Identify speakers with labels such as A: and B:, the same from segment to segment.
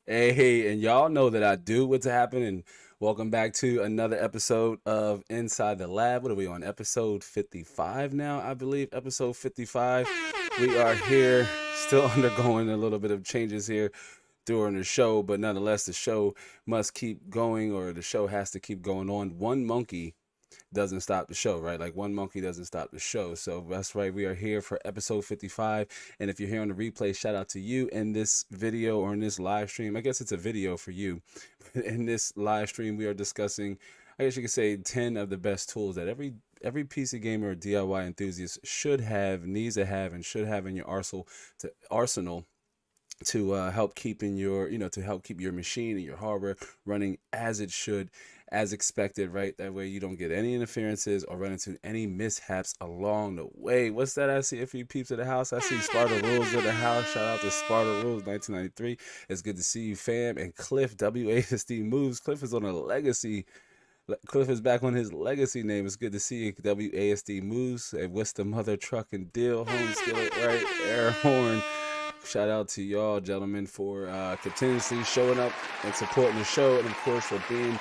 A: Hey, and y'all know that I do what's happening. And welcome back to another episode of Inside the Lab. What are we on? Episode 55 now, I believe. Episode 55. We are here, still undergoing a little bit of changes here during the show, but nonetheless, the show must keep going, or the show has to keep going on. One monkey doesn't stop the show, right? Like one monkey doesn't stop the show. So that's right. We are here for episode 55. And if you're here on the replay, shout out to you in this video or in this live stream. I guess it's a video for you. In this live stream, we are discussing, I guess you could say, 10 of the best tools that every PC gamer or DIY enthusiast should have, needs to have, and should have in your arsenal to help keeping your to help keep your machine and your hardware running as it should, as expected, right? That way you don't get any interferences or run into any mishaps along the way. What's that? I see a few peeps at the house. I see Sparta Rules at the house. Shout out to Sparta Rules 1993. It's good to see you, fam. And Cliff, WASD Moves. Cliff is on a legacy. Cliff is back on his legacy name. It's good to see you, WASD Moves. And what's the mother truck and deal? Home skillet, right? Air horn. Shout out to y'all, gentlemen, for continuously showing up and supporting the show, and of course for being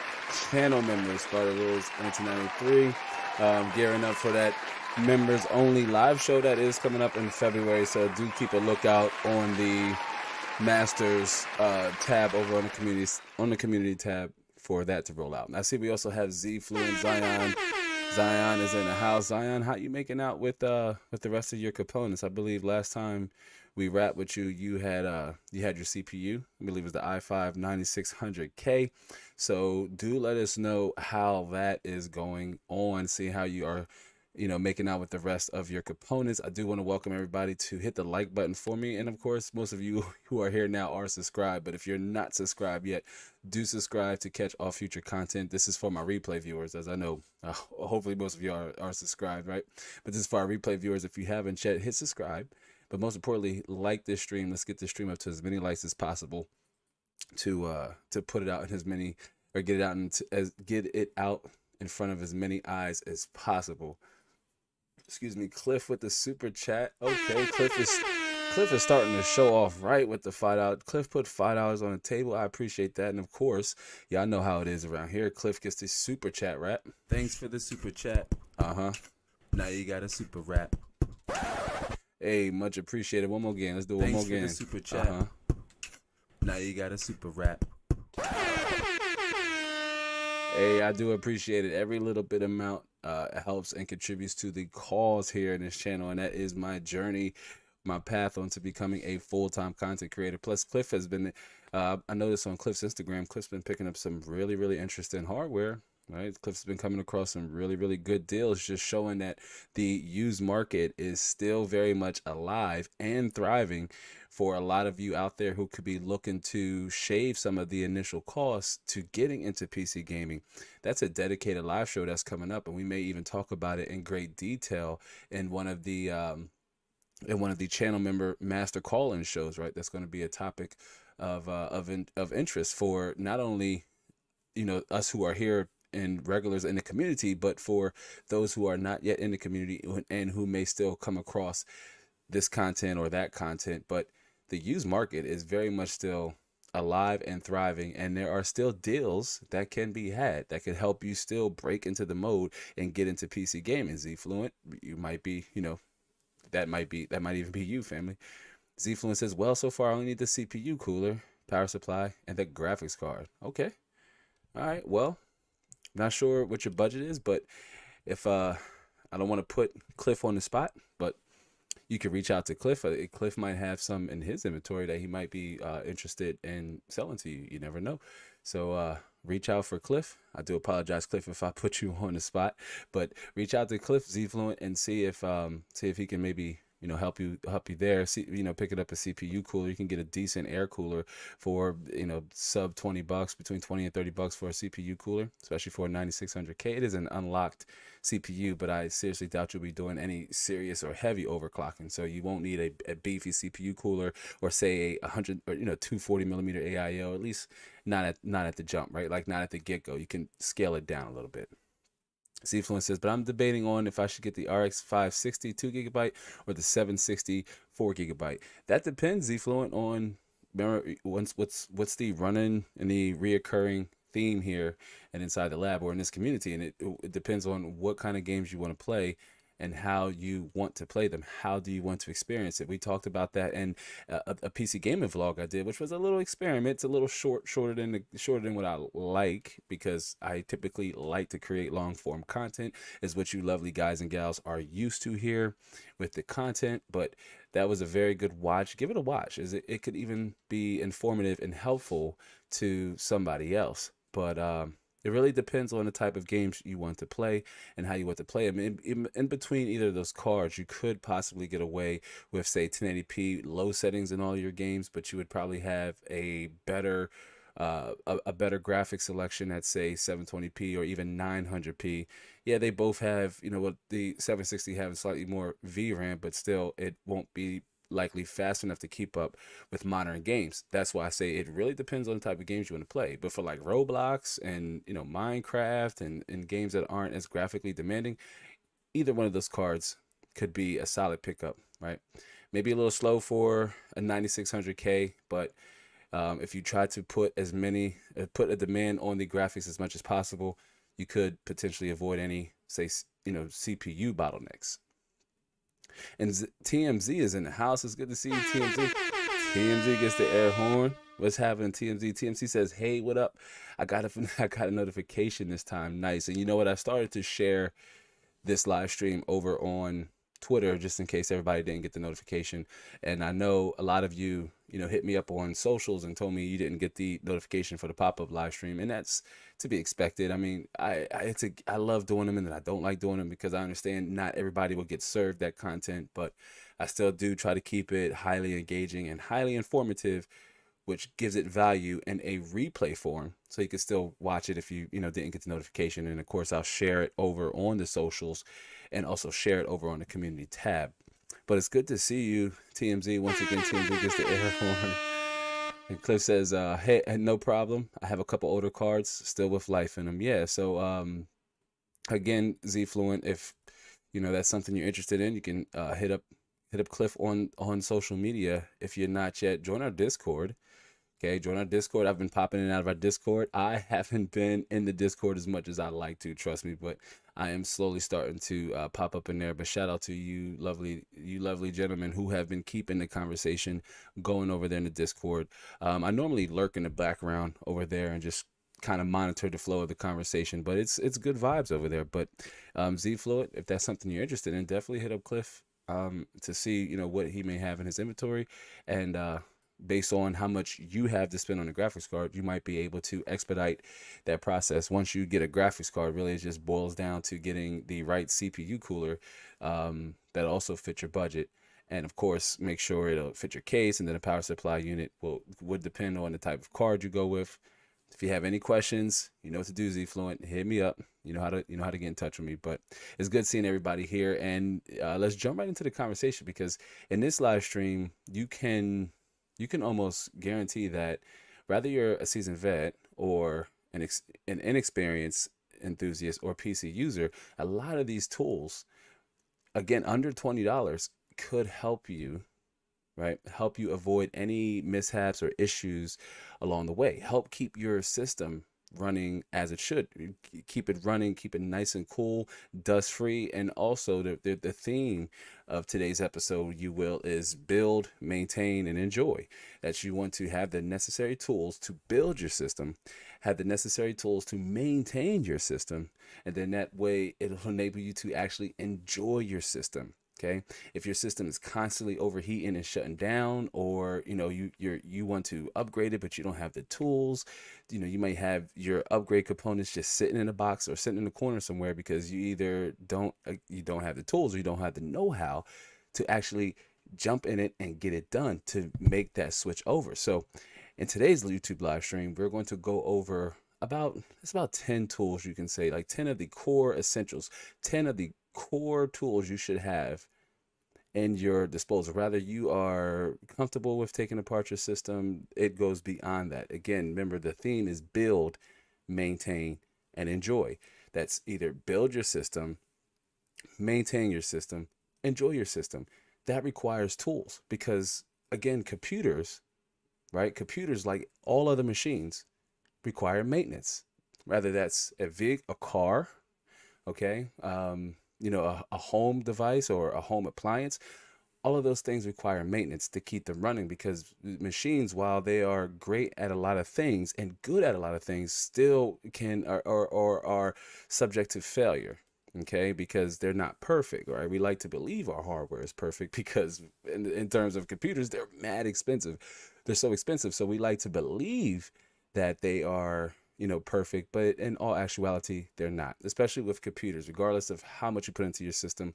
A: channel members. Sparta Rules 1993, gearing up for that members only live show that is coming up in February. So do keep a lookout on the Masters tab over on the community tab for that to roll out. And I see we also have Z Fluent Zion. Zion is in the house. Zion, how you making out with the rest of your components? I believe last time we wrapped with you, you had your CPU. I believe it was the i5 9600K. So do let us know how that is going on. See how you are, making out with the rest of your components. I do want to welcome everybody to hit the like button for me. And of course, most of you who are here now are subscribed. But if you're not subscribed yet, do subscribe to catch all future content. This is for my replay viewers, as I know, hopefully most of you are subscribed, right? But this is for our replay viewers. If you haven't yet, hit subscribe. But most importantly, like this stream. Let's get this stream up to as many likes as possible to put it out in as many, or get it out in front of as many eyes as possible. Excuse me, Cliff with the super chat. Okay, Cliff is starting to show off right with the $5. Cliff put $5 on the table. I appreciate that. And of course, y'all know how it is around here. Cliff gets the super chat rap. Thanks for the super chat. Now you got a super rap. Hey, much appreciated. One more game. Let's do one more game. Thanks for the super chat. Now you got a super rap. Hey, I do appreciate it. Every little bit amount helps and contributes to the cause here in this channel, and that is my journey, my path onto becoming a full-time content creator. Plus, Cliff has been, I noticed on Cliff's Instagram, Cliff's been picking up some really, really interesting hardware. Right, Cliff's been coming across some really, really good deals, just showing that the used market is still very much alive and thriving for a lot of you out there who could be looking to shave some of the initial costs to getting into PC gaming. That's a dedicated live show that's coming up, and we may even talk about it in great detail in one of the channel member master call-in shows. Right, that's going to be a topic of interest for not only us who are here and regulars in the community, but for those who are not yet in the community and who may still come across this content or that content. But the used market is very much still alive and thriving, and there are still deals that can be had that can help you still break into the mode and get into PC gaming. Z Fluent, you might be, that might even be you, family. Z Fluent says, well, so far I only need the CPU cooler, power supply, and the graphics card. Okay. All right. Well, not sure what your budget is, but if I don't want to put Cliff on the spot, but you can reach out to Cliff. Cliff might have some in his inventory that he might be interested in selling to you. You never know. So reach out for Cliff. I do apologize, Cliff, if I put you on the spot, but reach out to Cliff Z Fluent and see if he can maybe help you there. See, picking up a CPU cooler. You can get a decent air cooler for sub $20, between 20 and $30 for a CPU cooler, especially for a 9600K. It is an unlocked CPU, but I seriously doubt you'll be doing any serious or heavy overclocking. So you won't need a beefy CPU cooler, or say a 100 or 240 millimeter AIO. At least not at the jump, right? Like not at the get go. You can scale it down a little bit. Z Fluent says, but I'm debating on if I should get the RX 560 2GB or the 760 4GB. That depends, Z Fluent, on remember what's the running and the reoccurring theme here and inside the lab or in this community, and it depends on what kind of games you want to play and how you want to play them. How do you want to experience it? We talked about that in a PC gaming vlog I did, which was a little experiment. It's a little shorter than what I like, because I typically like to create long form content, is what you lovely guys and gals are used to here with the content. But that was a very good watch. Give it a watch. It could even be informative and helpful to somebody else. But it really depends on the type of games you want to play and how you want to play them. In between either of those cards, you could possibly get away with, say, 1080p low settings in all your games, but you would probably have a better a better graphic selection at, say, 720p or even 900p. Yeah, they both have, what the 760 have slightly more VRAM, but still it won't be likely fast enough to keep up with modern games. That's why I say it really depends on the type of games you want to play. But for like Roblox and Minecraft and games that aren't as graphically demanding, either one of those cards could be a solid pickup, right? Maybe a little slow for a 9600K, but if you try to put a demand on the graphics as much as possible, you could potentially avoid any, say, CPU bottlenecks. And TMZ is in the house. It's good to see you, TMZ. TMZ gets the air horn. What's happening, TMZ? TMZ says, "Hey, what up? I got a notification this time. Nice." And you know what? I started to share this live stream over on Twitter, just in case everybody didn't get the notification. And I know a lot of you, hit me up on socials and told me you didn't get the notification for the pop-up live stream, and that's to be expected. I mean, I love doing them, and then I don't like doing them because I understand not everybody will get served that content, but I still do try to keep it highly engaging and highly informative, which gives it value in a replay form, so you can still watch it if you didn't get the notification. And of course, I'll share it over on the socials and also share it over on the community tab. But it's good to see you, TMZ. Once again, TMZ gets the air horn. And Cliff says, "Hey, no problem. I have a couple older cards still with life in them." Yeah. So again, Z-Fluent, if that's something you're interested in, you can hit up Cliff on social media. If you're not yet, join our Discord. Okay, join our Discord. I've been popping in and out of our Discord. I haven't been in the Discord as much as I like to, trust me, but I am slowly starting to pop up in there. But shout out to you lovely gentlemen who have been keeping the conversation going over there in the Discord. I normally lurk in the background over there and just kind of monitor the flow of the conversation, but it's good vibes over there. But Z-Fluid, if that's something you're interested in, definitely hit up Cliff to see what he may have in his inventory, and based on how much you have to spend on a graphics card, you might be able to expedite that process. Once you get a graphics card, really it just boils down to getting the right CPU cooler that also fits your budget. And of course, make sure it'll fit your case, and then a power supply unit would depend on the type of card you go with. If you have any questions, you know what to do, Z-Fluent. Hit me up. You know how to get in touch with me. But it's good seeing everybody here, and let's jump right into the conversation, because in this live stream, you can almost guarantee that whether you're a seasoned vet or an inexperienced enthusiast or PC user, a lot of these tools, again, under $20, could help you, right? Help you avoid any mishaps or issues along the way. Help keep your system running as it should. Keep it running, keep it nice and cool, dust free. And also the theme of today's episode, you will, is build, maintain, and enjoy. That you want to have the necessary tools to build your system, have the necessary tools to maintain your system, and then that way it'll enable you to actually enjoy your system. Okay, if your system is constantly overheating and shutting down, or you want to upgrade it but you don't have the tools, you might have your upgrade components just sitting in a box or sitting in the corner somewhere because you either don't have the tools, or you don't have the know-how to actually jump in it and get it done to make that switch over. So in today's YouTube live stream, we're going to go over about 10 tools, you can say, like 10 of the core essentials, 10 of the core tools you should have in your disposal. Rather you are comfortable with taking apart your system, it goes beyond that. Again, remember, the theme is build, maintain, and enjoy. That's either build your system, maintain your system, enjoy your system. That requires tools, because again, computers, right? Computers, like all other machines, require maintenance. Whether that's a car, okay, a home device or a home appliance, all of those things require maintenance to keep them running, because machines, while they are great at a lot of things and good at a lot of things, still can or are subject to failure. Okay, because they're not perfect, right? We like to believe our hardware is perfect because in terms of computers, they're mad expensive. They're so expensive. So we like to believe that they are, perfect, but in all actuality, they're not, especially with computers. Regardless of how much you put into your system,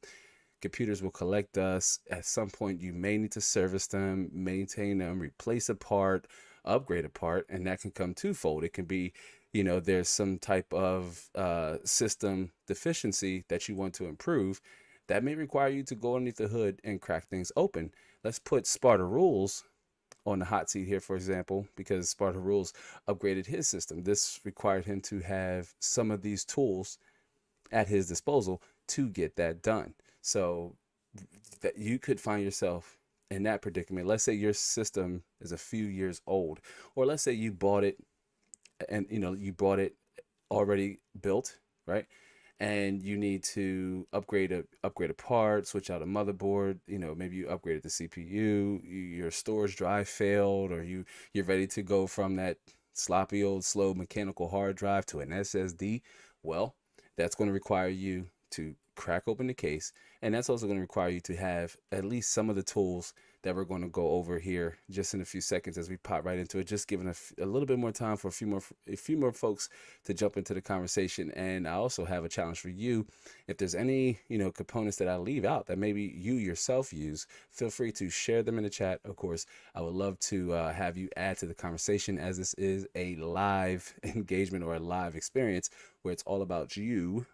A: computers will collect dust. At some point, you may need to service them, maintain them, replace a part, upgrade a part, and that can come twofold. It can be, there's some type of system deficiency that you want to improve. That may require you to go underneath the hood and crack things open. Let's put Sparta Rules on the hot seat here, for example, because Sparta Rules upgraded his system. This required him to have some of these tools at his disposal to get that done. So that you could find yourself in that predicament. Let's say your system is a few years old, or let's say you bought it and you bought it already built, right? And you need to upgrade a part, switch out a motherboard. Maybe you upgraded the CPU, your storage drive failed, or you're ready to go from that sloppy old slow mechanical hard drive to an SSD. Well, that's going to require you to crack open the case, and that's also going to require you to have at least some of the tools that we're going to go over here just in a few seconds as we pop right into it, just giving a little bit more time for a few more folks to jump into the conversation. And I also have a challenge for you. If there's any components that I leave out that maybe you yourself use, feel free to share them in the chat. Of course, I would love to have you add to the conversation, as this is a live engagement or a live experience where it's all about you,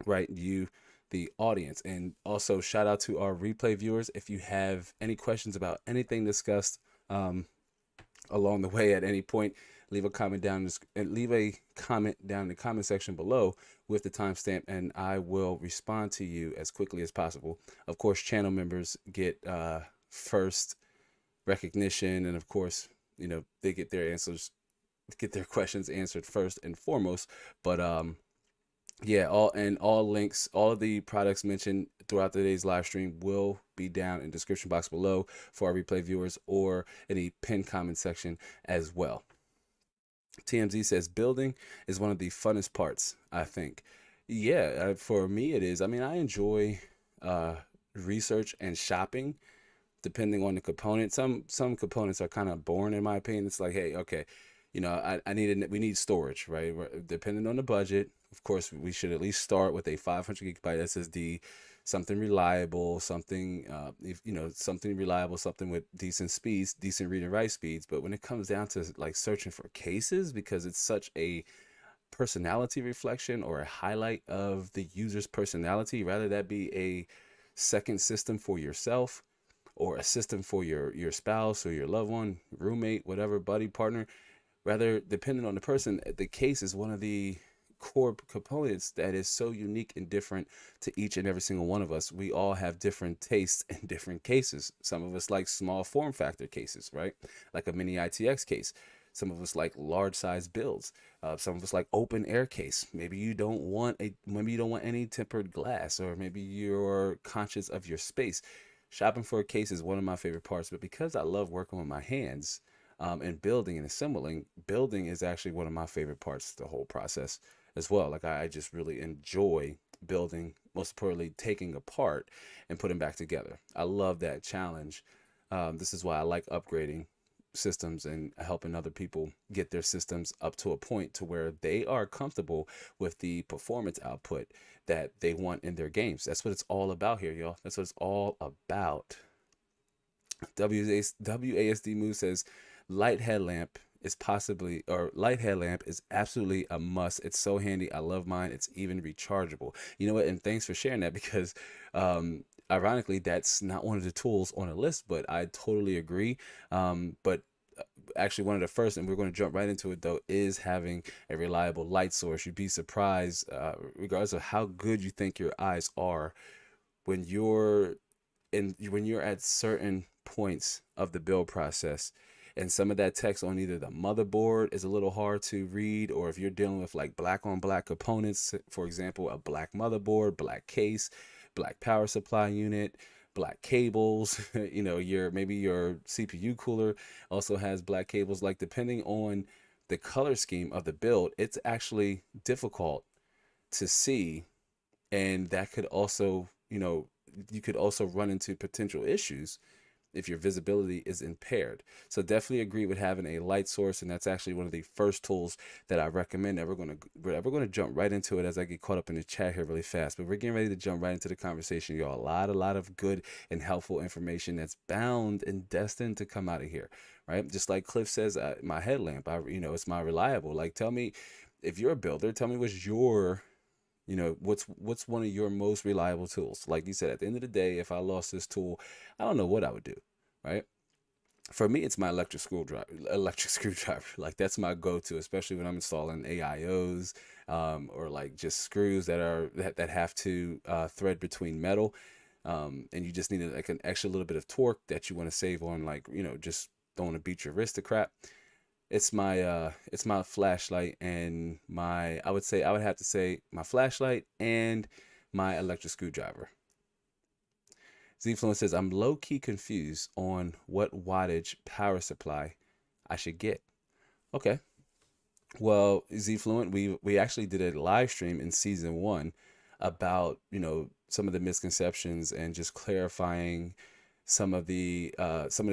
A: right? You, the audience. And also shout out to our replay viewers. If you have any questions about anything discussed along the way at any point, leave a comment down in the comment section below with the timestamp, and I will respond to you as quickly as possible. Of course, channel members get first recognition, and of course, they get their questions answered first and foremost. But yeah, all links, all of the products mentioned throughout today's live stream will be down in the description box below for our replay viewers, or in the pinned comment section as well. TMZ says building is one of the funnest parts, I think. Yeah, for me it is. I mean, I enjoy research and shopping depending on the component. Some components are kind of boring in my opinion. It's like, hey, okay, we need storage, right? Depending on the budget, of course, we should at least start with a 500 gigabyte SSD, something reliable, something something with decent speeds, decent read and write speeds. But when it comes down to like searching for cases, because it's such a personality reflection or a highlight of the user's personality, rather that be a second system for yourself or a system for your spouse or your loved one, roommate, whatever, buddy, partner. Rather, depending on the person, the case is one of the core components that is so unique and different to each and every single one of us. We all have different tastes and different cases. Some of us like small form factor cases, right? Like a mini ITX case. Some of us like large size builds. Some of us like open air case. Maybe you don't want any tempered glass, or maybe you're conscious of your space. Shopping for a case is one of my favorite parts, but because I love working with my hands, and building and assembling, building is actually one of my favorite parts of the whole process as well. Like I just really enjoy building, most importantly, taking apart and putting back together. I love that challenge. This is why I like upgrading systems and helping other people get their systems up to a point to where they are comfortable with the performance output that they want in their games. That's what it's all about here, y'all. That's what it's all about. WASD Move says light headlamp is absolutely a must. It's so handy. I love mine. It's even rechargeable. You know what? And thanks for sharing that, because ironically, that's not one of the tools on the list, but I totally agree. But actually one of the first, and we're going to jump right into it though, is having a reliable light source. You'd be surprised, regardless of how good you think your eyes are, when you're at certain points of the build process and some of that text on either the motherboard is a little hard to read, or if you're dealing with like black on black components, for example, a black motherboard, black case, black power supply unit, black cables, you know, maybe your CPU cooler also has black cables. Like, depending on the color scheme of the build, it's actually difficult to see, and that could also, you know, you could also run into potential issues if your visibility is impaired. So definitely agree with having a light source, and that's actually one of the first tools that I recommend. That we're going to jump right into it as I get caught up in the chat here really fast. But we're getting ready to jump right into the conversation, y'all. A lot of good and helpful information that's bound and destined to come out of here, right? Just like Cliff says, my headlamp, you know, it's my reliable. Like, tell me, if you're a builder, tell me what's your, you know, what's one of your most reliable tools. Like you said, at the end of the day, if I lost this tool, I don't know what I would do, right? For me, it's my electric screwdriver. Like, that's my go-to, especially when I'm installing AIOs, or like just screws that have to thread between metal, and you just need like an extra little bit of torque that you want to save on, like, you know, just don't want to beat your wrist to crap. It's my flashlight and I would have to say my flashlight and my electric screwdriver. Zfluent says, I'm low-key confused on what wattage power supply I should get. Okay. Well, Zfluent, we actually did a live stream in season 1 about, you know, some of the misconceptions and just clarifying some of the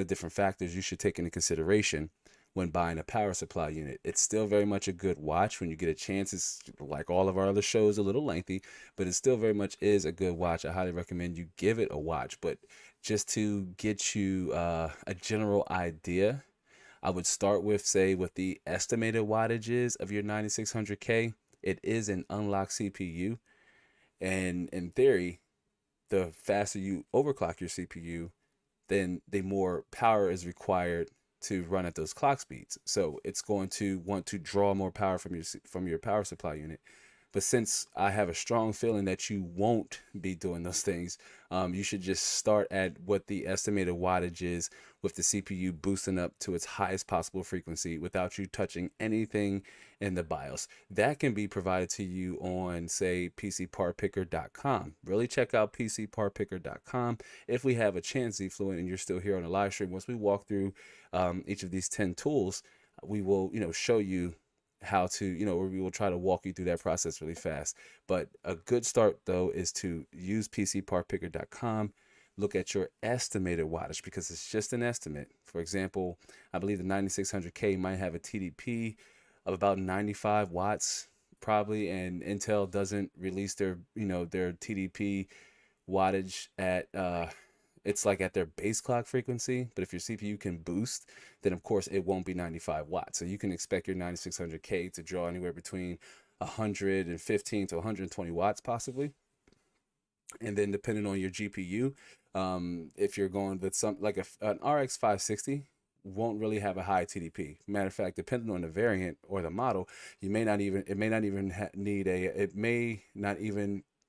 A: different factors you should take into consideration when buying a power supply unit. It's still very much a good watch when you get a chance. It's like all of our other shows, a little lengthy, but it still very much is a good watch. I highly recommend you give it a watch. But just to get you a general idea, I would start with, say, what the estimated wattage is of your 9600K. It is an unlocked CPU, and in theory, the faster you overclock your CPU, then the more power is required to run at those clock speeds. So it's going to want to draw more power from your power supply unit. But since I have a strong feeling that you won't be doing those things, you should just start at what the estimated wattage is, with the CPU boosting up to its highest possible frequency without you touching anything in the BIOS. That can be provided to you on, say, PCPartPicker.com. Really check out PCPartPicker.com. If we have a chance, Zfluent, and you're still here on the live stream, once we walk through each of these 10 tools, we will, you know, show you how to, you know, or we will try to walk you through that process really fast. But a good start, though, is to use PCPartPicker.com. Look at your estimated wattage, because it's just an estimate. For example, I believe the 9600K might have a TDP of about 95 watts probably, and Intel doesn't release their, you know, their TDP wattage at it's like at their base clock frequency. But if your CPU can boost, then of course it won't be 95 watts. So you can expect your 9600K to draw anywhere between 115 to 120 watts possibly. And then depending on your GPU, if you're going with some like an RX 560 won't really have a high TDP. Matter of fact, depending on the variant or the model, it may not even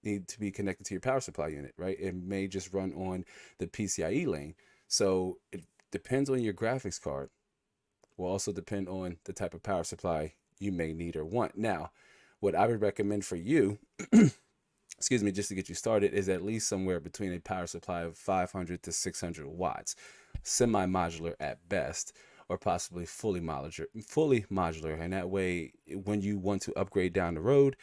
A: need to be connected to your power supply unit, right? It may just run on the PCIe lane. So it depends on your graphics card. Will also depend on the type of power supply you may need or want. Now, what I would recommend for you, excuse me, just to get you started, is at least somewhere between a power supply of 500 to 600 watts, semi-modular at best, or possibly fully modular. And that way, when you want to upgrade down the road,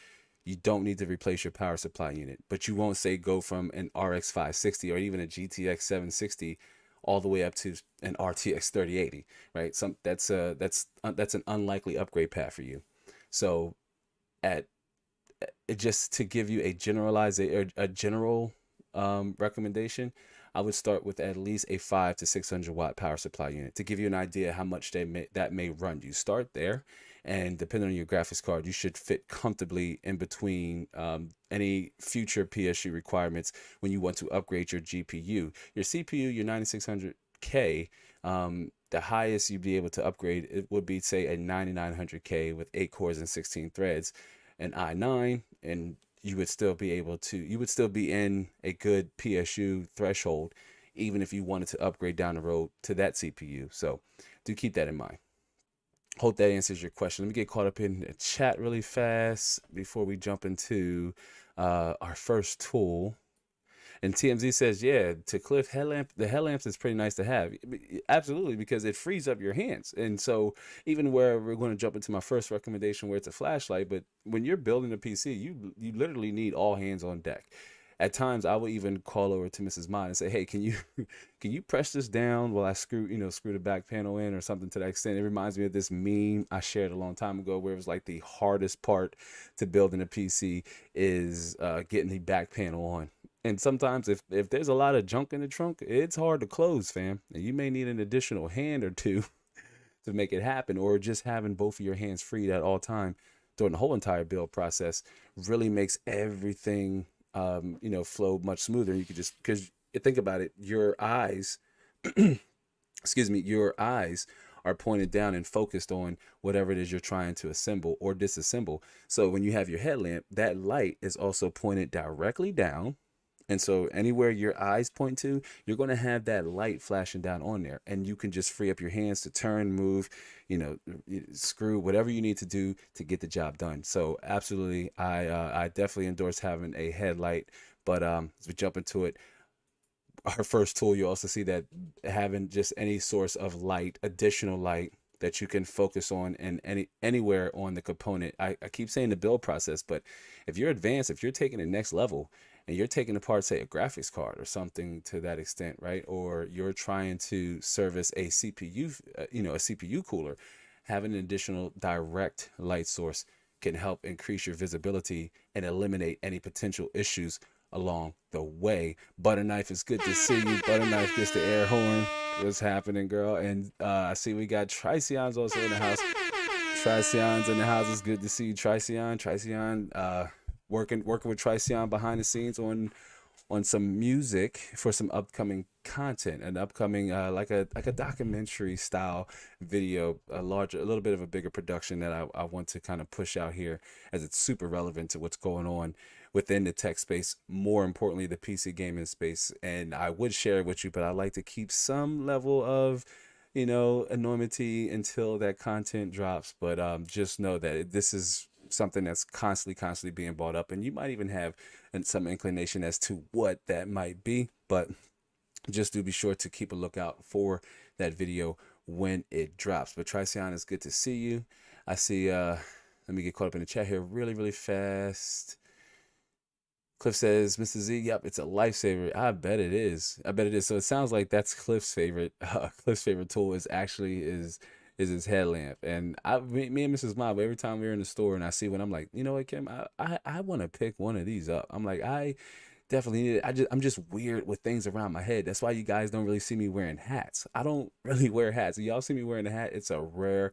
A: you don't need to replace your power supply unit. But you won't, say, go from an RX 560 or even a GTX 760 all the way up to an RTX 3080, right? That's an unlikely upgrade path for you. So just to give you a general recommendation, I would start with at least a 500 to 600 watt power supply unit to give you an idea how much that may run you. Start there, and depending on your graphics card, you should fit comfortably in between any future PSU requirements when you want to upgrade your GPU. Your CPU, your 9600K, the highest you'd be able to upgrade, it would be, say, a 9900K with 8 cores and 16 threads, an i9, and you would still be in a good PSU threshold, even if you wanted to upgrade down the road to that CPU. So do keep that in mind. Hope that answers your question. Let me get caught up in the chat really fast before we jump into our first tool. And TMZ says, yeah, to Cliff, headlamp, the headlamps is pretty nice to have. Absolutely, because it frees up your hands. And so even where we're going to jump into my first recommendation where it's a flashlight, but when you're building a PC, you literally need all hands on deck. At times I would even call over to Mrs. Mod and say, hey, can you can you press this down while I screw the back panel in or something to that extent. It reminds me of this meme I shared a long time ago where it was like the hardest part to building a PC is getting the back panel on. And sometimes if there's a lot of junk in the trunk, it's hard to close, fam. And you may need an additional hand or two to make it happen, or just having both of your hands freed at all time during the whole entire build process really makes everything flow much smoother. You could just, because you think about it, your eyes, excuse me, your eyes are pointed down and focused on whatever it is you're trying to assemble or disassemble. So when you have your headlamp, that light is also pointed directly down. And so anywhere your eyes point to, you're going to have that light flashing down on there, and you can just free up your hands to turn, move, screw, whatever you need to do to get the job done. So absolutely, I definitely endorse having a headlight. But as we jump into it, our first tool, you also see that having just any source of light, additional light that you can focus on and anywhere on the component. I keep saying the build process, but if you're advanced, if you're taking the next level, and you're taking apart, say, a graphics card or something to that extent, right? Or you're trying to service a CPU, a CPU cooler, having an additional direct light source can help increase your visibility and eliminate any potential issues along the way. Butterknife, is good to see you. Butterknife gets the air horn. What's happening, girl? And I see we got Tricion's also in the house. Tricion's in the house. It's good to see you, Tricion. Working with Tricion behind the scenes on some music for some upcoming content, an upcoming like a documentary style video, a little bit of a bigger production that I want to kind of push out here, as it's super relevant to what's going on within the tech space, more importantly the PC gaming space. And I would share it with you, but I like to keep some level of anonymity until that content drops. But just know that this is something that's constantly being brought up, and you might even have some inclination as to what that might be, but just do be sure to keep a lookout for that video when it drops. But Tricion, is good to see you. I see let me get caught up in the chat here really fast. Cliff says, Mr. Z, yep, it's a lifesaver. I bet it is. So it sounds like that's Cliff's favorite tool is his headlamp. And me and Mrs. Mob, every time we're in the store and I see one, I'm like, you know what, Kim, I want to pick one of these up. I'm like, I definitely need it. I'm just weird with things around my head. That's why you guys don't really see me wearing hats. I don't really wear hats. If y'all see me wearing a hat, it's a rare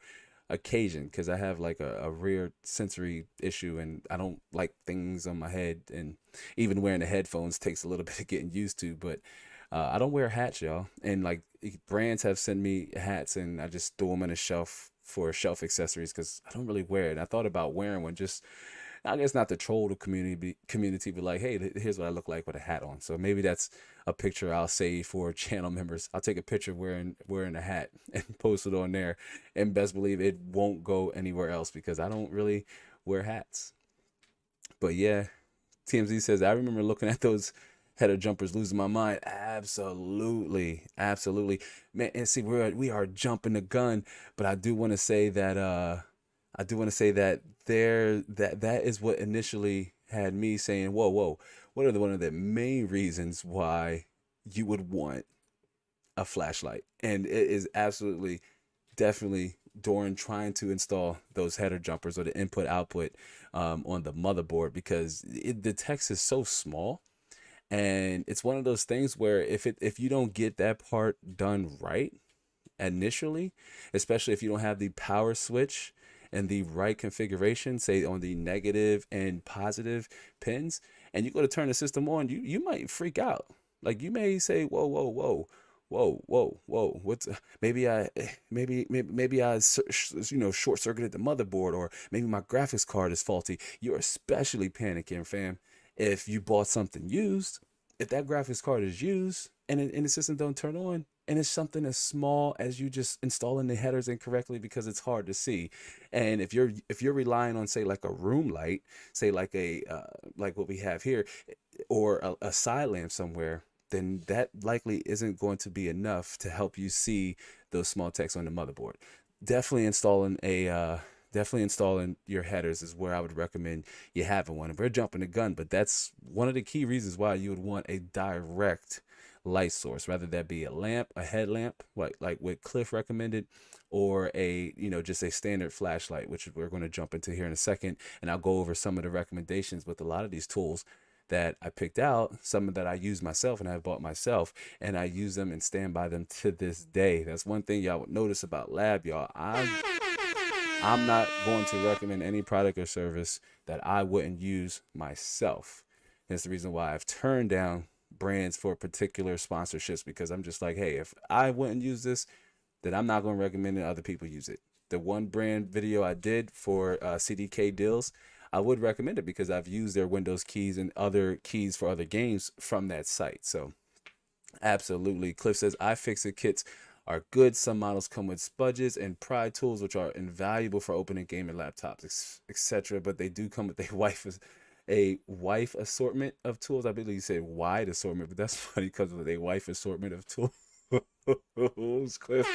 A: occasion, because I have like a rare sensory issue and I don't like things on my head, and even wearing the headphones takes a little bit of getting used to. But I don't wear hats, y'all. And like, brands have sent me hats and I just throw them on a shelf for shelf accessories, because I don't really wear it. And I thought about wearing one, just, I guess, not to troll the community, but like, hey, here's what I look like with a hat on. So maybe that's a picture I'll save for channel members. I'll take a picture wearing a hat and post it on there, and best believe it won't go anywhere else, because I don't really wear hats. But yeah, TMZ says, I remember looking at those header jumpers, losing my mind. Absolutely man. And see, we are jumping the gun, but I do want to say that that is what initially had me saying, whoa, what are one of the main reasons why you would want a flashlight? And it is absolutely, definitely during trying to install those header jumpers or the input output on the motherboard, because the text is so small. And it's one of those things where if you don't get that part done right initially, especially if you don't have the power switch and the right configuration, say on the negative and positive pins, and you go to turn the system on, you might freak out. Like, you may say, whoa, what's maybe I short circuited the motherboard, or maybe my graphics card is faulty. You're especially panicking, fam, if you bought something used. If that graphics card is used and the system don't turn on, And it's something as small as you just installing the headers incorrectly because it's hard to see. And if you're relying on, say, like a room light, say like a like what we have here, or a side lamp somewhere, then that likely isn't going to be enough to help you see those small text on the motherboard. Definitely installing a definitely installing your headers is where I would recommend you having one. And we're jumping the gun, but that's one of the key reasons why you would want a direct light source, rather that be a lamp, a headlamp, like what Cliff recommended, or a, just a standard flashlight, which we're going to jump into here in a second. And I'll go over some of the recommendations with a lot of these tools that I picked out, some that I use myself and I've bought myself, and I use them and stand by them to this day. That's one thing y'all would notice about Lab, y'all. I'm not going to recommend any product or service that I wouldn't use myself. That's the reason why I've turned down brands for particular sponsorships, because I'm just like, hey, if I wouldn't use this, then I'm not going to recommend that other people use it. The one brand video I did for CDK deals, I would recommend it because I've used their Windows keys and other keys for other games from that site. So absolutely. Cliff says iFixit kits are good. Some models come with spudges and pry tools, which are invaluable for opening gaming laptops, etc. But they do come with a wife assortment of tools. I believe you said wide assortment, but that's funny because with a wife assortment of tools. Cliff.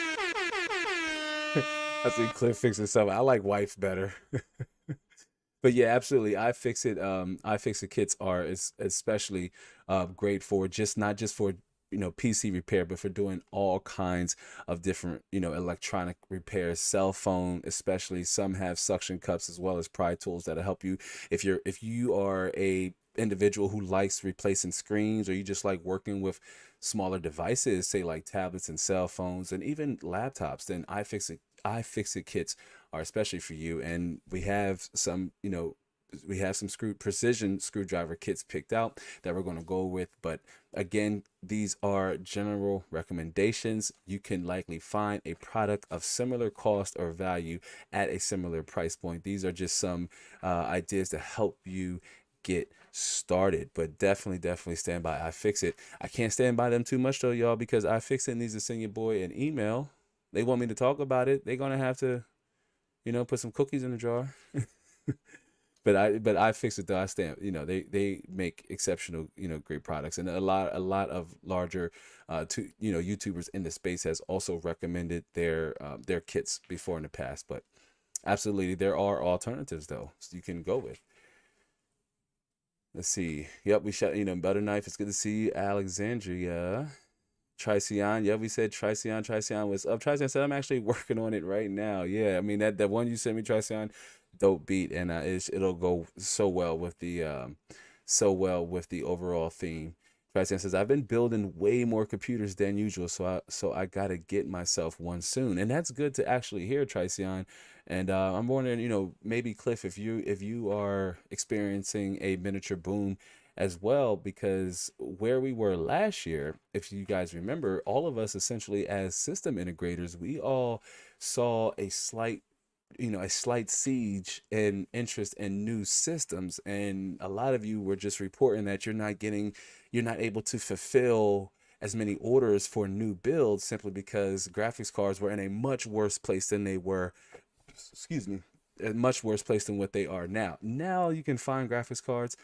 A: I think Cliff fixing something. I like wife better. But yeah, absolutely. iFixit kits are especially great for not just for PC repair, but for doing all kinds of different electronic repairs, cell phone especially. Some have suction cups as well as pry tools that'll help you if you are a individual who likes replacing screens, or you just like working with smaller devices, say like tablets and cell phones and even laptops, then iFixit kits are especially for you. And we have some precision screwdriver kits picked out that we're going to go with. But again, these are general recommendations. You can likely find a product of similar cost or value at a similar price point. These are just some ideas to help you get started, but definitely stand by iFixit. I can't stand by them too much though, y'all, because iFixit needs to send your boy an email. They want me to talk about it. They're gonna have to put some cookies in the jar. But iFixit though, I stand, they make exceptional, great products. And a lot of larger YouTubers in the space has also recommended their kits before in the past. But absolutely, there are alternatives though, so you can go with. Let's see. Yep, we shot, Butter Knife. It's good to see you, Alexandria. Tricion. Yeah, we said Tricion was up. Tricion said, I'm actually working on it right now. Yeah, I mean, that one you sent me, Tricion, dope beat. And it'll go so well with the overall theme. Tricion says, I've been building way more computers than usual, so I gotta get myself one soon. And that's good to actually hear, Tricion. And I'm wondering, maybe Cliff, if you are experiencing a miniature boom as well, because where we were last year, if you guys remember, all of us essentially as system integrators, we all saw a slight siege and interest in new systems, and a lot of you were just reporting that you're not able to fulfill as many orders for new builds simply because graphics cards were in a much worse place than they were, excuse me, a much worse place than what they are now. Now you can find graphics cards,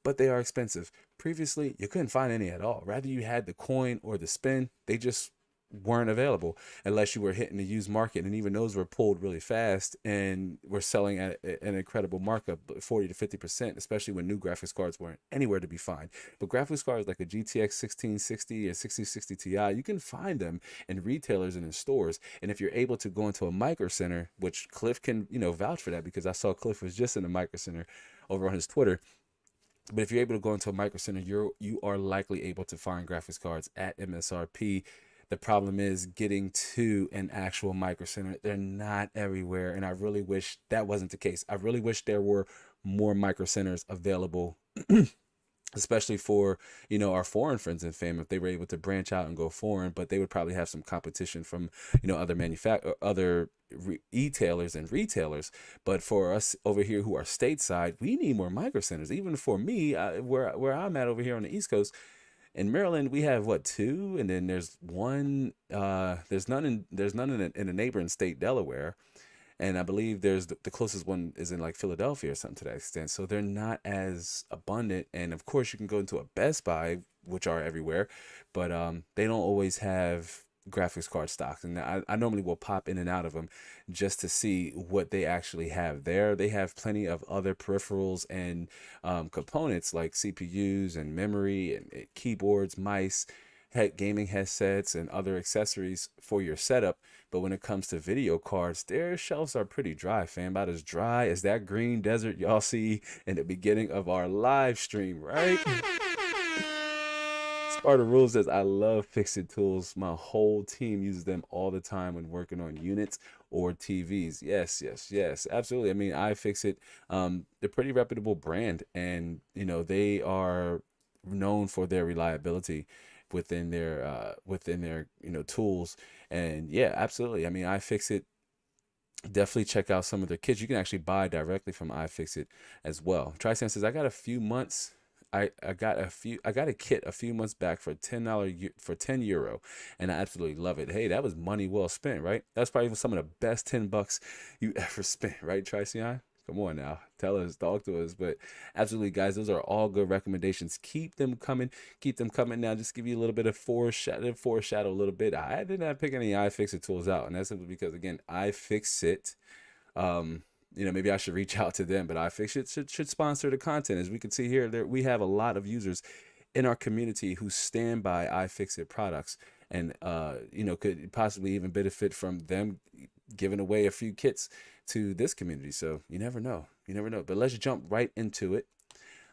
A: but they are expensive. Previously, you couldn't find any at all. Rather you had the coin or the spin, they just weren't available unless you were hitting the used market, and even those were pulled really fast and were selling at an incredible markup, 40 to 50%, especially when new graphics cards weren't anywhere to be found. But graphics cards like a GTX 1660 or 6060 Ti, you can find them in retailers and in stores. And if you're able to go into a micro center, which Cliff can vouch for that, because I saw Cliff was just in a micro center over on his Twitter. But if you're able to go into a micro center, you are likely able to find graphics cards at MSRP. The problem is getting to an actual micro center. They're not everywhere, and I really wish that wasn't the case. I really wish there were more micro centers available, especially for our foreign friends and fam, if they were able to branch out and go foreign. But they would probably have some competition from other e-tailers and retailers. But for us over here who are stateside, we need more micro centers. Even for me, where I'm at over here on the East Coast, In Maryland, we have what, two, and then there's one. There's none in a neighboring state, Delaware, and I believe there's the closest one is in like Philadelphia or something to that extent. So they're not as abundant. And of course, you can go into a Best Buy, which are everywhere, but they don't always have graphics card stocks. And I normally will pop in and out of them just to see what they actually have there. They have plenty of other peripherals and components like CPUs and memory and keyboards, mice, gaming headsets, and other accessories for your setup. But when it comes to video cards, their shelves are pretty dry, fam. About as dry as that green desert y'all see in the beginning of our live stream, right? Sparta Rules says, I love fixing tools. My whole team uses them all the time when working on units or TVs. Yes, yes, yes, absolutely. I mean, iFixit, they're pretty reputable brand, and they are known for their reliability within their tools. And yeah, absolutely. I mean, iFixit, definitely check out some of their kits. You can actually buy directly from iFixit as well. Trisan says, I got a few months. I got a kit a few months back for $10 for €10, and I absolutely love it. Hey, that was money well spent, right? That's probably some of the best $10 you ever spent, right, Tricy? Come on now, tell us, talk to us. But absolutely, guys, those are all good recommendations. Keep them coming. Keep them coming. Now, just give you a little bit of foreshadow a little bit. I did not pick any iFixit tools out, and that's simply because, again, iFixit, maybe I should reach out to them, but iFixit should sponsor the content. As we can see here, we have a lot of users in our community who stand by iFixit products, and could possibly even benefit from them giving away a few kits to this community. So you never know. But let's jump right into it.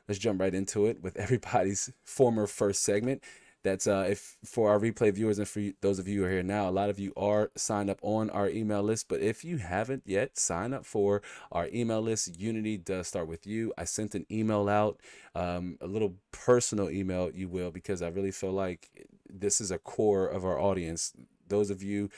A: With everybody's former first segment. That's if for our replay viewers and for those of you who are here now, a lot of you are signed up on our email list. But if you haven't yet, sign up for our email list. Unity does start with you. I sent an email out, a little personal email, you will, because I really feel like this is a core of our audience. Those of you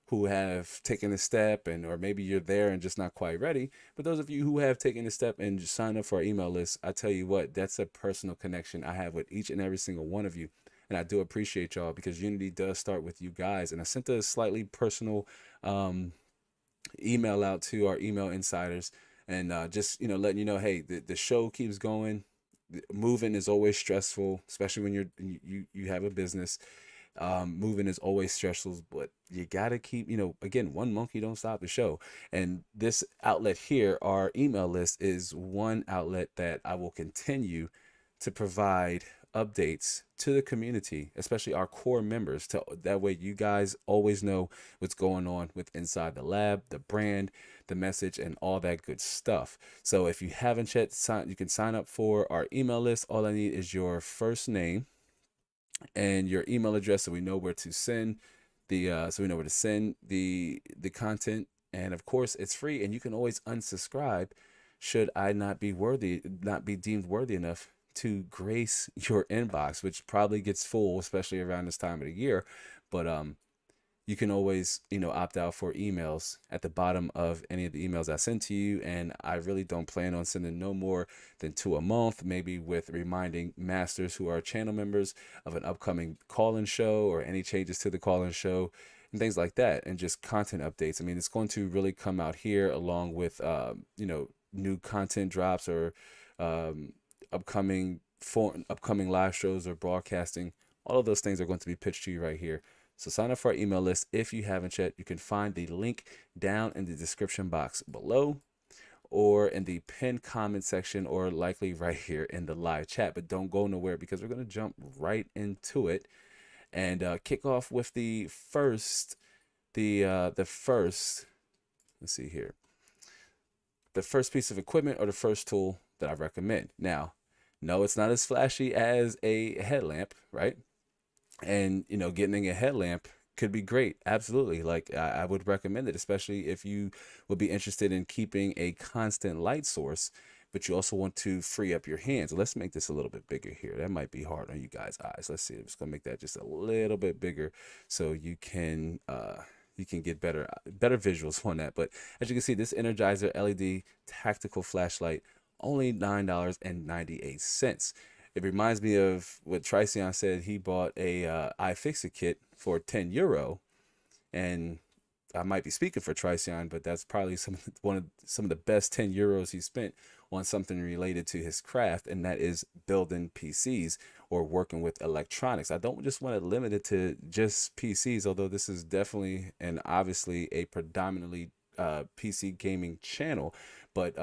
A: who have taken a step, or maybe you're there and just not quite ready, but those of you who have taken a step and just signed up for our email list, I tell you what, that's a personal connection I have with each and every single one of you. And I do appreciate y'all, because Unity does start with you guys. And I sent a slightly personal email out to our email insiders, and just letting you know, hey, the show keeps going. Moving is always stressful, especially when you have a business. Moving is always stressful, but you gotta keep, again, one monkey don't stop the show. And this outlet here, our email list, is one outlet that I will continue to provide updates to the community, especially our core members, to that way you guys always know what's going on with Inside the Lab, the brand, the message, and all that good stuff. So if you haven't yet, you can sign up for our email list. All I need is your first name and your email address, so we know where to send the content. And of course, it's free, and you can always unsubscribe should I not be deemed worthy enough to grace your inbox, which probably gets full, especially around this time of the year. But you can always, opt out for emails at the bottom of any of the emails I send to you. And I really don't plan on sending no more than 2 a month, maybe with reminding masters who are channel members of an upcoming call-in show, or any changes to the call-in show and things like that, and just content updates. I mean, it's going to really come out here along with, new content drops, or upcoming live shows or broadcasting. All of those things are going to be pitched to you right here. So sign up for our email list if you haven't yet. You can find the link down in the description box below, or in the pinned comment section, or likely right here in the live chat. But don't go nowhere, because we're going to jump right into it and kick off with the first, let's see here, the first piece of equipment, or the first tool that I recommend. Now, no, it's not as flashy as a headlamp, right? And, getting a headlamp could be great. Absolutely. Like, I would recommend it, especially if you would be interested in keeping a constant light source, but you also want to free up your hands. Let's make this a little bit bigger here. That might be hard on you guys' eyes. Let's see. I'm just going to make that just a little bit bigger, so you can get better visuals on that. But as you can see, this Energizer LED tactical flashlight, only $9.98. It reminds me of what Tricion said. He bought a iFixit kit for €10, and I might be speaking for Tricion, but that's probably some of the best €10 he spent on something related to his craft, and that is building PCs or working with electronics. I don't just want to limit it to just PCs, although this is definitely and obviously a predominantly PC gaming channel, but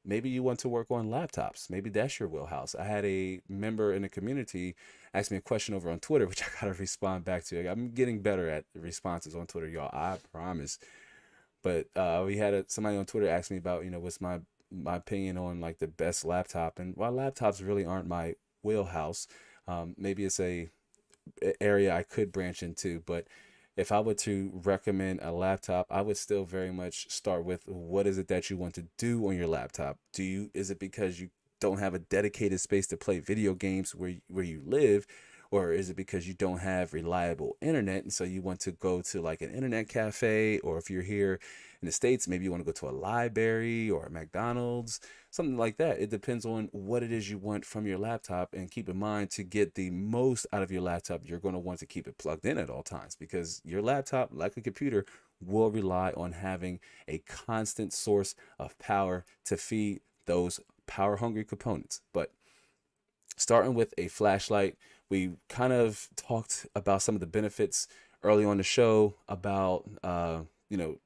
A: maybe you want to work on laptops. Maybe that's your wheelhouse. I had a member in the community ask me a question over on Twitter, which I gotta respond back to. I'm getting better at responses on Twitter, y'all. I promise. But we had somebody on Twitter ask me about, what's my opinion on like the best laptop, and while laptops really aren't my wheelhouse, maybe it's a area I could branch into. But if I were to recommend a laptop, I would still very much start with what is it that you want to do on your laptop? Is it because you don't have a dedicated space to play video games where you live, or is it because you don't have reliable internet and so you want to go to like an internet cafe, or if you're here in the States, maybe you want to go to a library or a McDonald's, something like that. It depends on what it is you want from your laptop. And keep in mind, to get the most out of your laptop, you're going to want to keep it plugged in at all times, because your laptop, like a computer, will rely on having a constant source of power to feed those power hungry components. But starting with a flashlight, we kind of talked about some of the benefits early on the show about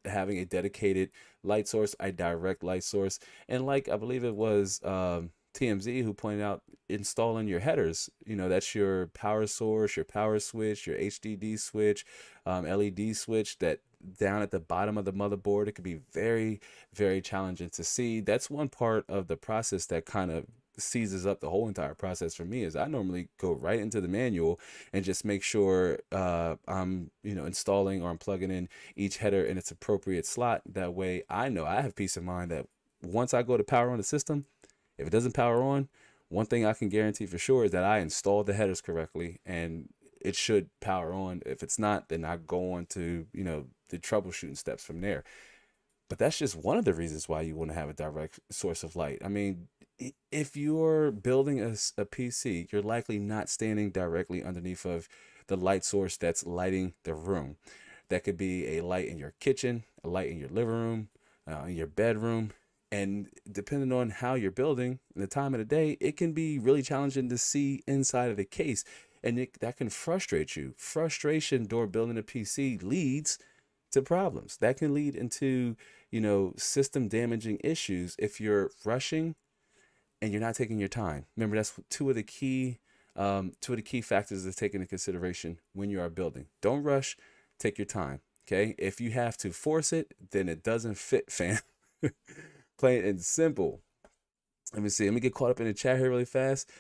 A: having a dedicated light source, a direct light source, and like I believe it was TMZ who pointed out, installing your headers. That's your power source, your power switch, your HDD switch, LED switch, that down at the bottom of the motherboard. It could be very, very challenging to see. That's one part of the process that kind of seizes up the whole entire process for me. Is I normally go right into the manual and just make sure I'm installing, or I'm plugging in each header in its appropriate slot. That way I know I have peace of mind that once I go to power on the system, if it doesn't power on, one thing I can guarantee for sure is that I installed the headers correctly and it should power on. If it's not, then I go on to the troubleshooting steps from there. But that's just one of the reasons why you want to have a direct source of light. I mean, if you're building a PC, you're likely not standing directly underneath of the light source that's lighting the room. That could be a light in your kitchen, a light in your living room, in your bedroom. And depending on how you're building and the time of the day, it can be really challenging to see inside of the case. And that can frustrate you. Frustration during building a PC leads to problems. That can lead into, system damaging issues if you're rushing and you're not taking your time. Remember, that's two of the key factors to take into consideration when you are building. Don't rush, take your time. Okay. If you have to force it, then it doesn't fit, fam. Plain and simple. Let me see. Let me get caught up in the chat here really fast.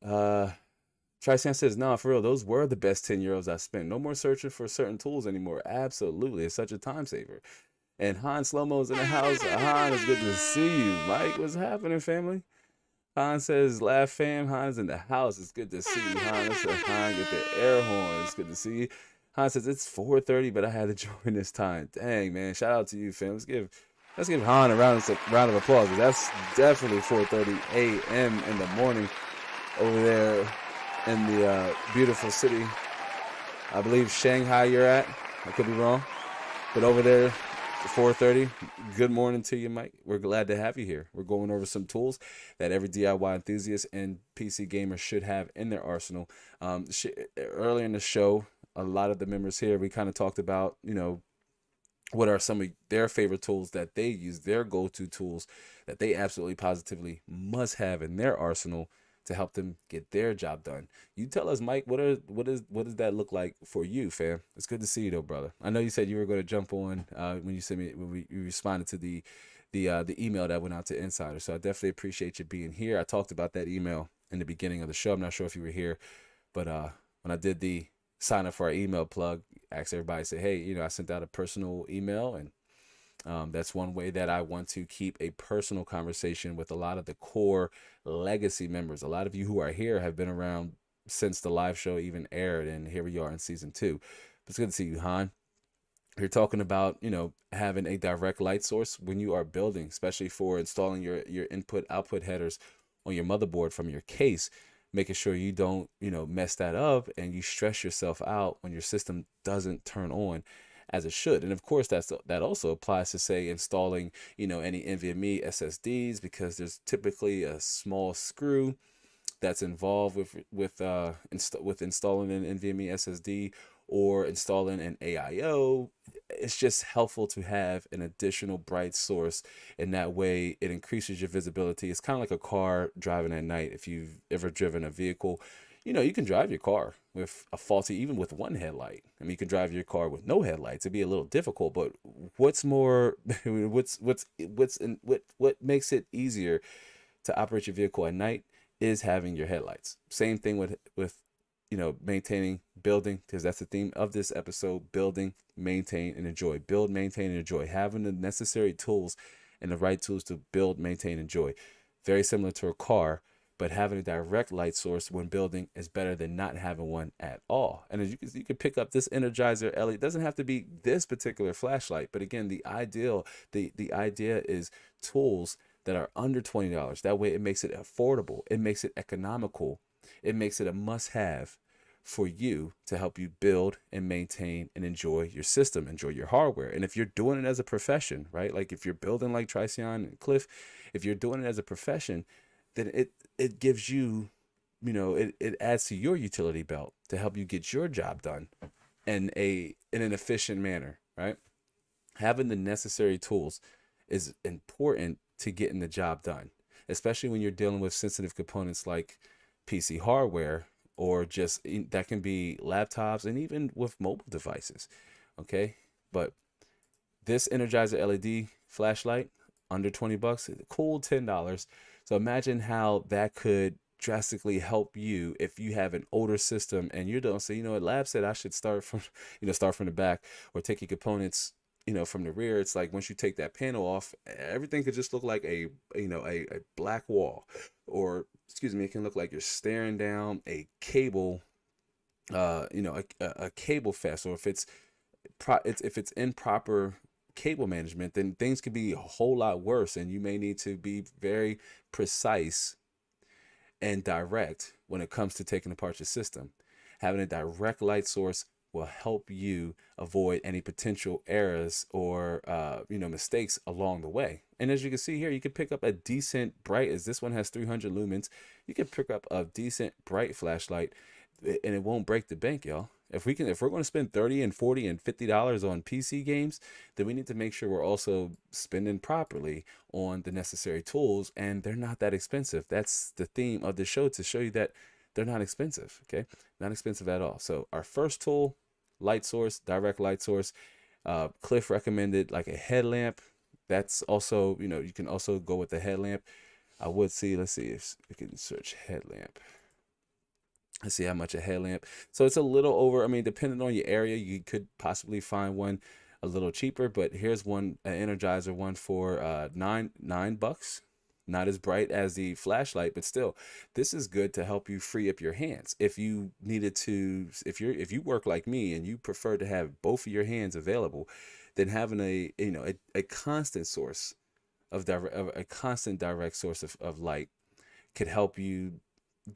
A: Trisan says, "No, for real, those were the best €10 I spent. No more searching for certain tools anymore." Absolutely. It's such a time saver. And Han Slow-Mo's in the house. Han, it's good to see you. Mike, what's happening, family? Han says, "Laugh fam." Han's in the house. It's good to see you, Han. Let's let Han get the air horn. It's good to see you. Han says, "It's 4:30, but I had to join this time." Dang, man. Shout out to you, fam. Let's give Han a round of applause. That's definitely 4:30 a.m. in the morning over there in the beautiful city. I believe Shanghai you're at. I could be wrong. But over there, 4:30. Good morning to you, Mike. We're glad to have you here. We're going over some tools that every DIY enthusiast and PC gamer should have in their arsenal. Earlier in the show, a lot of the members here, we kind of talked about, what are some of their favorite tools that they use, their go-to tools that they absolutely positively must have in their arsenal to help them get their job done. You tell us, Mike, what does that look like for you, fam? It's good to see you though, brother. I know you said you were going to jump on when we responded to the email that went out to Insider. So I definitely appreciate you being here. I talked about that email in the beginning of the show. I'm not sure if you were here, but when I did the sign up for our email plug, asked everybody, say, hey, I sent out a personal email, and that's one way that I want to keep a personal conversation with a lot of the core legacy members. A lot of you who are here have been around since the live show even aired, and here we are in season 2. It's good to see you, Han. You're talking about, having a direct light source when you are building, especially for installing your input output headers on your motherboard from your case, making sure you don't, mess that up and you stress yourself out when your system doesn't turn on as it should. And of course, that also applies to, say, installing, any NVMe SSDs, because there's typically a small screw that's involved with installing an NVMe SSD or installing an AIO. It's just helpful to have an additional bright source, and that way it increases your visibility. It's kind of like a car driving at night. If you've ever driven a vehicle, you can drive your car with a faulty, even with one headlight. I mean, you can drive your car with no headlights. It'd be a little difficult, but what's more, what makes it easier to operate your vehicle at night is having your headlights. Same thing with maintaining, building, because that's the theme of this episode: building, maintain, and enjoy. Build, maintain, and enjoy. Having the necessary tools and the right tools to build, maintain, and enjoy. Very similar to a car, but having a direct light source when building is better than not having one at all. And as you can pick up this Energizer LED. It doesn't have to be this particular flashlight, but again, the idea is tools that are under $20. That way it makes it affordable, it makes it economical, it makes it a must-have for you to help you build and maintain and enjoy your system, enjoy your hardware. And if you're doing it as a profession, right? Like if you're building like Triceon and Cliff, if you're doing it as a profession, then it gives you, it adds to your utility belt to help you get your job done in an efficient manner, right? Having the necessary tools is important to getting the job done, especially when you're dealing with sensitive components like PC hardware, or just that can be laptops and even with mobile devices. Okay. But this Energizer LED flashlight, under 20 bucks, cool $10. So imagine how that could drastically help you if you have an older system and you don't say, what Lab said, I should start from the back, or take your components, from the rear. It's like once you take that panel off, everything could just look like a black wall, or it can look like you're staring down a cable, a cable fest. Or if it's improper cable management, then things could be a whole lot worse, and you may need to be very precise and direct when it comes to taking apart your system. Having a direct light source will help you avoid any potential errors or mistakes along the way. And as you can see here, you can pick up a decent bright, as this one has 300 lumens, you can pick up a decent bright flashlight, and it won't break the bank, y'all. If we're going to spend $30 and $40 and $50 on PC games, then we need to make sure we're also spending properly on the necessary tools, and they're not that expensive. That's the theme of the show, to show you that they're not expensive. Okay, not expensive at all. So our first tool, light source, direct light source. Cliff recommended like a headlamp. That's also, you can also go with the headlamp. I would see, let's see if we can search headlamp. Let's see how much a headlamp. So it's a little over, depending on your area, you could possibly find one a little cheaper, but here's one, an Energizer one for $9. Not as bright as the flashlight, but still, this is good to help you free up your hands. If you needed to, if you work like me and you prefer to have both of your hands available, then having a constant source of a constant direct source of light could help you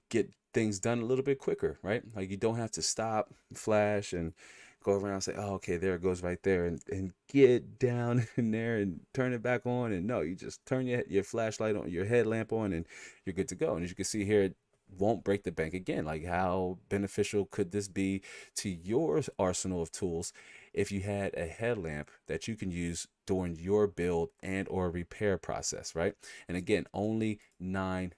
A: get things done a little bit quicker, right? Like you don't have to stop, flash, and go around and say, oh, okay, there it goes right there, and get down in there and turn it back on. And no, you just turn your flashlight on, your headlamp on, and you're good to go. And as you can see here, it won't break the bank again. Like, how beneficial could this be to your arsenal of tools if you had a headlamp that you can use during your build and or repair process, right? And again, only $9,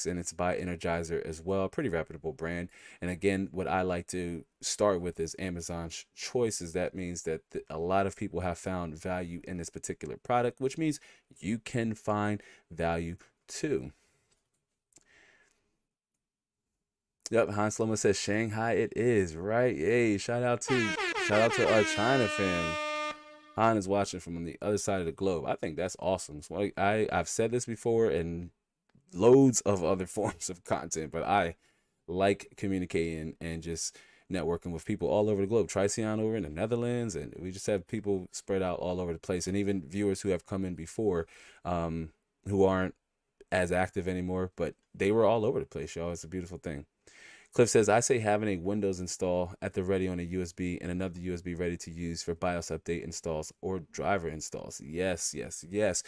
A: and it's by Energizer as well, pretty reputable brand. And again, what I like to start with is Amazon's choices. That means that a lot of people have found value in this particular product, which means you can find value too. Yep, Hans Loma says Shanghai it is, right? Hey, shout out to our China fam. Han is watching from on the other side of the globe. I think that's awesome. So I've said this before in loads of other forms of content, but I like communicating and just networking with people all over the globe. Triceon over in the Netherlands, and we just have people spread out all over the place, and even viewers who have come in before, who aren't as active anymore, but they were all over the place, y'all. It's a beautiful thing. Cliff says, I say having a Windows install at the ready on a USB and another USB ready to use for BIOS update installs or driver installs. Yes, yes, yes.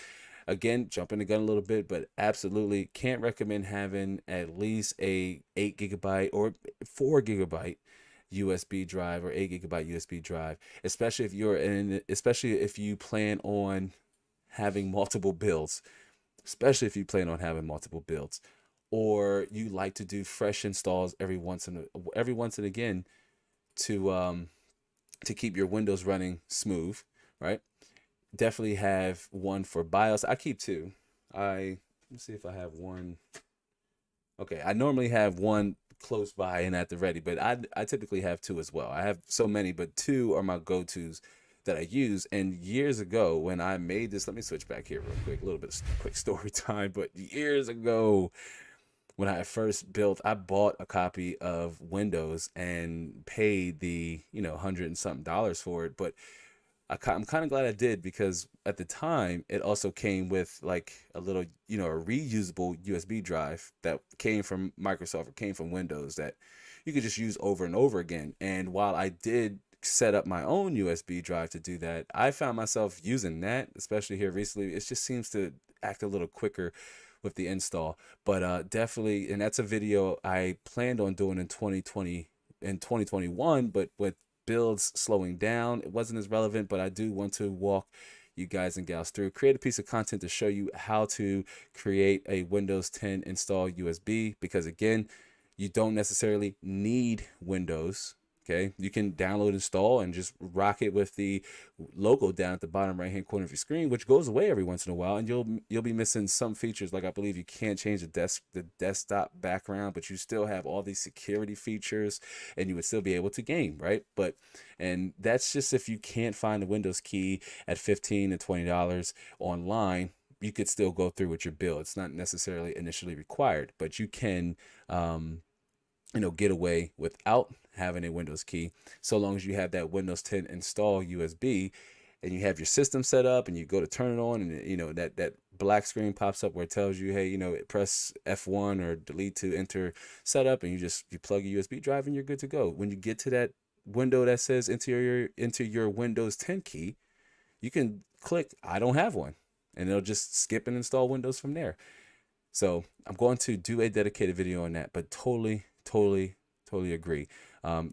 A: Again, jumping the gun a little bit, but absolutely can't recommend having at least a 8 GB or 4 GB USB drive or 8 GB USB drive, especially if you plan on having multiple builds, or you like to do fresh installs every once and again to keep your Windows running smooth, right? Definitely have one for BIOS. I keep two. Let me see if I have one. Okay, I normally have one close by and at the ready, but I typically have two as well. I have so many, but two are my go-tos that I use. And years ago when I made this, let me switch back here real quick, a little bit of quick story time, but years ago when I first built, I bought a copy of Windows and paid the, $100 and something for it. But I'm kind of glad I did, because at the time it also came with like a little, a reusable USB drive that came from Microsoft or came from Windows that you could just use over and over again. And while I did set up my own USB drive to do that, I found myself using that, especially here recently. It just seems to act a little quicker with the install. But definitely, and that's a video I planned on doing in 2021, but with builds slowing down, it wasn't as relevant. But I do want to walk you guys and gals through, create a piece of content to show you how to create a Windows 10 install USB, because again, you don't necessarily need Windows. Okay, you can download, install, and just rock it with the logo down at the bottom right hand corner of your screen, which goes away every once in a while, and you'll be missing some features. Like I believe you can't change the desktop background, but you still have all these security features, and you would still be able to game, right? And that's just if you can't find the Windows key at $15 to $20 online. You could still go through with your build. It's not necessarily initially required, but you can get away without having a Windows key, so long as you have that Windows 10 install USB and you have your system set up and you go to turn it on, and that black screen pops up where it tells you, hey, press F1 or delete to enter setup, and you plug a USB drive and you're good to go. When you get to that window that says enter your Windows 10 key, you can click I don't have one, and it'll just skip and install Windows from there. So I'm going to do a dedicated video on that, but totally agree.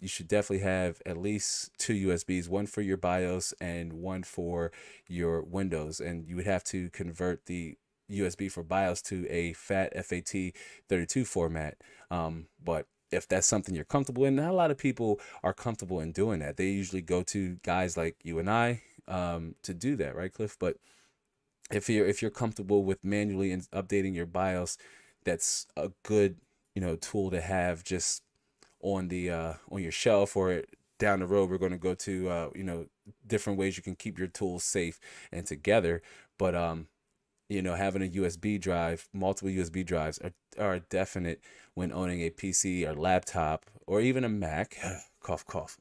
A: You should definitely have at least two USBs, one for your BIOS and one for your Windows. And you would have to convert the USB for BIOS to a FAT32 format. But if that's something you're comfortable in, not a lot of people are comfortable in doing that. They usually go to guys like you and I to do that, right, Cliff? But if you're comfortable with manually updating your BIOS, that's a good tool to have just on your shelf, or down the road we're going to go to different ways you can keep your tools safe and together. But having a USB drive, multiple USB drives are definite when owning a PC or laptop or even a Mac. Cough cough.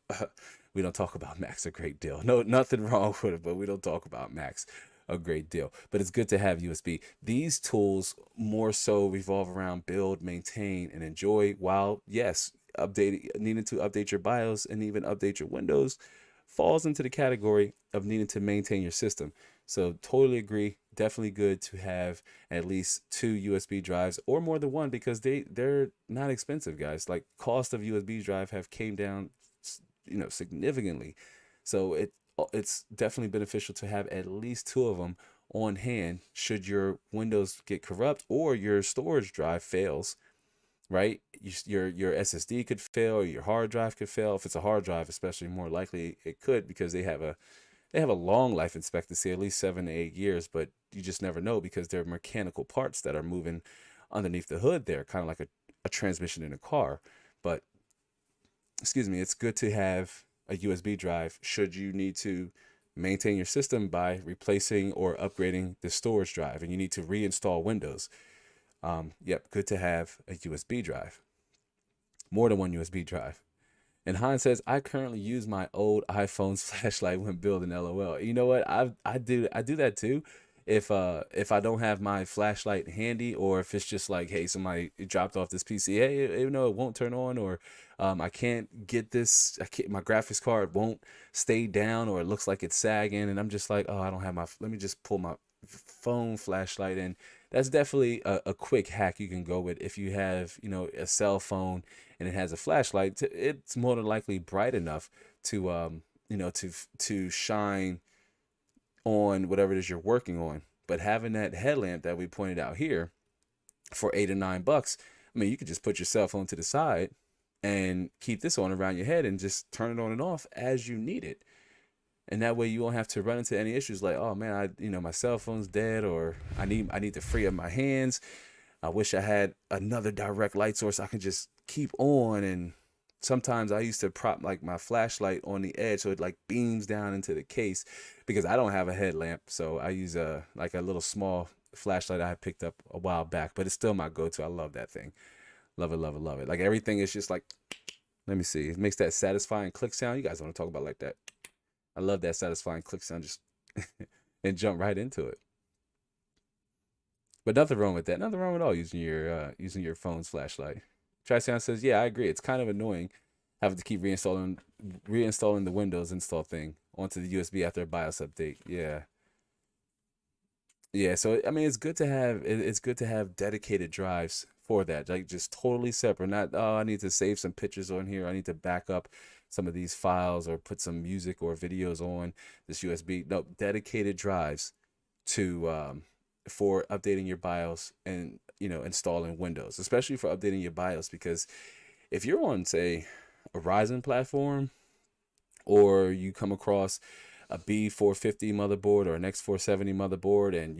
A: We don't talk about Macs a great deal. No, nothing wrong with it, but we don't talk about Macs a great deal. But it's good to have USB. These tools more so revolve around build, maintain, and enjoy, while yes, needing to update your BIOS and even update your Windows falls into the category of needing to maintain your system. So totally agree. Definitely good to have at least two USB drives or more than one, because they're not expensive, guys. Like, cost of USB drive have came down significantly. So it's definitely beneficial to have at least two of them on hand should your Windows get corrupt or your storage drive fails, right? Your SSD could fail, or your hard drive could fail. If it's a hard drive, especially, more likely it could, because they have a long life expectancy, at least 7 to 8 years, but you just never know, because they're mechanical parts that are moving underneath the hood there, kind of like a transmission in a car. But excuse me, it's good to have a USB drive should you need to maintain your system by replacing or upgrading the storage drive and you need to reinstall Windows. Yep, good to have a USB drive, more than one USB drive. And Hines says, I currently use my old iPhone's flashlight when building. LOL. You know what? I do that too. if I don't have my flashlight handy, or if it's just like, hey, somebody dropped off this PC, hey, even though it won't turn on, or I can't get this, my graphics card won't stay down, or it looks like it's sagging, and I'm just like, oh, I don't have my, let me just pull my phone flashlight in. That's definitely a quick hack you can go with. If you have, a cell phone and it has a flashlight, it's more than likely bright enough to to shine on whatever it is you're working on. But having that headlamp that we pointed out here for $8 or $9, I mean, you could just put your cell phone to the side and keep this on around your head and just turn it on and off as you need it. And that way you won't have to run into any issues like, oh man, my cell phone's dead, or I need to free up my hands. I wish I had another direct light source I can just keep on. And sometimes I used to prop like my flashlight on the edge so it like beams down into the case, because I don't have a headlamp. So I use a little small flashlight I picked up a while back, but it's still my go-to. I love that thing. Love it, love it, love it. Like everything is just like, let me see. It makes that satisfying click sound. You guys want to talk about like that? I love that satisfying click sound. Just and jump right into it. But nothing wrong with that. Nothing wrong at all using your phone's flashlight. Trisound says, yeah, I agree. It's kind of annoying having to keep reinstalling the Windows install thing onto the USB after a BIOS update. Yeah. Yeah, so I mean, it's good to have dedicated drives for that, like just totally separate. Not, oh, I need to save some pictures on here, I need to back up some of these files or put some music or videos on this USB. No, dedicated drives to for updating your BIOS and installing Windows, especially for updating your BIOS, because if you're on, say, a Ryzen platform, or you come across a B450 motherboard or an X470 motherboard, and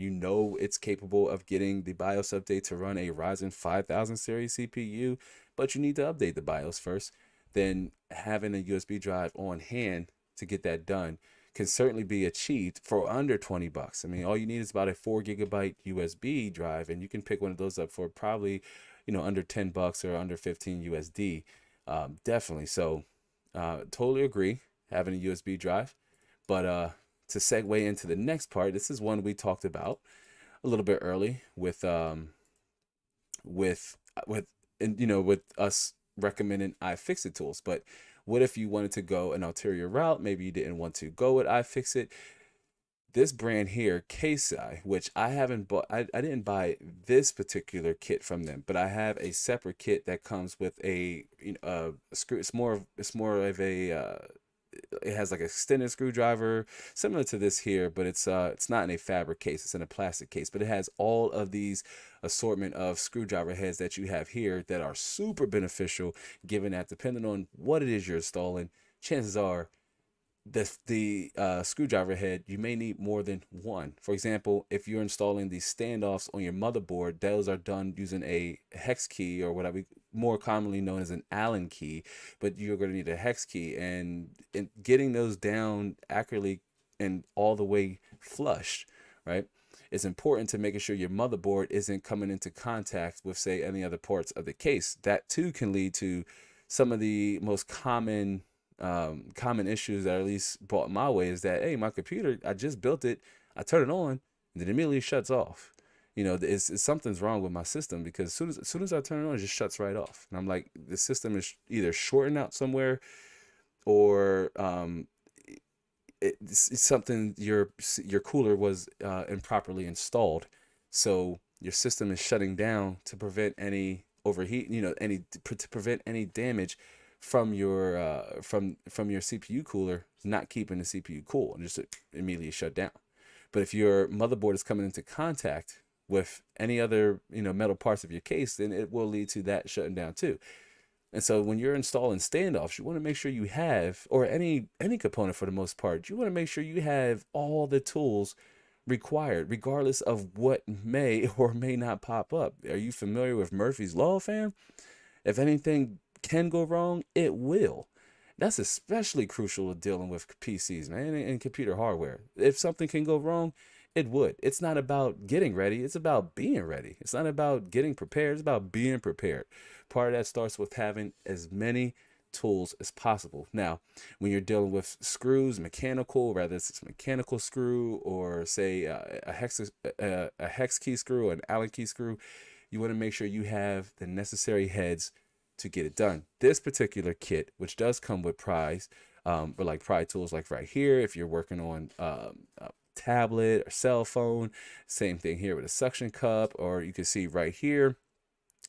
A: it's capable of getting the BIOS update to run a Ryzen 5000 series CPU, but you need to update the BIOS first, then having a USB drive on hand to get that done can certainly be achieved for under $20. I mean, all you need is about a 4 gigabyte USB drive, and you can pick one of those up for probably, under $10 or under 15 USD. Definitely. So, totally agree having a USB drive. But to segue into the next part, this is one we talked about a little bit early with us recommending iFixit tools. But what if you wanted to go an ulterior route? Maybe you didn't want to go with iFixit. This brand here, Casei, which I haven't bought, I didn't buy this particular kit from them, but I have a separate kit that comes with a screw. It's more of a it has like an extended screwdriver similar to this here, but it's not in a fabric case, it's in a plastic case, but it has all of these assortment of screwdriver heads that you have here that are super beneficial, given that depending on what it is you're installing, chances are the screwdriver head, you may need more than one. For example, if you're installing these standoffs on your motherboard, those are done using a hex key, or what I more commonly known as an Allen key, but you're going to need a hex key, and getting those down accurately and all the way flush, right? It's important to making sure your motherboard isn't coming into contact with, say, any other parts of the case. That too can lead to some of the most common issues that are at least brought my way, is that, hey, my computer, I just built it, I turn it on, and then it immediately shuts off. It's something's wrong with my system, because as soon as I turn it on, it just shuts right off. And I'm like, the system is either shorting out somewhere, or it's something, your cooler was improperly installed, so your system is shutting down to prevent any overheat, to prevent any damage from your CPU cooler not keeping the CPU cool, and just immediately shut down. But if your motherboard is coming into contact with any other metal parts of your case, then it will lead to that shutting down too. And so when you're installing standoffs, you want to make sure you have, or any component for the most part, you want to make sure you have all the tools required, regardless of what may or may not pop up. Are you familiar with Murphy's Law, fam? If anything can go wrong, it will. That's especially crucial with dealing with PCs, man, and computer hardware. If something can go wrong, it would. It's not about getting ready, it's about being ready. It's not about getting prepared, it's about being prepared. Part of that starts with having as many tools as possible. Now, when you're dealing with screws, mechanical, whether it's a mechanical screw or say a hex key screw or an Allen key screw, you want to make sure you have the necessary heads to get it done. This particular kit, which does come with pries, or like pry tools, like right here, if you're working on a tablet or cell phone, same thing here with a suction cup, or you can see right here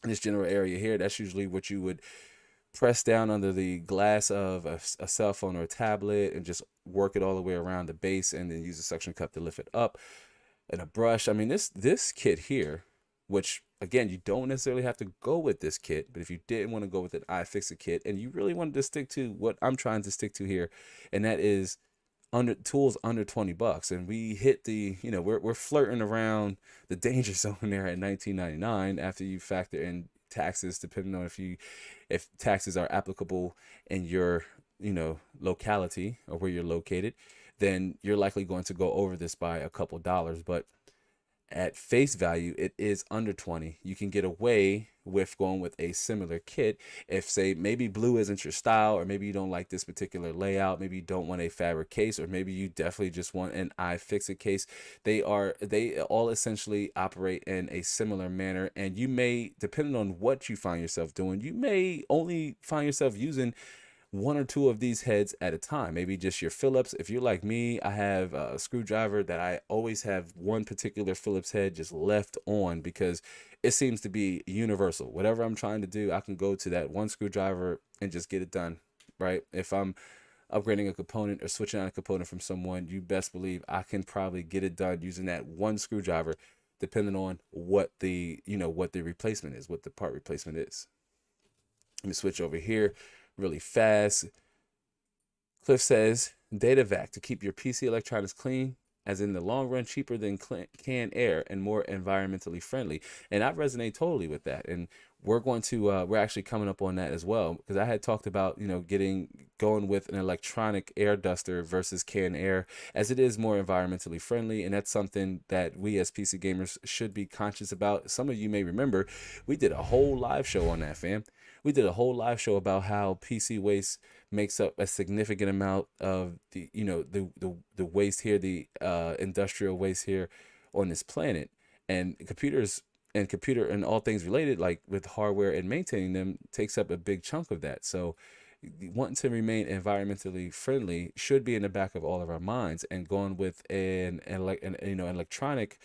A: in this general area here, that's usually what you would press down under the glass of a cell phone or a tablet and just work it all the way around the base, and then use a suction cup to lift it up, and a brush. I mean, this kit here, which again, you don't necessarily have to go with this kit, but if you didn't want to go with an iFixit kit and you really wanted to stick to what I'm trying to stick to here, and that is tools under 20 bucks, and we hit the, you know, we're flirting around the danger zone there at $19.99 after you factor in taxes, depending on if taxes are applicable in your, you know, locality or where you're located, then you're likely going to go over this by a couple dollars. But at face value, it is under 20. You can get away with going with a similar kit if, say, maybe blue isn't your style, or maybe you don't like this particular layout, maybe you don't want a fabric case, or maybe you definitely just want an iFixit case. They all essentially operate in a similar manner, and you may, depending on what you find yourself doing, you may only find yourself using one or two of these heads at a time, maybe just your Phillips. If you're like me, I have a screwdriver that I always have one particular Phillips head just left on, because it seems to be universal. Whatever I'm trying to do, I can go to that one screwdriver and just get it done, right? If I'm upgrading a component or switching out a component from someone, you best believe I can probably get it done using that one screwdriver, depending on what the, you know, what the replacement is, what the part replacement is. Let me switch over here really fast. Cliff says, data vac to keep your PC electronics clean, as in the long run cheaper than canned air and more environmentally friendly. And I resonate totally with that. And we're going to we're actually coming up on that as well, because I had talked about, you know, going with an electronic air duster versus canned air, as it is more environmentally friendly, and that's something that we as PC gamers should be conscious about. Some of you may remember we did a whole live show on that, fam. We did a whole live show about how PC waste makes up a significant amount of the, you know, the waste here, the industrial waste here on this planet, and computers and all things related, like with hardware and maintaining them, takes up a big chunk of that. So wanting to remain environmentally friendly should be in the back of all of our minds, and going with an electronic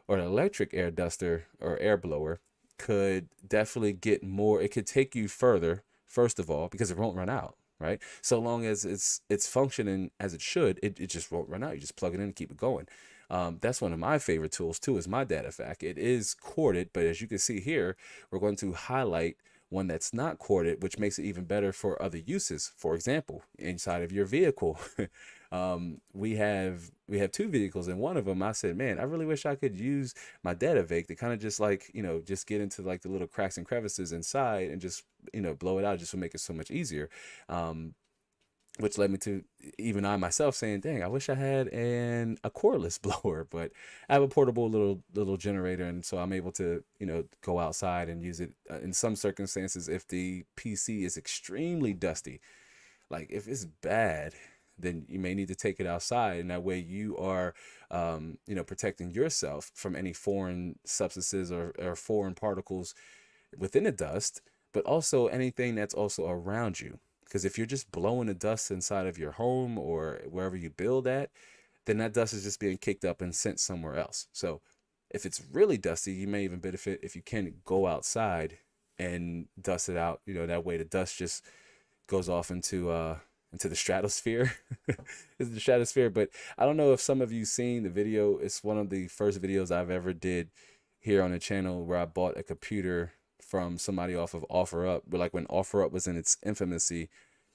A: or an electric air duster or air blower could definitely get more. It could take you further, first of all, because it won't run out, right? So long as it's functioning as it should, it just won't run out. You just plug it in and keep it going. That's one of my favorite tools too, is my data vac. It is corded, but as you can see here, we're going to highlight one that's not corded, which makes it even better for other uses. For example, inside of your vehicle. We have two vehicles, and one of them I said, man, I really wish I could use my data vac to kind of just, like, you know, just get into like the little cracks and crevices inside and just, you know, blow it out, just to make it so much easier. Which led me to even I myself saying, dang, I wish I had a cordless blower, but I have a portable little generator, and so I'm able to, you know, go outside and use it in some circumstances. If the PC is extremely dusty, like if it's bad, then you may need to take it outside, and that way you are, you know, protecting yourself from any foreign substances or foreign particles within the dust, but also anything that's also around you. Because if you're just blowing the dust inside of your home or wherever you build at, then that dust is just being kicked up and sent somewhere else. So if it's really dusty, you may even benefit if you can go outside and dust it out. You know, that way the dust just goes off into the stratosphere. It's the stratosphere. But I don't know if some of you seen the video. It's one of the first videos I've ever did here on the channel, where I bought a computer from somebody off of OfferUp. But like when OfferUp was in its infancy,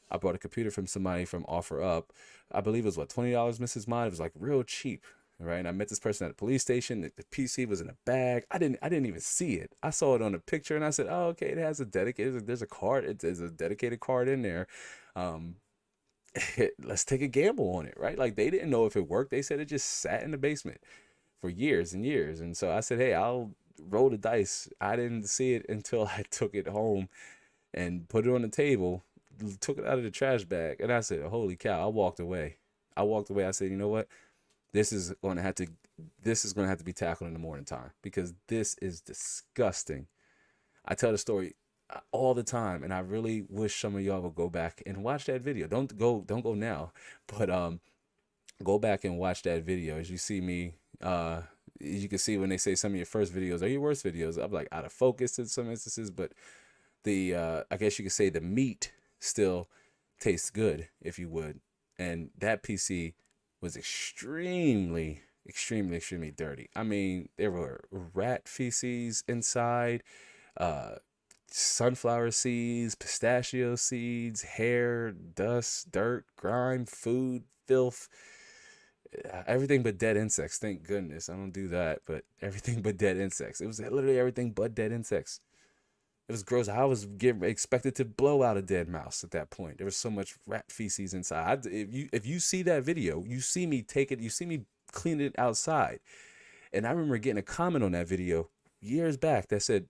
A: I bought a computer from somebody from OfferUp. I believe it was, what, $20, Mrs. Mod. It was like real cheap, right? And I met this person at a police station. The PC was in a bag. I didn't even see it. I saw it on a picture, and I said, oh, okay, it has a dedicated, there's a card. There's a dedicated card in there. Let's take a gamble on it, right? Like, they didn't know if it worked. They said it just sat in the basement for years and years. And so I said, hey, I'll roll the dice. I didn't see it until I took it home and put it on the table. took it out of the trash bag, and I said, "Holy cow!" I walked away. I said, "You know what? This is going to have to be tackled in the morning time because this is disgusting." I tell the story all the time, and I really wish some of y'all would go back and watch that video. Don't go now, but go back and watch that video. As you see me, you can see when they say some of your first videos are your worst videos. I'm like out of focus in some instances, but the I guess you could say the meat still tastes good, if you would. And that PC was extremely dirty. I mean, there were rat feces inside, uh, sunflower seeds, pistachio seeds, hair, dust, dirt, grime, food, filth, everything but dead insects. Thank goodness I don't do that, but everything but dead insects. It was literally everything but dead insects. It was gross. I was expected to blow out a dead mouse at that point. There was so much rat feces inside. If you see that video, you see me take it. You see me clean it outside. And I remember getting a comment on that video years back that said,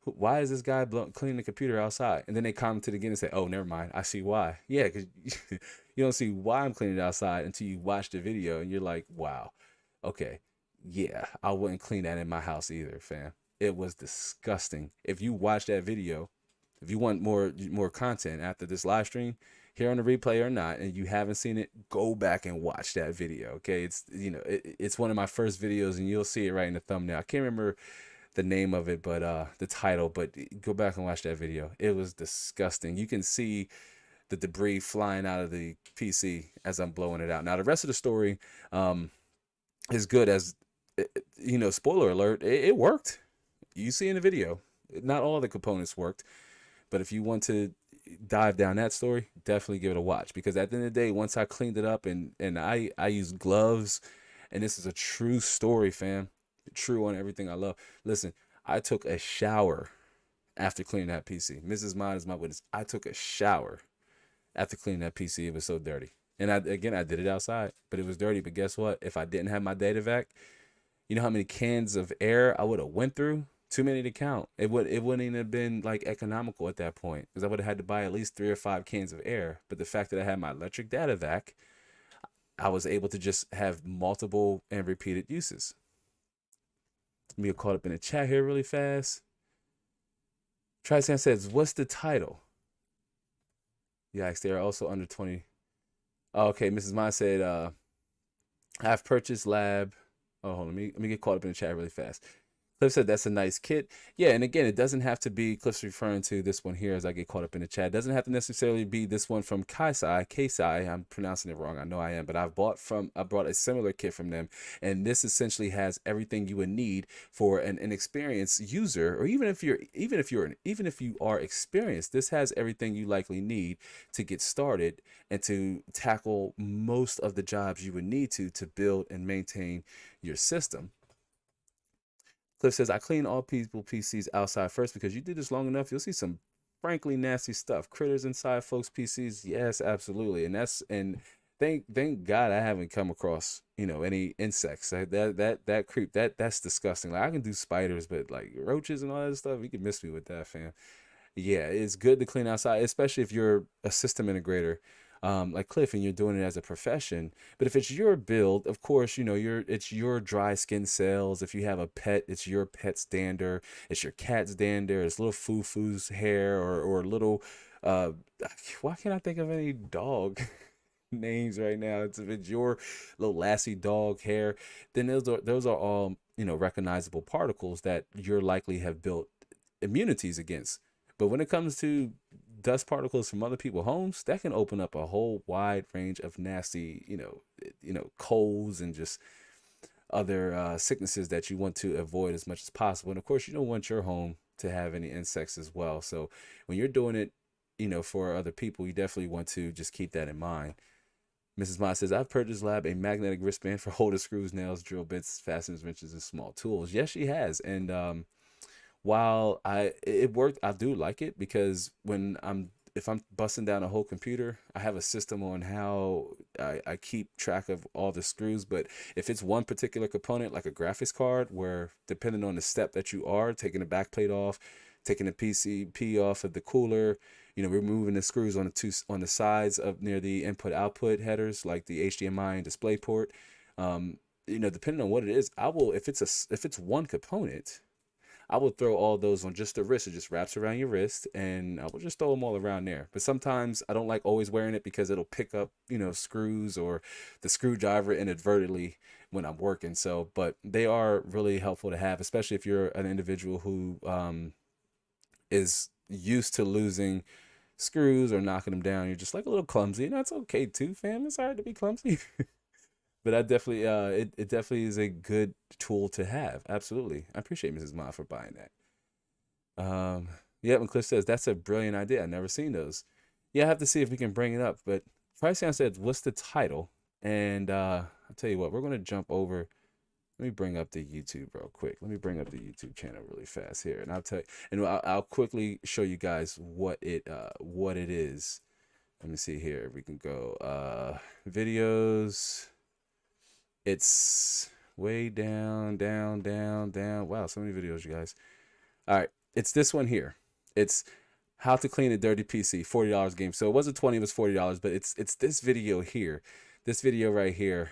A: "Why is this guy cleaning the computer outside?" And then they commented again and said, "Oh, never mind. I see why." Yeah, because you don't see why I'm cleaning it outside until you watch the video and you're like, "Wow, okay, yeah, I wouldn't clean that in my house either, fam." It was disgusting. If you watch that video, if you want more content after this live stream, here on the replay or not, and you haven't seen it, go back and watch that video. Okay, it's it's one of my first videos, and you'll see it right in the thumbnail. I can't remember the name of it, but the title. But go back and watch that video. It was disgusting. You can see the debris flying out of the PC as I'm blowing it out. Now the rest of the story is good as spoiler alert. It worked. You see in the video, not all the components worked, but if you want to dive down that story, definitely give it a watch, because at the end of the day, once I cleaned it up and I used gloves, and this is a true story, fam, true on everything I love. Listen, I took a shower after cleaning that PC. Mrs. Mine is my witness. I took a shower after cleaning that PC. It was so dirty. And I did it outside, but it was dirty. But guess what? If I didn't have my data vac, you know how many cans of air I would have went through? Too many to count. It wouldn't even have been like economical at that point, because I would have had to buy at least 3 or 5 cans of air. But the fact that I had my electric data vac, I was able to just have multiple and repeated uses. Let me get caught up in the chat here really fast. Trisan says, "What's the title?" Yikes, they are also under 20. Oh, okay, Mrs. Mine said, "I've purchased lab." Oh, hold on, let me get caught up in the chat really fast. Cliff said that's a nice kit. Yeah, and again, it doesn't have to be, Cliff's referring to this one here as I get caught up in the chat. It doesn't have to necessarily be this one from Kaisai. I'm pronouncing it wrong. I know I am, but I brought a similar kit from them, and this essentially has everything you would need for an inexperienced user, or even if you are experienced, this has everything you likely need to get started and to tackle most of the jobs you would need to build and maintain your system. Cliff says, "I clean all people PCs outside first, because you do this long enough, you'll see some frankly nasty stuff. Critters inside folks' PCs." Yes, absolutely. And thank God I haven't come across, any insects. That creep, that's disgusting. Like, I can do spiders, but like roaches and all that stuff, you can miss me with that, fam. Yeah, it's good to clean outside, especially if you're a system integrator, like Cliff, and you're doing it as a profession. But if it's your build, of course, it's your dry skin cells. If you have a pet, it's your pet's dander, it's your cat's dander, it's little foo-foo's hair, or little, why can't I think of any dog names right now? If it's your little lassie dog hair, then those are all, recognizable particles that you're likely have built immunities against. But when it comes to dust particles from other people's homes, that can open up a whole wide range of nasty, colds and just other sicknesses that you want to avoid as much as possible. And of course, you don't want your home to have any insects as well. So when you're doing it, for other people, you definitely want to just keep that in mind. Mrs. Ma says, "I've purchased lab a magnetic wristband for holder screws, nails, drill bits, fasteners, wrenches, and small tools." Yes, she has. And while it worked, I do like it, because if I'm busting down a whole computer, I have a system on how I keep track of all the screws. But if it's one particular component, like a graphics card, where depending on the step that you are, taking the back plate off, taking the PCB off of the cooler, removing the screws on the sides of near the input output headers, like the HDMI and display port. Depending on what it is, I will, if it's one component, I will throw all those on just the wrist. It just wraps around your wrist, and I will just throw them all around there. But sometimes I don't like always wearing it because it'll pick up, screws or the screwdriver inadvertently when I'm working. So, but they are really helpful to have, especially if you're an individual who is used to losing screws or knocking them down. You're just like a little clumsy, and that's okay too, fam. It's hard to be clumsy. But I definitely, it definitely is a good tool to have. Absolutely. I appreciate Mrs. Ma for buying that. Yep, and Cliff says, that's a brilliant idea. I've never seen those. Yeah, I have to see if we can bring it up. But Pricedown said, what's the title? And I'll tell you what, we're going to jump over. Let me bring up the YouTube real quick. Let me bring up the YouTube channel really fast here. And I'll tell you, and I'll quickly show you guys what it is. Let me see here. We can go videos. It's way down. Wow, so many videos, you guys. All right, it's this one here. It's how to clean a dirty PC, $40 game. So it wasn't 20, it was $40, but it's this video here. This video right here,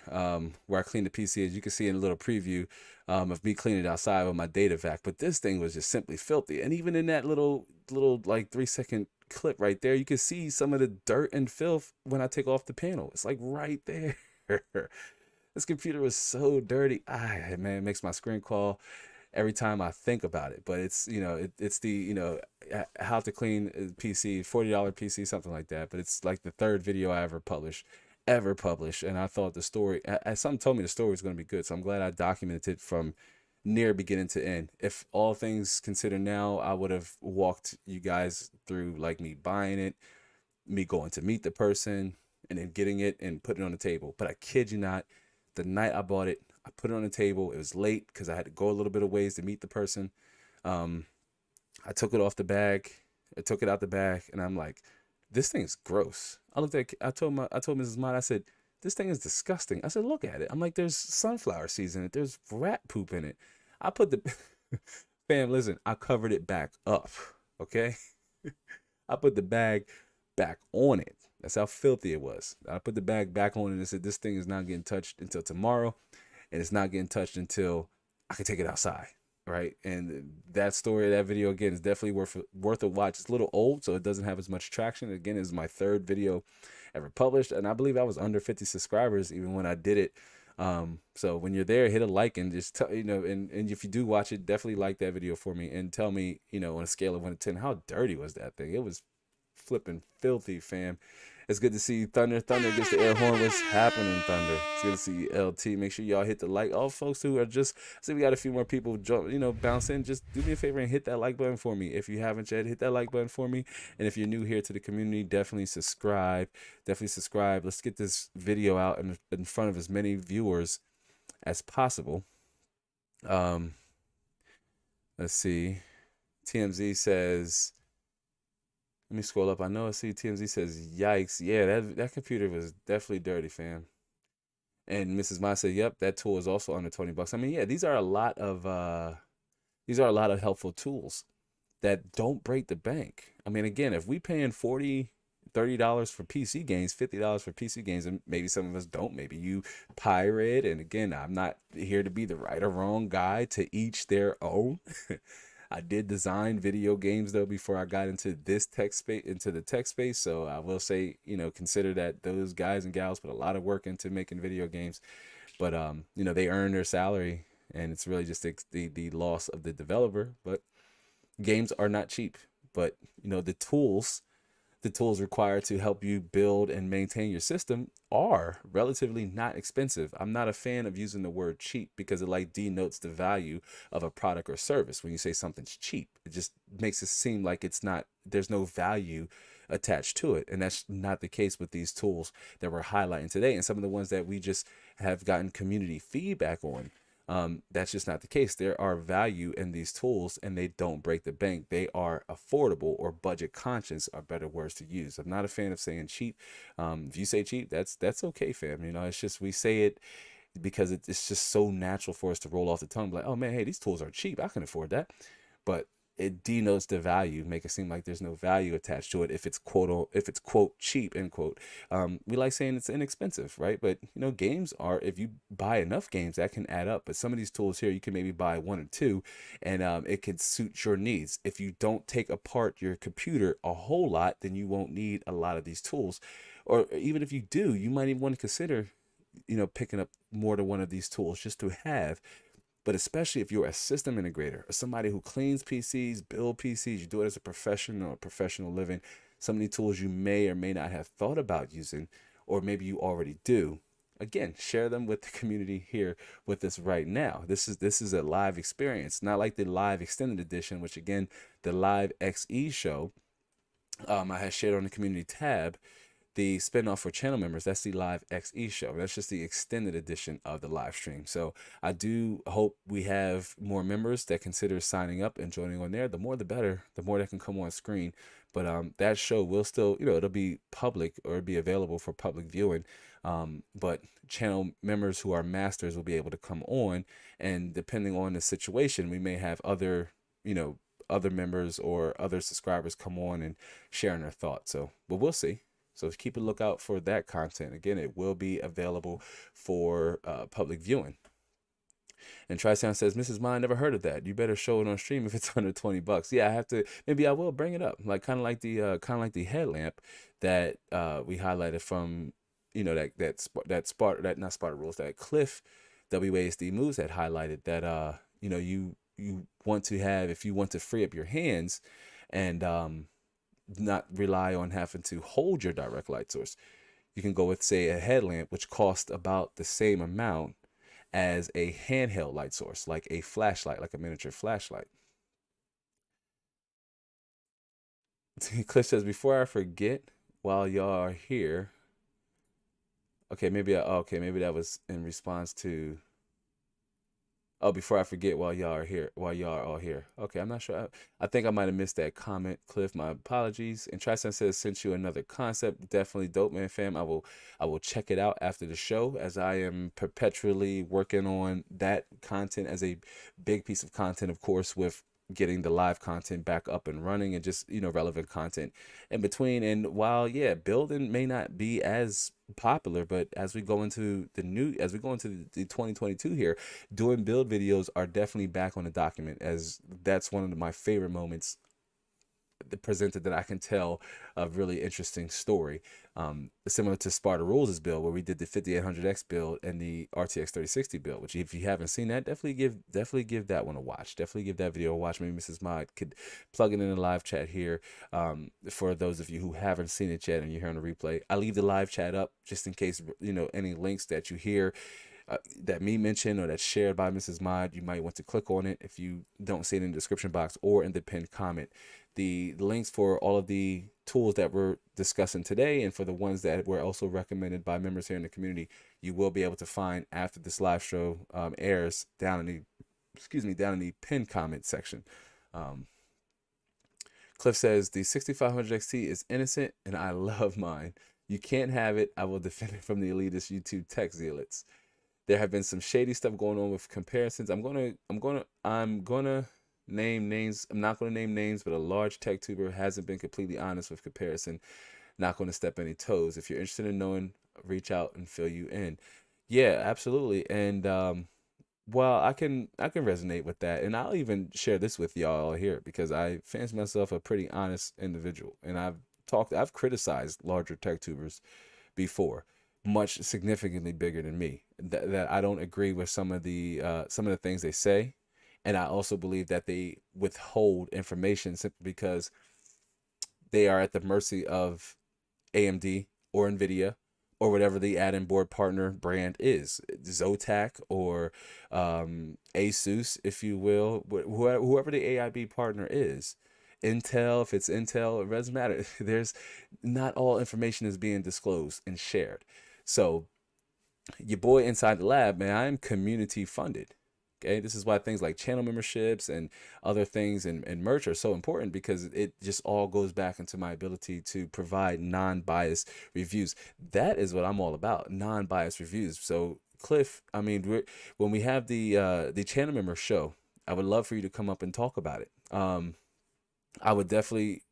A: where I clean the PC, as you can see in a little preview of me cleaning it outside with my data vac. But this thing was just simply filthy. And even in that little like 3-second clip right there, you can see some of the dirt and filth when I take off the panel. It's like right there. This computer was so dirty. Man, it makes my screen crawl every time I think about it. But it's, it's the, how to clean a PC, $40 PC, something like that. But it's like the third video I ever published. And I thought the story, something told me the story was going to be good. So I'm glad I documented it from near beginning to end. If all things considered now, I would have walked you guys through like me buying it, me going to meet the person, and then getting it and putting it on the table. But I kid you not, the night I bought it, I put it on the table. It was late because I had to go a little bit of ways to meet the person. I took it off the bag. I took it out the bag, and I'm like, this thing's gross. I told Mrs. Mott, I said, this thing is disgusting. I said, look at it. I'm like, there's sunflower seeds in it. There's rat poop in it. I put the, fam, listen, I covered it back up, okay? I put the bag back on it. That's how filthy it was. I put the bag back on it and said, this thing is not getting touched until tomorrow, and it's not getting touched until I can take it outside, right? And that story, that video, again, is definitely worth a watch. It's a little old, so it doesn't have as much traction. Again, it's my third video ever published, and I believe I was under 50 subscribers even when I did it. So when you're there, hit a like and just tell, and if you do watch it, definitely like that video for me and tell me, on a scale of 1 to 10, how dirty was that thing? It was flipping filthy, fam. It's good to see Thunder. Thunder gets the air horn. What's happening, Thunder? It's good to see LT. Make sure y'all hit the like. All folks who are just, see, we got a few more people bounce in. Just do me a favor and hit that like button for me. If you haven't yet, hit that like button for me. And if you're new here to the community, definitely subscribe. Let's get this video out in front of as many viewers as possible. Let's see. TMZ says, let me scroll up. I know I see TMZ says, yikes. Yeah, that computer was definitely dirty, fam. And Mrs. Ma said, yep, that tool is also under $20. I mean, yeah, these are a lot of helpful tools that don't break the bank. I mean, again, if we paying $40, $30 for PC games, $50 for PC games, and maybe some of us don't, maybe you pirate. And again, I'm not here to be the right or wrong guy, to each their own. I did design video games though before I got into the tech space. So I will say, consider that those guys and gals put a lot of work into making video games, but they earn their salary, and it's really just the loss of the developer. But games are not cheap, but the tools required to help you build and maintain your system are relatively not expensive. I'm not a fan of using the word cheap because it denotes the value of a product or service. When you say something's cheap, it just makes it seem like there's no value attached to it. And that's not the case with these tools that we're highlighting today. And some of the ones that we just have gotten community feedback on, that's just not the case. There are value in these tools, and they don't break the bank. They are affordable, or budget conscious are better words to use. I'm not a fan of saying cheap. If you say cheap, that's okay, fam. It's just, we say it because it's just so natural for us to roll off the tongue, like, oh man, hey, these tools are cheap, I can afford that. But it denotes the value, make it seem like there's no value attached to it if it's quote cheap end quote. We like saying it's inexpensive, right? But games are, if you buy enough games, that can add up. But some of these tools here, you can maybe buy one or two, and it can suit your needs. If you don't take apart your computer a whole lot, then you won't need a lot of these tools. Or even if you do, you might even want to consider picking up more than one of these tools just to have. But especially if you're a system integrator or somebody who cleans PCs, build PCs, you do it as a profession or a professional living, some of these tools you may or may not have thought about using, or maybe you already do. Again, share them with the community here with us right now. This is a live experience, not like the live extended edition, which again, the live XE show, I had shared on the community tab. The spinoff for channel members, that's the live XE show. That's just the extended edition of the live stream. So I do hope we have more members that consider signing up and joining on there. The more the better, the more that can come on screen. But that show will still, it'll be public, or it'll be available for public viewing. But channel members who are masters will be able to come on, and depending on the situation, we may have other members or other subscribers come on and sharing their thoughts. So, but we'll see. So keep a lookout for that content. Again, it will be available for public viewing. And Trisound says, Mrs. Ma, I never heard of that. You better show it on stream if it's under $20. Yeah, I have to. Maybe I will bring it up, like kind of like the headlamp that we highlighted from that Cliff WASD Moves had highlighted that you want to have, if you want to free up your hands and not rely on having to hold your direct light source, you can go with, say, a headlamp, which costs about the same amount as a handheld light source, like a flashlight, like a miniature flashlight. Cliff says, before I forget, while y'all are here. Okay, maybe that was in response to, oh, before I forget, while y'all are all here. Okay, I'm not sure. I think I might have missed that comment, Cliff. My apologies. And Trisun says, sent you another concept. Definitely dope, man, fam. I will check it out after the show, as I am perpetually working on that content as a big piece of content, of course, with getting the live content back up and running, and just relevant content in between. And while building may not be as popular, but as we go into the 2022 here, doing build videos are definitely back on the document, as that's one of my favorite moments presented that I can tell a really interesting story, similar to Sparta Rules' build, where we did the 5800X build and the RTX 3060 build, which if you haven't seen that, definitely give that one a watch. Definitely give that video a watch. Maybe Mrs. Mod could plug it in the live chat here, for those of you who haven't seen it yet and you're hearing the replay. I leave the live chat up just in case any links that you hear that me mention or that's shared by Mrs. Mod, you might want to click on it if you don't see it in the description box or in the pinned comment. The links for all of the tools that we're discussing today, and for the ones that were also recommended by members here in the community, you will be able to find after this live show airs down in the pinned comment section. Cliff says, the 6500 XT is innocent and I love mine. You can't have it. I will defend it from the elitist YouTube tech zealots. There have been some shady stuff going on with comparisons. I'm gonna name names. I'm not gonna name names, but a large tech tuber hasn't been completely honest with comparison. Not gonna step any toes. If you're interested in knowing, reach out and fill you in. Yeah, absolutely. And well, I can resonate with that, and I'll even share this with y'all here, because I fancy myself a pretty honest individual, and I've criticized larger tech tubers before, much significantly bigger than me, that I don't agree with some of the things they say. And I also believe that they withhold information simply because they are at the mercy of AMD or Nvidia or whatever the add-in board partner brand is, Zotac or Asus, if you will, whoever the AIB partner is. Intel, if it's Intel, it doesn't matter. There's not all information is being disclosed and shared. So your boy inside the lab, man, I am community funded. Okay, this is why things like channel memberships and other things and merch are so important, because it just all goes back into my ability to provide non-biased reviews. That is what I'm all about, non-biased reviews. So Cliff, I mean, when we have the channel member show, I would love for you to come up and talk about it. I would definitely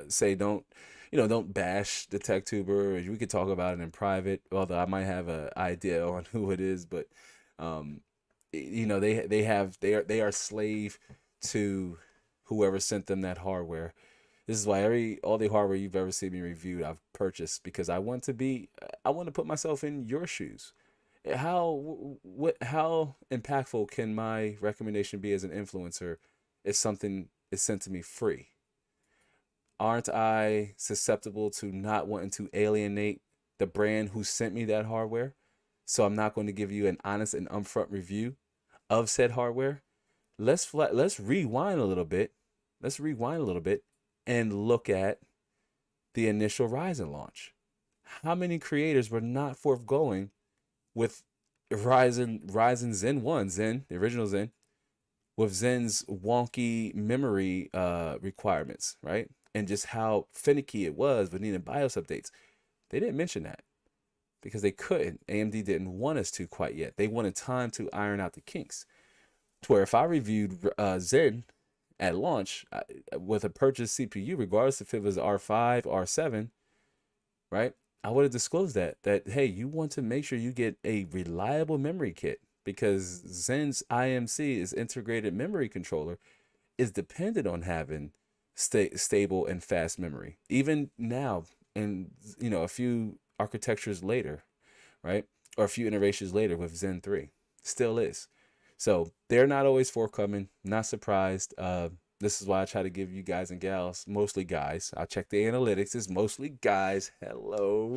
A: say don't bash the tech tuber. We could talk about it in private, although I might have an idea on who it is, but um, they are slave to whoever sent them that hardware. This is why all the hardware you've ever seen me reviewed, I've purchased because I want to put myself in your shoes. How impactful can my recommendation be as an influencer if something is sent to me free? Aren't I susceptible to not wanting to alienate the brand who sent me that hardware? So I'm not going to give you an honest and upfront review of said hardware. Let's rewind a little bit. Let's rewind a little bit and look at the initial Ryzen launch. How many creators were not forthgoing with Ryzen Zen 1, the original Zen, with Zen's wonky memory requirements, right? And just how finicky it was with needing BIOS updates. They didn't mention that because they couldn't. AMD didn't want us to quite yet. They wanted time to iron out the kinks. To where if I reviewed Zen at launch with a purchased CPU, regardless if it was R5, R7, right? I would have disclosed that hey, you want to make sure you get a reliable memory kit because Zen's IMC is integrated memory controller is dependent on having stable and fast memory. Even now, and a few architectures later, right, or a few iterations later with Zen 3, still is. So they're not always forthcoming. Not surprised. This is why I try to give you guys and gals, mostly guys. I check the analytics. It's mostly guys. Hello.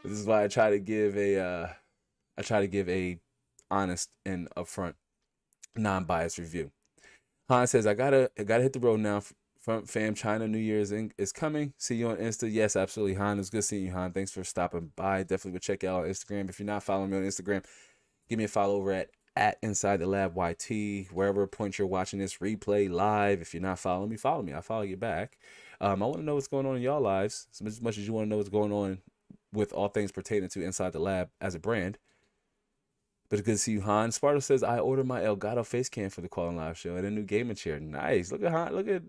A: This is why I try to give a honest and upfront, non-biased review. Han says, I gotta hit the road now. From fam, China New Year's is coming. See you on Insta. Yes, absolutely, Han. It's good seeing you, Han. Thanks for stopping by. Definitely would check you out on Instagram. If you're not following me on Instagram, give me a follow over at Inside the Lab YT. Wherever point you're watching this replay live. If you're not following me, follow me. I'll follow you back. I want to know what's going on in y'all lives as much as you want to know what's going on with all things pertaining to Inside the Lab as a brand. But it's good to see you, Han. Sparta says, I ordered my Elgato face cam for the Call and Live show and a new gaming chair. Nice. Look at Han. Look at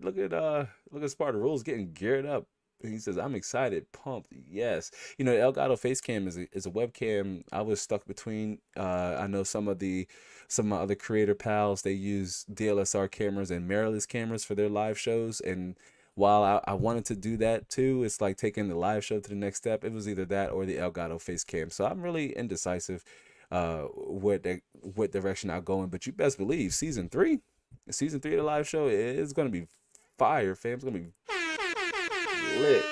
A: Sparta Rules getting geared up. He says, I'm excited, pumped. Yes. The Elgato face cam is a webcam. I was stuck between. I know some of my other creator pals, they use DLSR cameras and mirrorless cameras for their live shows. And while I wanted to do that too, it's like taking the live show to the next step. It was either that or the Elgato face cam. So I'm really indecisive what direction I'll go in. But you best believe season 3 of the live show is gonna be fire, fam. It's gonna be lit.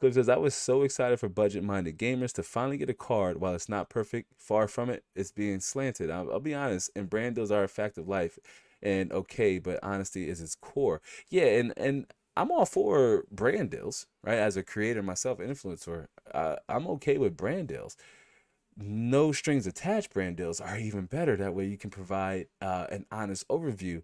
A: Clip says, I was so excited for budget-minded gamers to finally get a card. While it's not perfect, far from it, it's being slanted. I'll be honest, and brand deals are a fact of life, and okay, but honesty is its core. Yeah, and I'm all for brand deals, right? As a creator myself, influencer, I'm okay with brand deals. No strings attached brand deals are even better. That way you can provide an honest overview,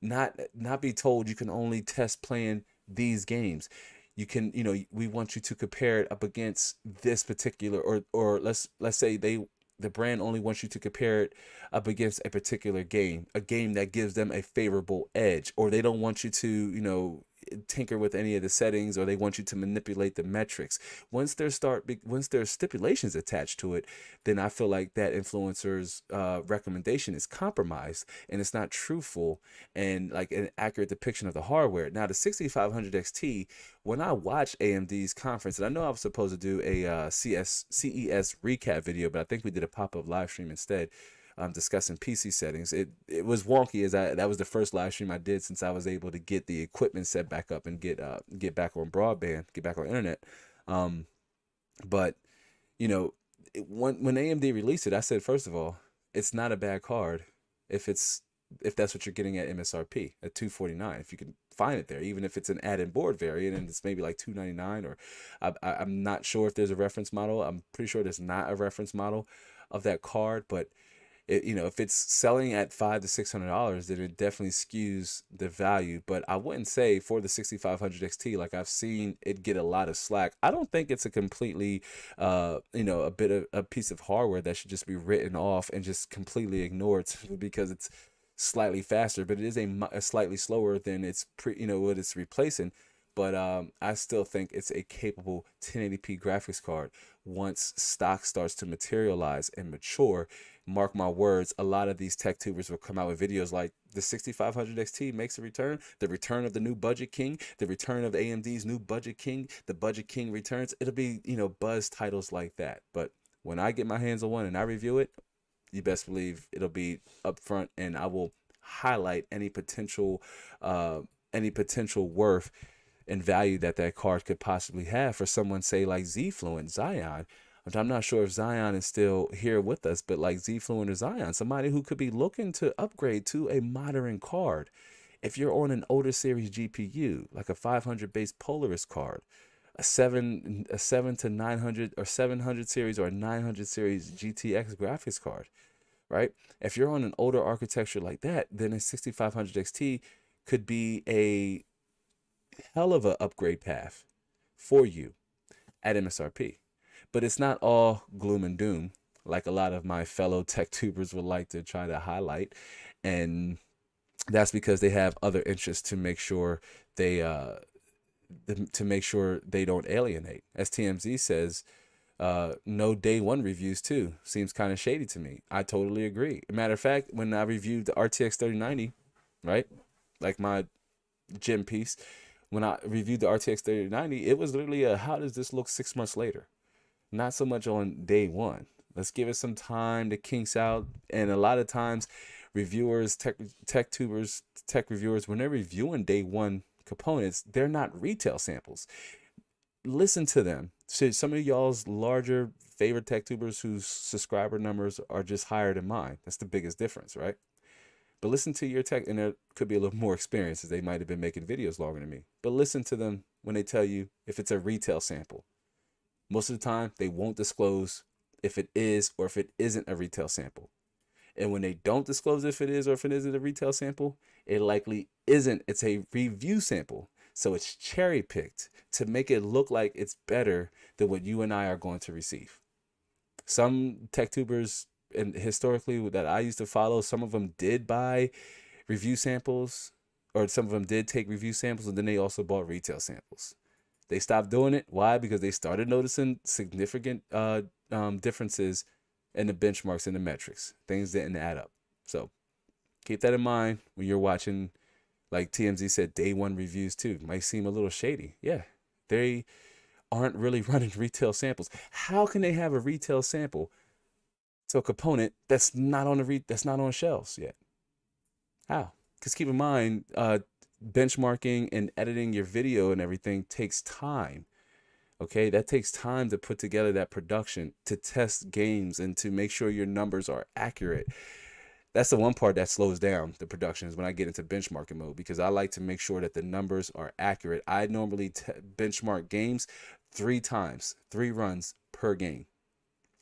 A: not be told you can only test playing these games. You can, we want you to compare it up against this particular, or let's say the brand only wants you to compare it up against a particular game, a game that gives them a favorable edge, or they don't want you to, tinker with any of the settings, or they want you to manipulate the metrics. Once there's stipulations attached to it, then I feel like that influencer's recommendation is compromised and it's not truthful and like an accurate depiction of the hardware. Now the 6500 XT, when I watched AMD's conference, and I know I was supposed to do a CES recap video, but I think we did a pop-up live stream instead, discussing PC settings. It was wonky as that was the first live stream I did since I was able to get the equipment set back up and get back on broadband, get back on internet. But when AMD released it, I said, first of all, it's not a bad card if that's what you're getting at MSRP at $249. If you can find it there, even if it's an add-in board variant and it's maybe like $299, or I'm not sure if there's a reference model. I'm pretty sure there's not a reference model of that card, but if it's selling at $500 to $600, then it definitely skews the value. But I wouldn't say for the 6500 XT, like I've seen it get a lot of slack. I don't think it's a completely, a piece of hardware that should just be written off and just completely ignored because it's slightly faster, but it is a slightly slower than its what it's replacing. But I still think it's a capable 1080p graphics card. Once stock starts to materialize and mature, mark my words, a lot of these tech tubers will come out with videos like the 6500 XT makes a return, the return of the new Budget King, the return of AMD's new Budget King, the Budget King returns. It'll be, buzz titles like that. But when I get my hands on one and I review it, you best believe it'll be upfront, and I will highlight any potential worth and value that card could possibly have for someone, say like Z-Fluent, Zion. I'm not sure if Zion is still here with us, but like Z-Fluent or Zion, somebody who could be looking to upgrade to a modern card. If you're on an older series GPU, like a 500 base Polaris card, a 7 to 900 or 700 series or a 900 series GTX graphics card, right? If you're on an older architecture like that, then a 6500 XT could be a hell of a upgrade path for you at MSRP. But it's not all gloom and doom, like a lot of my fellow tech tubers would like to try to highlight. And that's because they have other interests to make sure they don't alienate. As TMZ says, no day one reviews too. Seems kind of shady to me. I totally agree. Matter of fact, when I reviewed the RTX 3090, right, like my gym piece, when I reviewed the RTX 3090, it was literally how does this look 6 months later? Not so much on day one. Let's give it some time to kinks out. And a lot of times reviewers, tech tubers, tech reviewers, when they're reviewing day one components, they're not retail samples. Listen to them. So some of y'all's larger favorite tech tubers whose subscriber numbers are just higher than mine. That's the biggest difference, right? But listen to your tech, and there could be a little more experience as they might have been making videos longer than me. But listen to them when they tell you if it's a retail sample. Most of the time, they won't disclose if it is or if it isn't a retail sample. And when they don't disclose if it is or if it isn't a retail sample, it likely isn't. It's a review sample. So it's cherry picked to make it look like it's better than what you and I are going to receive. Some tech tubers, and historically that I used to follow, some of them did buy review samples, or some of them did take review samples, and then they also bought retail samples. They stopped doing it. Why? Because they started noticing significant differences in the benchmarks and the metrics. Things didn't add up. So keep that in mind when you're watching, like TMZ said, day one reviews too. Might seem a little shady. Yeah, they aren't really running retail samples. How can they have a retail sample to a component that's not on shelves yet? How? Because keep in mind, benchmarking and editing your video and everything takes time. Okay, that takes time to put together that production, to test games, and to make sure your numbers are accurate. That's the one part that slows down the production, is when I get into benchmarking mode, because I like to make sure that the numbers are accurate. I normally benchmark games 3 times, 3 runs per game.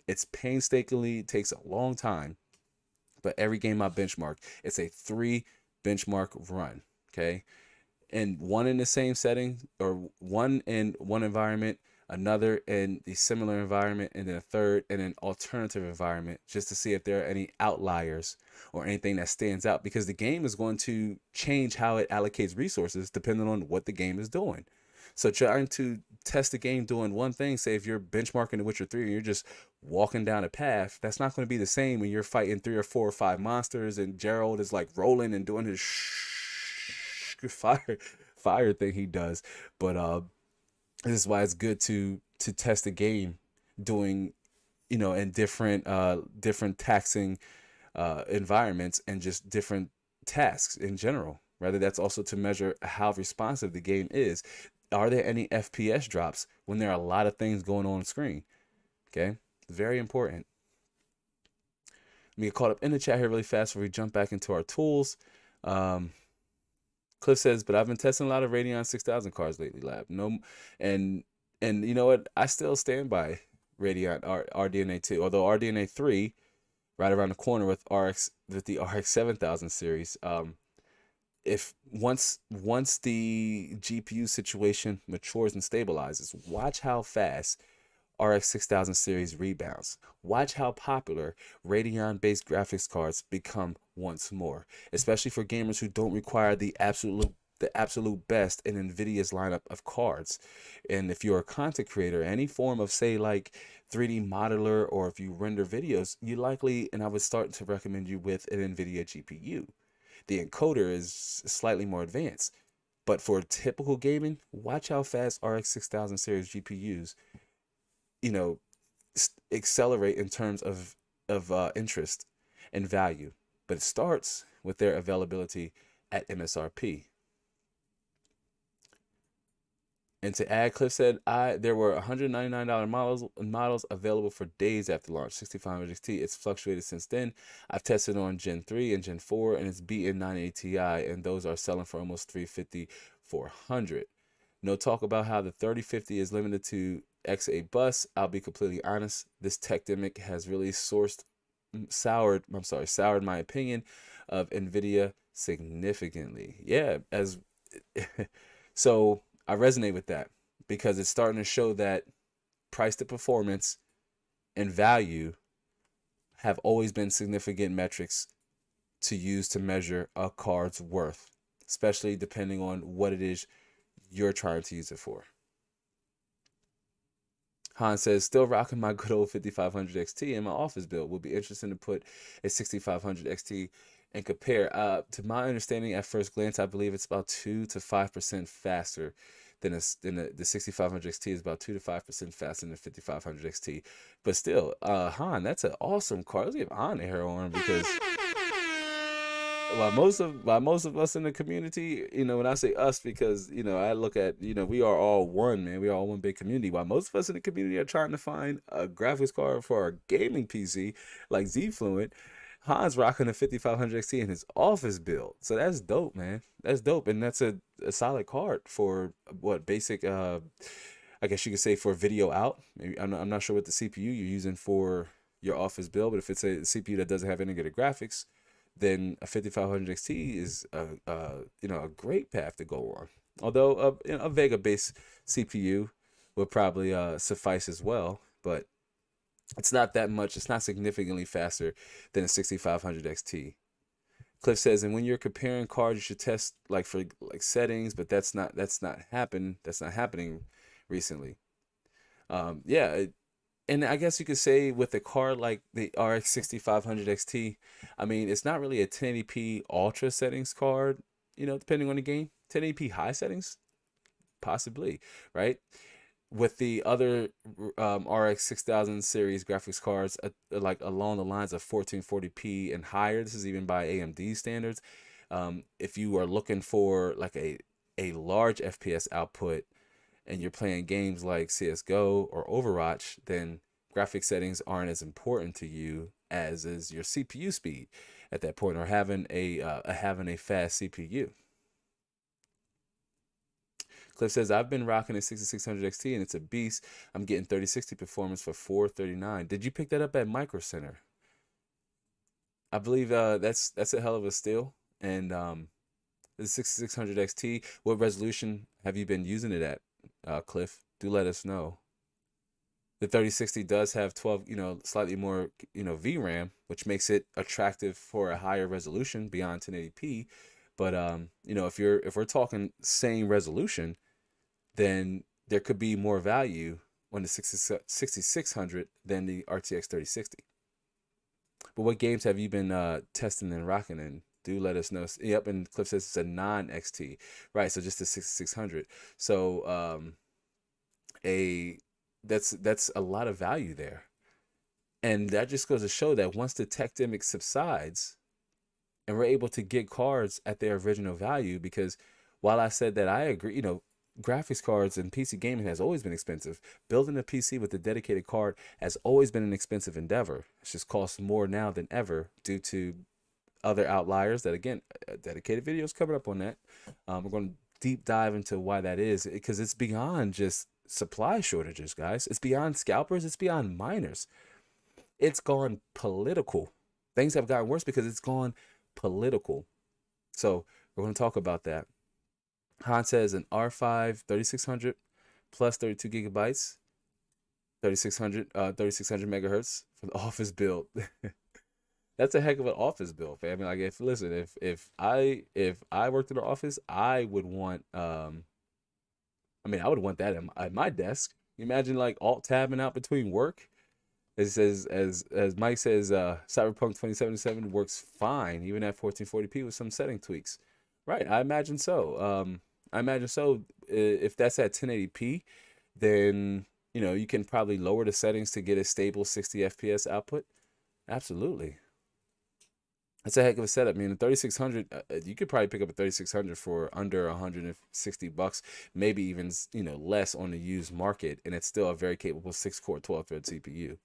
A: It's painstakingly, it takes a long time, but every game I benchmark, it's a 3 benchmark run. Okay, and one in the same setting, or one in one environment, another in the similar environment, and then a third in an alternative environment, just to see if there are any outliers or anything that stands out, because the game is going to change how it allocates resources depending on what the game is doing. So trying to test the game doing one thing, say if you're benchmarking The Witcher 3 and you're just walking down a path, that's not going to be the same when you're fighting 3 or 4 or 5 monsters and Gerald is like rolling and doing his fire thing he does. But this is why it's good to test the game doing, in different taxing environments and just different tasks in general. Rather, that's also to measure how responsive the game is. Are there any FPS drops when there are a lot of things going on screen? Okay, very important. Let me get caught up in the chat here really fast before we jump back into our tools. Cliff says, but I've been testing a lot of Radeon 6000 cards lately, Lab. No, and you know what? I still stand by Radeon RDNA 2, although RDNA 3, right around the corner with the RX 7000 series. If once the GPU situation matures and stabilizes, watch how fast RX 6000 series rebounds. Watch how popular Radeon-based graphics cards become once more, especially for gamers who don't require the absolute best in Nvidia's lineup of cards. And if you're a content creator, any form of, say, like 3D modeler, or if you render videos, you likely, and I would start to recommend you with an Nvidia GPU. The encoder is slightly more advanced, but for typical gaming, watch how fast RX 6000 series GPUs, you know, accelerate in terms of interest and value. But it starts with their availability at MSRP. And to add, Cliff said, there were $199 models available for days after launch. 6500 XT. It's fluctuated since then. I've tested on Gen 3 and Gen 4, and it's beaten 980 Ti, and those are selling for almost 350, 400. No talk about how the 3050 is limited to X8 bus. I'll be completely honest. This tech demic has really soured my opinion of Nvidia significantly. Yeah, as so I resonate with that, because it's starting to show that price to performance and value have always been significant metrics to use to measure a card's worth, especially depending on what it is you're trying to use it for. Han says, still rocking my good old 5500 XT in my office build. Will be interesting to put a 6500 XT and compare. To my understanding, at first glance, I believe it's about 2 to 5% faster than the 6500 XT is about 2 to 5% faster than the 5500 XT. But still, Han, that's an awesome card. Let's give Han a hair on, because while most of us in the community, when I say us, because I look at, we are all one, man. We are all one big community. While most of us in the community are trying to find a graphics card for our gaming PC like Z Fluent, Han's rocking a 5500 XT in his office build. So that's dope, man. That's dope, and that's a solid card for what basic. I guess you could say for video out. Maybe, I'm not sure what the CPU you're using for your office build, but if it's a CPU that doesn't have integrated graphics, then a 5500 XT is a great path to go on. Although a Vega based CPU would probably suffice as well, but it's not that much. It's not significantly faster than a 6500 XT. Cliff says, and when you're comparing cards, you should test for settings, but that's not happening recently. Yeah. And I guess you could say with a card like the RX 6500 XT, I mean, it's not really a 1080p ultra settings card, depending on the game. 1080p high settings, possibly, right? With the other RX 6000 series graphics cards, like along the lines of 1440p and higher, this is even by AMD standards. If you are looking for like a large FPS output, and you're playing games like CSGO or Overwatch, then graphic settings aren't as important to you as is your CPU speed at that point, or having a fast CPU. Cliff says, I've been rocking a 6600 XT and it's a beast. I'm getting 3060 performance for $439. Did you pick that up at Micro Center? I believe that's a hell of a steal. And the 6600 XT, what resolution have you been using it at? Cliff, do let us know. The 3060 does have 12, slightly more, VRAM, which makes it attractive for a higher resolution beyond 1080p. But if we're talking same resolution, then there could be more value on the 6600 than the RTX 3060. But what games have you been testing and rocking in? Do let us know. Yep, and Cliff says it's a non-XT, right? So just the 6600. So that's a lot of value there, and that just goes to show that once the tech demic subsides, and we're able to get cards at their original value, because while I said that I agree, graphics cards and PC gaming has always been expensive. Building a PC with a dedicated card has always been an expensive endeavor. It's just costs more now than ever due to other outliers that, again, dedicated videos coming up on that. We're going to deep dive into why that is, because it's beyond just supply shortages, guys. It's beyond scalpers. It's beyond miners. It's gone political. Things have gotten worse because it's gone political. So we're going to talk about that. Han says an R5 3600 plus 32 gigabytes. 3600 megahertz for the office build. That's a heck of an office build, fam. I mean, like, if listen, if I worked in the office, I would want I mean, I would want that at my desk. You imagine like alt tabbing out between work. It says, as Mike says, Cyberpunk 2077 works fine even at 1440p with some setting tweaks. Right, I imagine so. I imagine so. If that's at 1080p, then you can probably lower the settings to get a stable 60 FPS output. Absolutely. That's a heck of a setup. I mean, the 3600, you could probably pick up a 3600 for under 160 bucks, maybe even less on the used market, and it's still a very capable 6-core 12-thread CPU.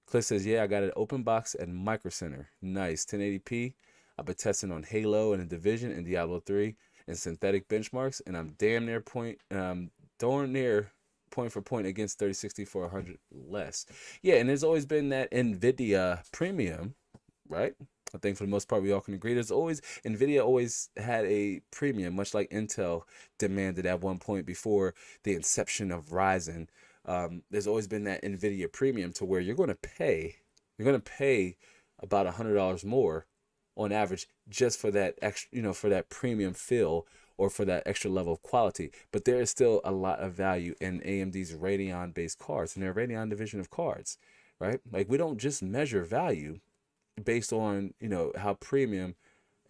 A: Cliff says, "Yeah, I got an open box at Micro Center. Nice, 1080p. I've been testing on Halo and the Division and Diablo 3 and synthetic benchmarks, and I'm darn near point for point against 3060 for 100 less. Yeah, and there's always been that Nvidia premium, right? I think for the most part we all can agree. Nvidia always had a premium, much like Intel demanded at one point before the inception of Ryzen. There's always been that Nvidia premium to where you're going to pay about $100 more on average just for that extra, for that premium fill or for that extra level of quality. But there is still a lot of value in AMD's Radeon based cards and their Radeon division of cards, right? Like, we don't just measure value based on how premium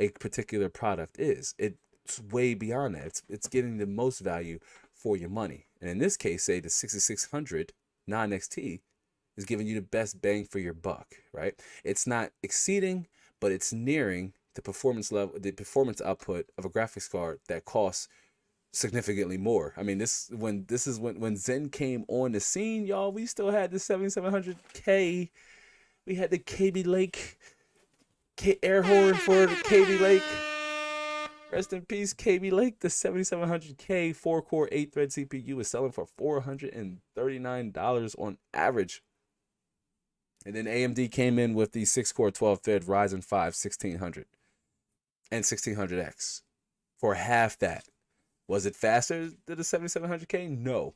A: a particular product is. It's way beyond that. It's getting the most value for your money. And in this case, say the 6600 non-XT is giving you the best bang for your buck, right? It's not exceeding, but it's nearing the performance level, the performance output of a graphics card that costs significantly more. I mean, when Zen came on the scene, y'all, we still had the 7700K. We had the KB Lake air horn for the KB Lake. Rest in peace, KB Lake. The 7700K 4-core 8-thread CPU is selling for $439 on average. And then AMD came in with the 6-core 12-thread Ryzen 5 1600 and 1600X for half that. Was it faster than the 7700K? No.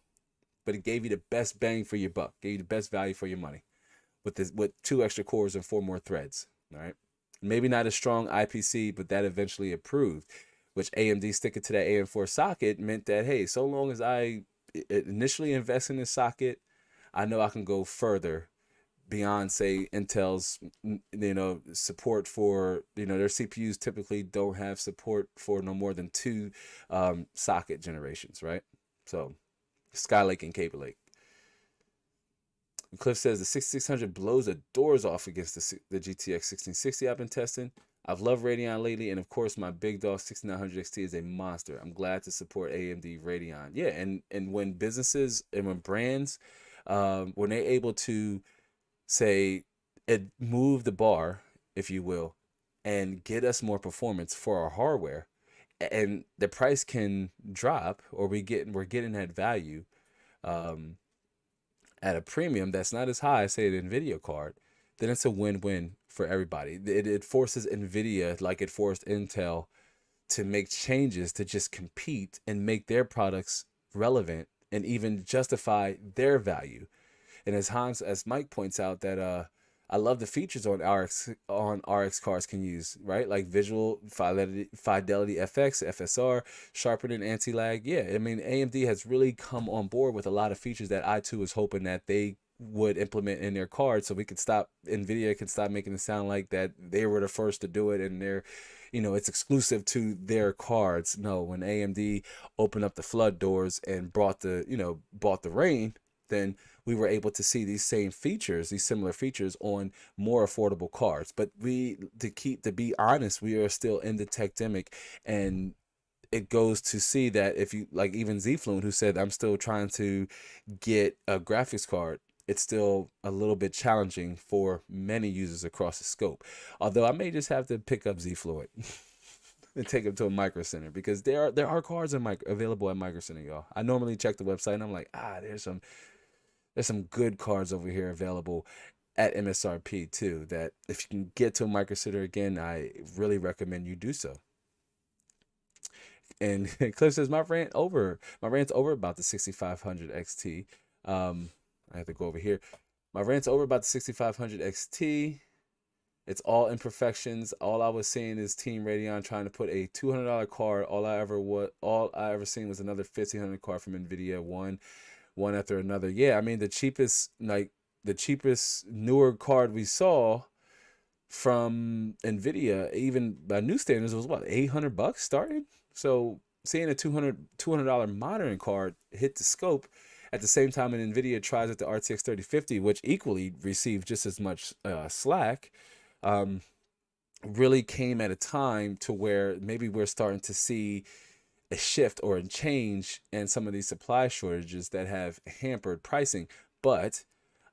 A: But it gave you the best bang for your buck. Gave you the best value for your money. With 2 extra cores and 4 more threads. All right. Maybe not a strong IPC, but that eventually improved, which AMD sticking to that AM4 socket meant that, hey, so long as I initially invest in this socket, I know I can go further beyond, say, Intel's, support for, their CPUs typically don't have support for no more than 2 socket generations, right? So Skylake and Cable Lake. Cliff says the 6600 blows the doors off against the GTX 1660 I've been testing. I've loved Radeon lately, and of course my big dog 6900 XT is a monster. I'm glad to support AMD Radeon. Yeah, and when businesses and when brands, when they're able to say move the bar, if you will, and get us more performance for our hardware, and the price can drop, or we're getting that value. At a premium that's not as high as, say, an Nvidia card, then it's a win-win for everybody. It forces Nvidia, like it forced Intel, to make changes to just compete and make their products relevant and even justify their value. And as Mike points out, that I love the features on RX cards can use, right? Like visual fidelity FX, FSR, sharpening, anti-lag. Yeah, I mean, AMD has really come on board with a lot of features that I too was hoping that they would implement in their cards, so Nvidia can stop making it sound like that they were the first to do it and they're, it's exclusive to their cards. No, when AMD opened up the flood doors and brought the rain, then we were able to see these similar features on more affordable cards. But to be honest, we are still in the techdemic, and it goes to see that if you, like even Zfluent, who said, I'm still trying to get a graphics card, it's still a little bit challenging for many users across the scope. Although I may just have to pick up Zfluent and take them to a Micro Center, because there are cards available at Micro Center, y'all. I normally check the website and I'm like, there's some good cards over here available at MSRP too, that if you can get to a Micro Center again, I really recommend you do so. And Cliff says, my rant's over about the 6500 XT. I have to go over here. My rant's over about the 6500 XT. It's all imperfections. All I was seeing is Team Radeon trying to put a $200 card. All I ever seen was another $1,500 card from Nvidia, one after another. Yeah, I mean the cheapest newer card we saw from Nvidia, even by new standards, was what, $800 starting. So seeing a $200 monitoring card hit the scope at the same time an Nvidia tries at the RTX 3050, which equally received just as much slack, really came at a time to where maybe we're starting to see a shift or a change in some of these supply shortages that have hampered pricing. But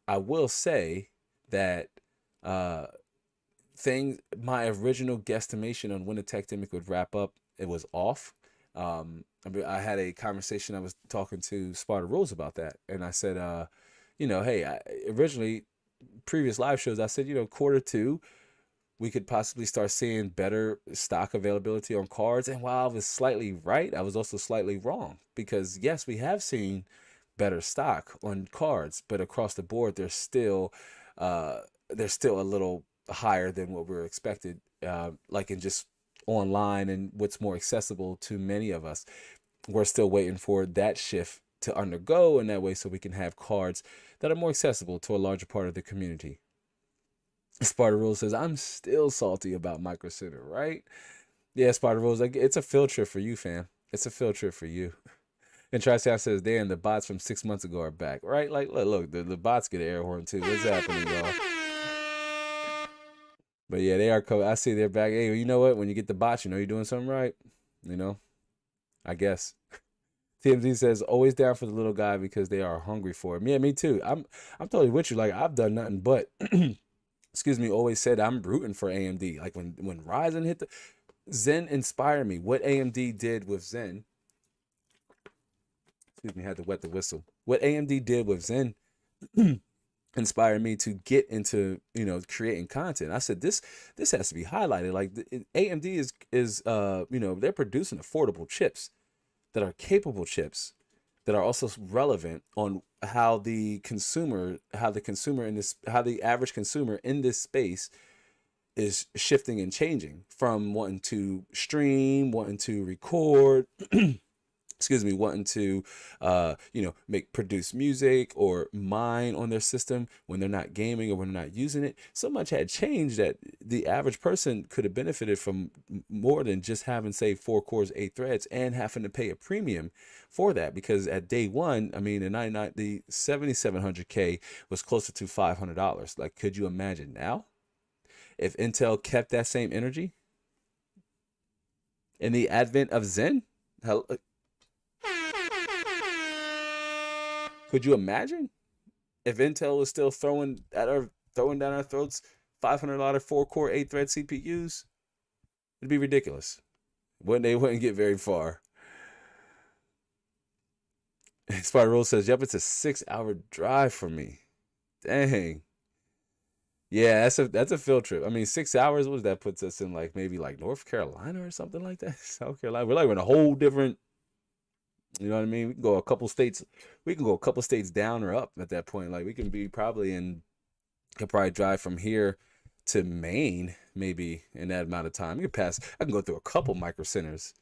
A: I will say that my original guesstimation on when the Tectimic would wrap up, it was off. I had a conversation. I was talking to Sparta Rules about that, and I said, hey, originally previous live shows, I said, Q2, we could possibly start seeing better stock availability on cards. And while I was slightly right, I was also slightly wrong, because yes, we have seen better stock on cards, but across the board, they're still a little higher than what we were expected, like in just online and what's more accessible to many of us. We're still waiting for that shift to undergo in that way so we can have cards that are more accessible to a larger part of the community. Sparta Rules says, I'm still salty about Micro Center, right? Yeah, Sparta Rules, like, it's a field trip for you, fam. It's a field trip for you. And Trisound says, damn, the bots from 6 months ago are back, right? Like, look, the bots get an air horn too. What's happening, y'all? But yeah, they are cool. I see they're back. Hey, you know what? When you get the bots, you're doing something right. I guess. TMZ says, always down for the little guy because they are hungry for him. Yeah, me too. I'm totally with you. Like, I've done nothing but excuse me, always said I'm rooting for AMD. Like when Ryzen hit the Zen inspired me. What AMD did with Zen, excuse me, had to wet the whistle. What AMD did with Zen inspired me to get into, creating content. I said this has to be highlighted. Like AMD is they're producing affordable chips that are capable chips that are also relevant on how the average consumer in this space is shifting and changing from wanting to stream, wanting to record, excuse me, wanting to, produce music or mine on their system when they're not gaming or when they're not using it. So much had changed that the average person could have benefited from more than just having, say, 4 cores, 8 threads, and having to pay a premium for that. Because at day one, I mean, the 7700K was closer to $500. Like, could you imagine now if Intel kept that same energy in the advent of Zen? Could you imagine if Intel was still throwing down our throats $500 4-core 8-thread CPUs? It'd be ridiculous. They wouldn't get very far. Spider Rule says, yep, it's a 6-hour drive for me. Dang. Yeah, that's a field trip. I mean, 6 hours, what does that puts us in? Like maybe like North Carolina or something like that. South Carolina. We're in a whole different, you know what I mean? We can go a couple states down or up at that point. Like we can be could probably drive from here to Maine maybe in that amount of time. I can go through a couple micro centers.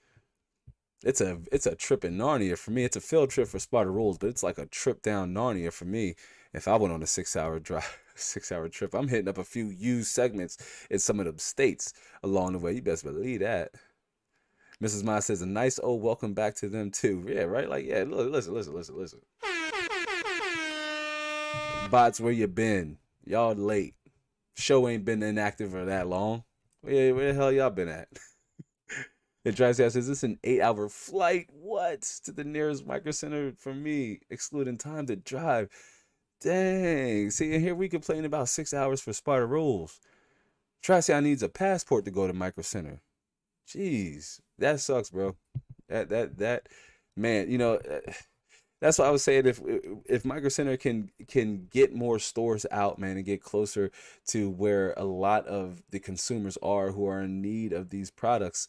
A: It's a trip in Narnia for me. It's a field trip for Sparta Rules, but it's like a trip down Narnia for me. If I went on a 6-hour drive, 6-hour trip, I'm hitting up a few used segments in some of the states along the way. You best believe that. Mrs. Ma says, a nice old welcome back to them too. Yeah, right? Like, yeah, listen. Bots, where you been? Y'all late. Show ain't been inactive for that long. Where the hell y'all been at? And Drysdale says, this is an 8-hour flight. What? To the nearest micro center for me, excluding time to drive. Dang. See, and here we complain about 6 hours for Sparta Rules. Drysdale needs a passport to go to micro center. Jeez, that sucks, bro. That man, that's why I was saying if Micro Center can get more stores out, man, and get closer to where a lot of the consumers are who are in need of these products,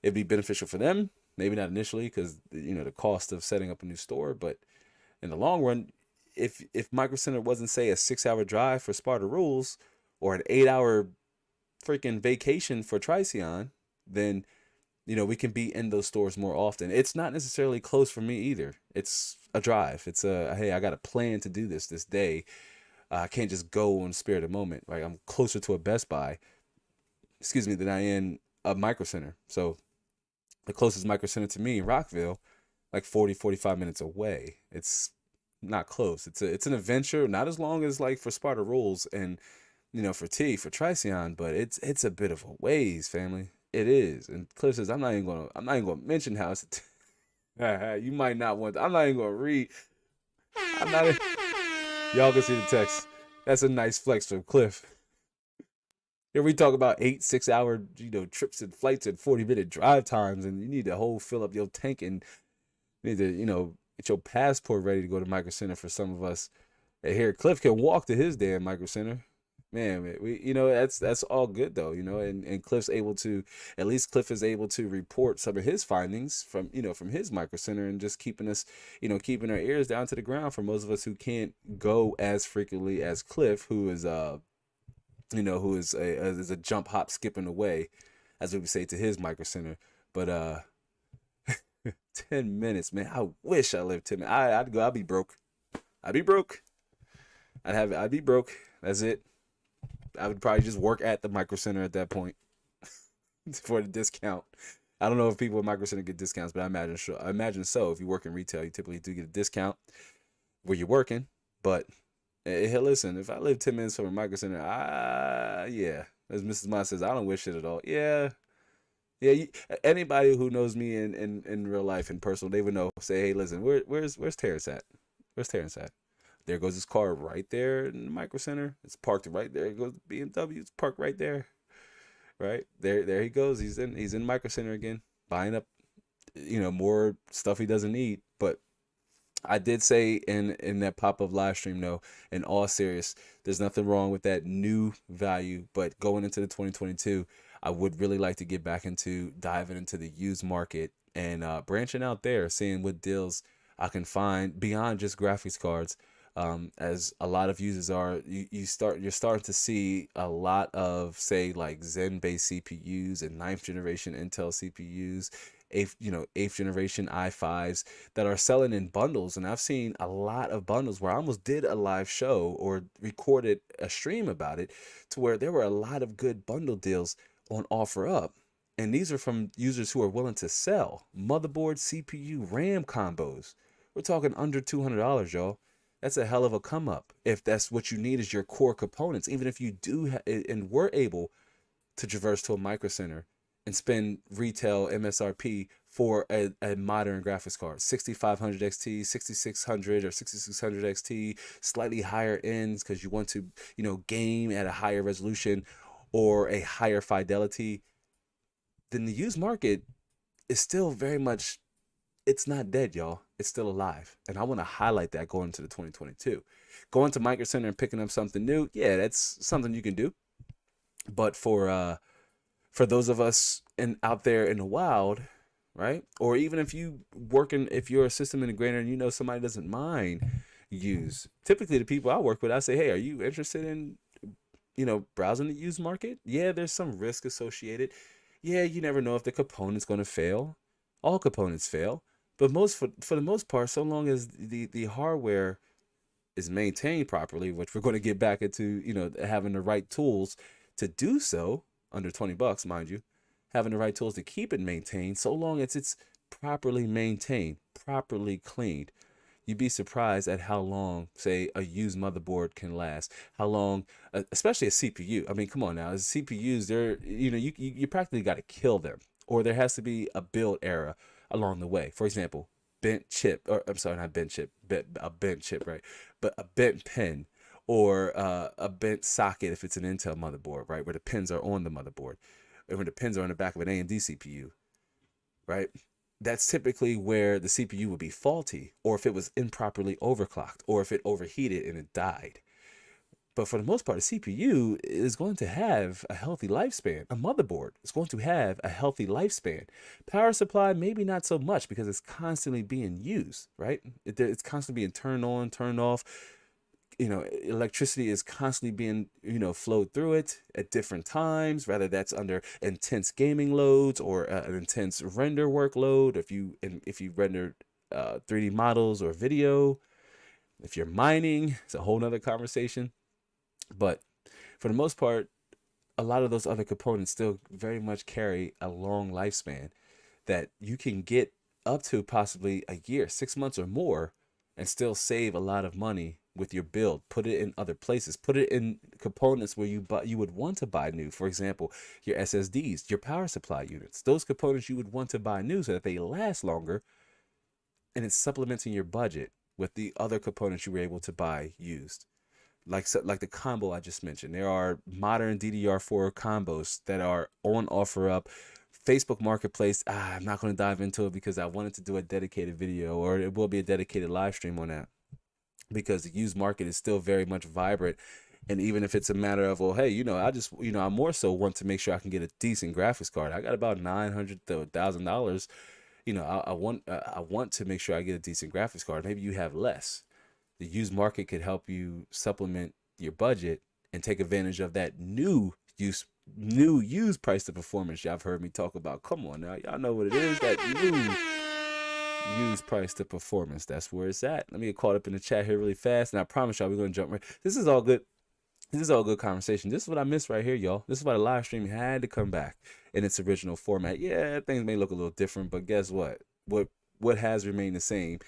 A: it'd be beneficial for them. Maybe not initially because the cost of setting up a new store, but in the long run, if Micro Center wasn't, say, a 6-hour drive for Sparta Rules or an 8-hour freaking vacation for Triceon, then we can be in those stores more often. It's not necessarily close for me either. It's a drive. It's a, hey, I got a plan to do this day. I can't just go on spirit of the moment. Right, I'm closer to a Best Buy, excuse me, than I am a Micro Center. So the closest Micro Center to me in Rockville, like 45 minutes away. It's not close. It's an adventure, not as long as like for Sparta Rules and for Triceon, but it's a bit of a ways, family. It is. And Cliff says, I'm not even gonna mention how it's you might not want. I'm not even gonna read. I'm not. Y'all can see the text. That's a nice flex from Cliff. Here we talk about 6-hour trips and flights and 40-minute drive times, and you need to fill up your tank and need to get your passport ready to go to Micro Center. For some of us, and here Cliff can walk to his damn Micro Center. Man, we that's all good though, and Cliff's able to, at least Cliff is able to report some of his findings from from his Micro Center, and just keeping us keeping our ears down to the ground for most of us who can't go as frequently as Cliff, who is who is a jump hop skipping away, as we would say, to his Micro Center. But 10 minutes, man, I wish I lived 10 minutes. I'd be broke. I'd be broke. I'd be broke. That's it. I would probably just work at the Micro Center at that point for the discount. I don't know if people at Micro Center get discounts, but I imagine so. If you work in retail, you typically do get a discount where you're working. But hey, listen, if I live 10 minutes from a Micro Center, yeah, as Mrs. Ma says, I don't wish it at all. Yeah. Anybody who knows me in real life, in personal, they would know. Say, hey, listen, where's Terrence at? Where's Terrence at? There goes his car right there in the Micro Center. It's parked right there. It goes BMW. It's parked right there. Right there he goes. He's in Micro Center again, buying up more stuff he doesn't need. But I did say in that pop-up live stream, though, in all serious, there's nothing wrong with that new value. But going into the 2022, I would really like to get back into diving into the used market and branching out there, seeing what deals I can find beyond just graphics cards. As a lot of users are, you're starting to see a lot of, say, like Zen-based CPUs and 9th generation Intel CPUs, 8th generation i5s that are selling in bundles. And I've seen a lot of bundles where I almost did a live show or recorded a stream about it, to where there were a lot of good bundle deals on OfferUp. And these are from users who are willing to sell motherboard, CPU, RAM combos. We're talking under $200, y'all. That's a hell of a come up if that's what you need, is your core components. Even if you do and were able to traverse to a Micro Center and spend retail MSRP for a modern graphics card, 6500 XT, 6600 or 6600 XT, slightly higher ends because you want to game at a higher resolution or a higher fidelity, then the used market is still very much, it's not dead, y'all. It's still alive. And I want to highlight that going into the 2022. Going to Micro Center and picking up something new, yeah, that's something you can do. But for those of us out there in the wild, right? Or even if you're a system integrator and somebody doesn't mind use. Typically the people I work with, I say, hey, are you interested in browsing the used market? Yeah, there's some risk associated. Yeah, you never know if the component's going to fail. All components fail. But for the most part, so long as the hardware is maintained properly, which we're going to get back into, having the right tools to do so, under $20, mind you, having the right tools to keep it maintained, so long as it's properly maintained, properly cleaned, you'd be surprised at how long, say, a used motherboard can last. How long, especially a CPU. I mean, come on now, CPUs, they're you practically got to kill them, or there has to be a build error along the way. For example, bent chip, or I'm sorry, not bent chip, a bent chip, right? But a bent pin, or a bent socket if it's an Intel motherboard, right? Where the pins are on the motherboard, and where the pins are on the back of an AMD CPU, right? That's typically where the CPU would be faulty, or if it was improperly overclocked, or if it overheated and it died. But for the most part, a CPU is going to have a healthy lifespan. A motherboard is going to have a healthy lifespan. Power supply, maybe not so much because it's constantly being used, right? It's constantly being turned on, turned off. Electricity is constantly being, flowed through it at different times, whether that's under intense gaming loads or an intense render workload. If you render 3D models or video, if you're mining, it's a whole nother conversation. But for the most part, a lot of those other components still very much carry a long lifespan that you can get up to possibly a year, 6 months or more, and still save a lot of money with your build. Put it in other places. Put it in components where you would want to buy new. For example, your SSDs, your power supply units, those components you would want to buy new so that they last longer, and it's supplementing your budget with the other components you were able to buy used. Like the combo I just mentioned. There are modern DDR4 combos that are on OfferUp. Facebook Marketplace, I'm not going to dive into it because I wanted to do a dedicated video, or it will be a dedicated live stream on that, because the used market is still very much vibrant. And even if it's a matter of, well, hey, I more so want to make sure I can get a decent graphics card. I got about $900 to $1,000. I want to make sure I get a decent graphics card. Maybe you have less. The used market could help you supplement your budget and take advantage of that new used price to performance y'all have heard me talk about. Come on now, y'all know what it is, that new used price to performance. That's where it's at. Let me get caught up in the chat here really fast, and I promise y'all we're going to jump right. This is all good conversation. This is what I missed right here, y'all. This is why the live stream had to come back in its original format. Yeah, things may look a little different, but guess what? What has remained the same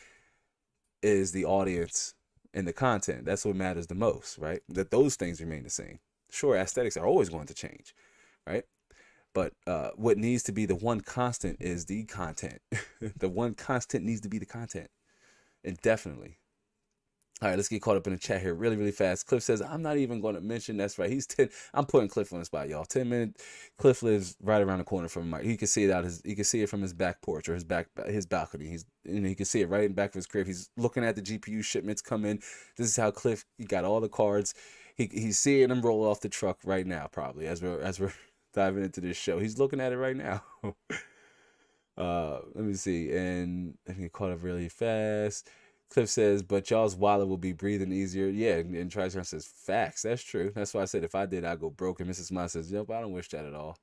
A: is the audience and the content. That's what matters the most, right? That those things remain the same. Sure, aesthetics are always going to change, right? But what needs to be the one constant is the content. The one constant needs to be the content. Indefinitely. All right, let's get caught up in the chat here really, really fast. Cliff says, I'm not even going to mention. That's right. He's 10. I'm putting Cliff on the spot, y'all. 10-minute. Cliff lives right around the corner from Mike. He can see it he can see it from his back porch or his balcony. He can see it right in the back of his crib. He's looking at the GPU shipments come in. This is how Cliff, he got all the cards. He's seeing them roll off the truck right now, probably as we're diving into this show. He's looking at it right now. Let me see. And let me get caught up really fast. Cliff says, but y'all's wallet will be breathing easier. Yeah, and Triceratops says, facts. That's true. That's why I said if I did, I'd go broke. And Mrs. Miles says, nope, I don't wish that at all.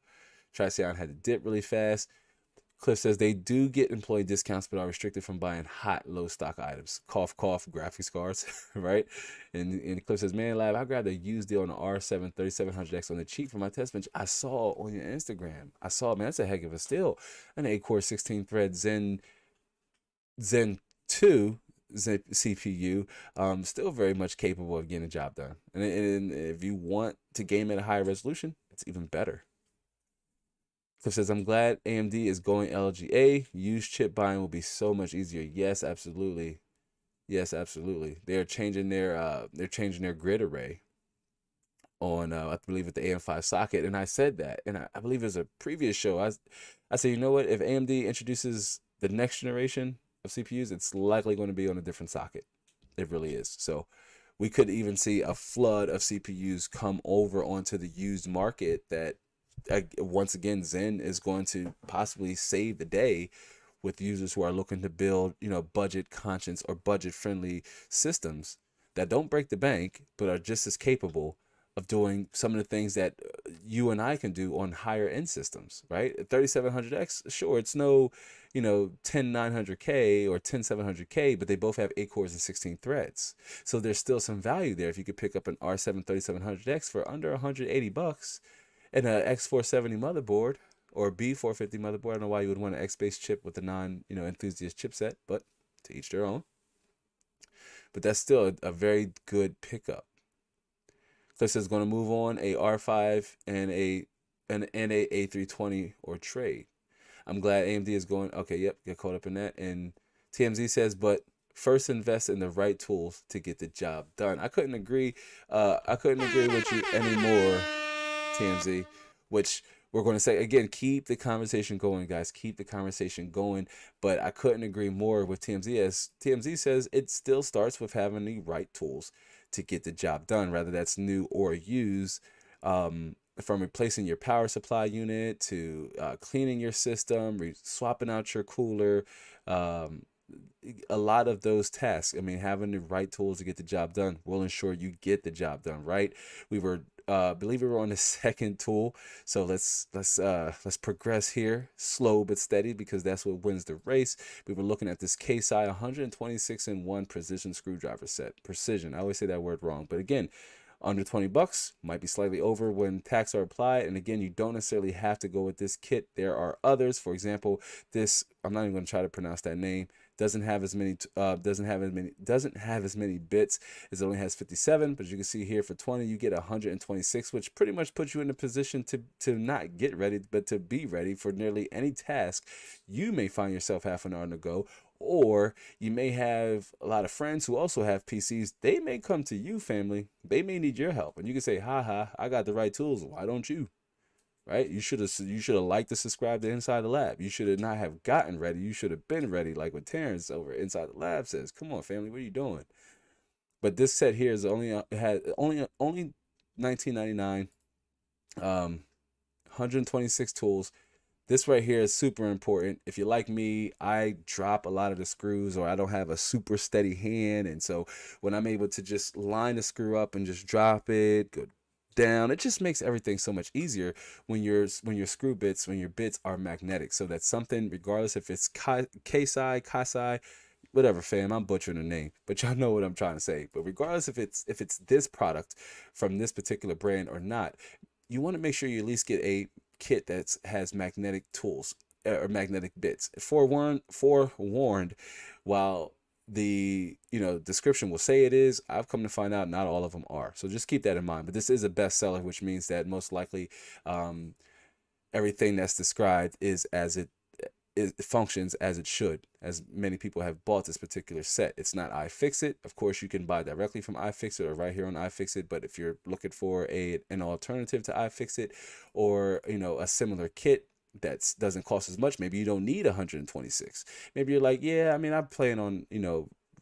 A: Triceratops had to dip really fast. Cliff says they do get employee discounts, but are restricted from buying hot, low stock items. Cough, cough, graphics cards, right? And Cliff says, man, Lab, I grabbed a used deal on the R7 3700X on the cheap for my test bench. I saw on your Instagram. Man, that's a heck of a steal. An 8-core 16-thread Zen 2 CPU, still very much capable of getting the job done. And if you want to game at a higher resolution, it's even better. Cliff says, I'm glad AMD is going LGA. Used chip buying will be so much easier. Yes, absolutely. Yes, absolutely. They're changing their grid array on I believe at the AM5 socket. And I said that, and I believe it was a previous show. I said, you know what? If AMD introduces the next generation of CPUs, it's likely going to be on a different socket. It really is. So we could even see a flood of CPUs come over onto the used market that once again Zen is going to possibly save the day with users who are looking to build, budget conscious or budget friendly systems that don't break the bank but are just as capable of doing some of the things that you and I can do on higher end systems, right? 3700X, sure, it's no, 10900K or 10700K, but they both have 8 cores and 16 threads. So there's still some value there if you could pick up an R7 3700X for under $180 and a X470 motherboard or a B450 motherboard. I don't know why you would want an X-based chip with a enthusiast chipset, but to each their own. But that's still a very good pickup. Cliff says going to move on a R5 and a A320 or trade. I'm glad AMD is going. Okay, yep, get caught up in that. And TMZ says, but first invest in the right tools to get the job done. I couldn't agree with you anymore, TMZ. Which we're going to say again, keep the conversation going, guys. Keep the conversation going. But I couldn't agree more with TMZ, as TMZ says it still starts with having the right tools to get the job done, whether that's new or used. From replacing your power supply unit to cleaning your system, swapping out your cooler, um, a lot of those tasks. I mean, having the right tools to get the job done will ensure you get the job done, right? We were believe we were on the second tool, so let's progress here, slow but steady, because that's what wins the race. We were looking at this KSI 126 in 1 precision screwdriver set. Precision, I always say that word wrong, but again, under 20 bucks, might be slightly over when tax are applied. And again, you don't necessarily have to go with this kit. There are others. For example, this, I'm not even going to try to pronounce that name, doesn't have as many bits, as it only has 57. But you can see here for 20 you get 126, which pretty much puts you in a position to not get ready, but to be ready for nearly any task you may find yourself having on the go. Or you may have a lot of friends who also have PCs. They may come to you, family. They may need your help, and you can say, "Ha, I got the right tools. Why don't you?" Right? You should have liked to subscribe to Inside the Lab. You should have not have gotten ready. You should have been ready, like what Terrence over Inside the Lab says. Come on, family, what are you doing? But this set here is only $19.99. 126 tools. This right here is super important. If you're like me, I drop a lot of the screws, or I don't have a super steady hand. And so when I'm able to just line the screw up and just drop it, go down, it just makes everything so much easier when your bits are magnetic. So that's something, regardless if it's Kasai, whatever, fam, I'm butchering the name, but y'all know what I'm trying to say. But regardless if it's this product from this particular brand or not, you want to make sure you at least get a kit that has magnetic tools or magnetic bits. Forewarned, while the description will say it is, I've come to find out not all of them are. So just keep that in mind. But this is a bestseller, which means that most likely everything that's described is as it functions as it should, as many people have bought this particular set. It's not iFixit. Of course, you can buy directly from iFixit or right here on iFixit, but if you're looking for an alternative to iFixit, or a similar kit that doesn't cost as much, maybe you don't need 126. Maybe you're like, yeah, I mean, I'm planning on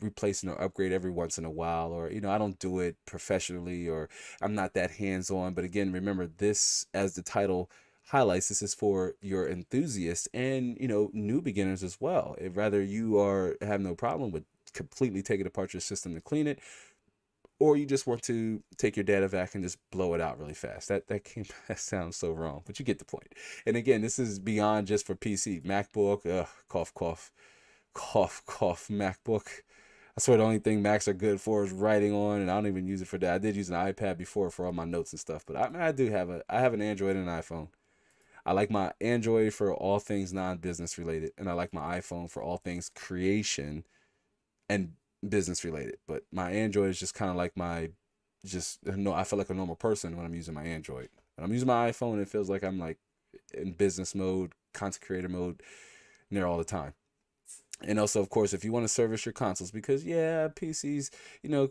A: replacing or upgrade every once in a while, or I don't do it professionally, or I'm not that hands-on. But again, remember, this, as the title highlights, this is for your enthusiasts and new beginners as well. If rather you have no problem with completely taking apart your system to clean it, or you just want to take your data vac and just blow it out really fast. That sounds so wrong, but you get the point. And again, this is beyond just for PC. MacBook, cough, cough, cough, cough, MacBook. I swear the only thing Macs are good for is writing on, and I don't even use it for that. I did use an iPad before for all my notes and stuff, but I have an Android and an iPhone. I like my Android for all things non-business related, and I like my iPhone for all things creation and business related. But my Android is just kind of like I feel like a normal person when I'm using my Android. When I'm using my iPhone, it feels like I'm like in business mode, content creator mode, there all the time. And also, of course, if you want to service your consoles, because PCs,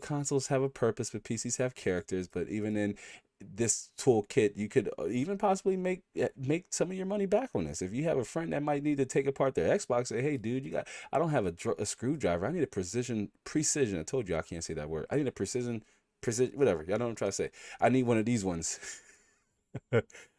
A: consoles have a purpose, but PCs have characters. But even in this toolkit, you could even possibly make some of your money back on this. If you have a friend that might need to take apart their Xbox, say, hey, dude, I don't have a screwdriver. I need a precision. I told you I can't say that word. I need a precision, whatever. Y'all know what I'm trying to say. I need one of these ones.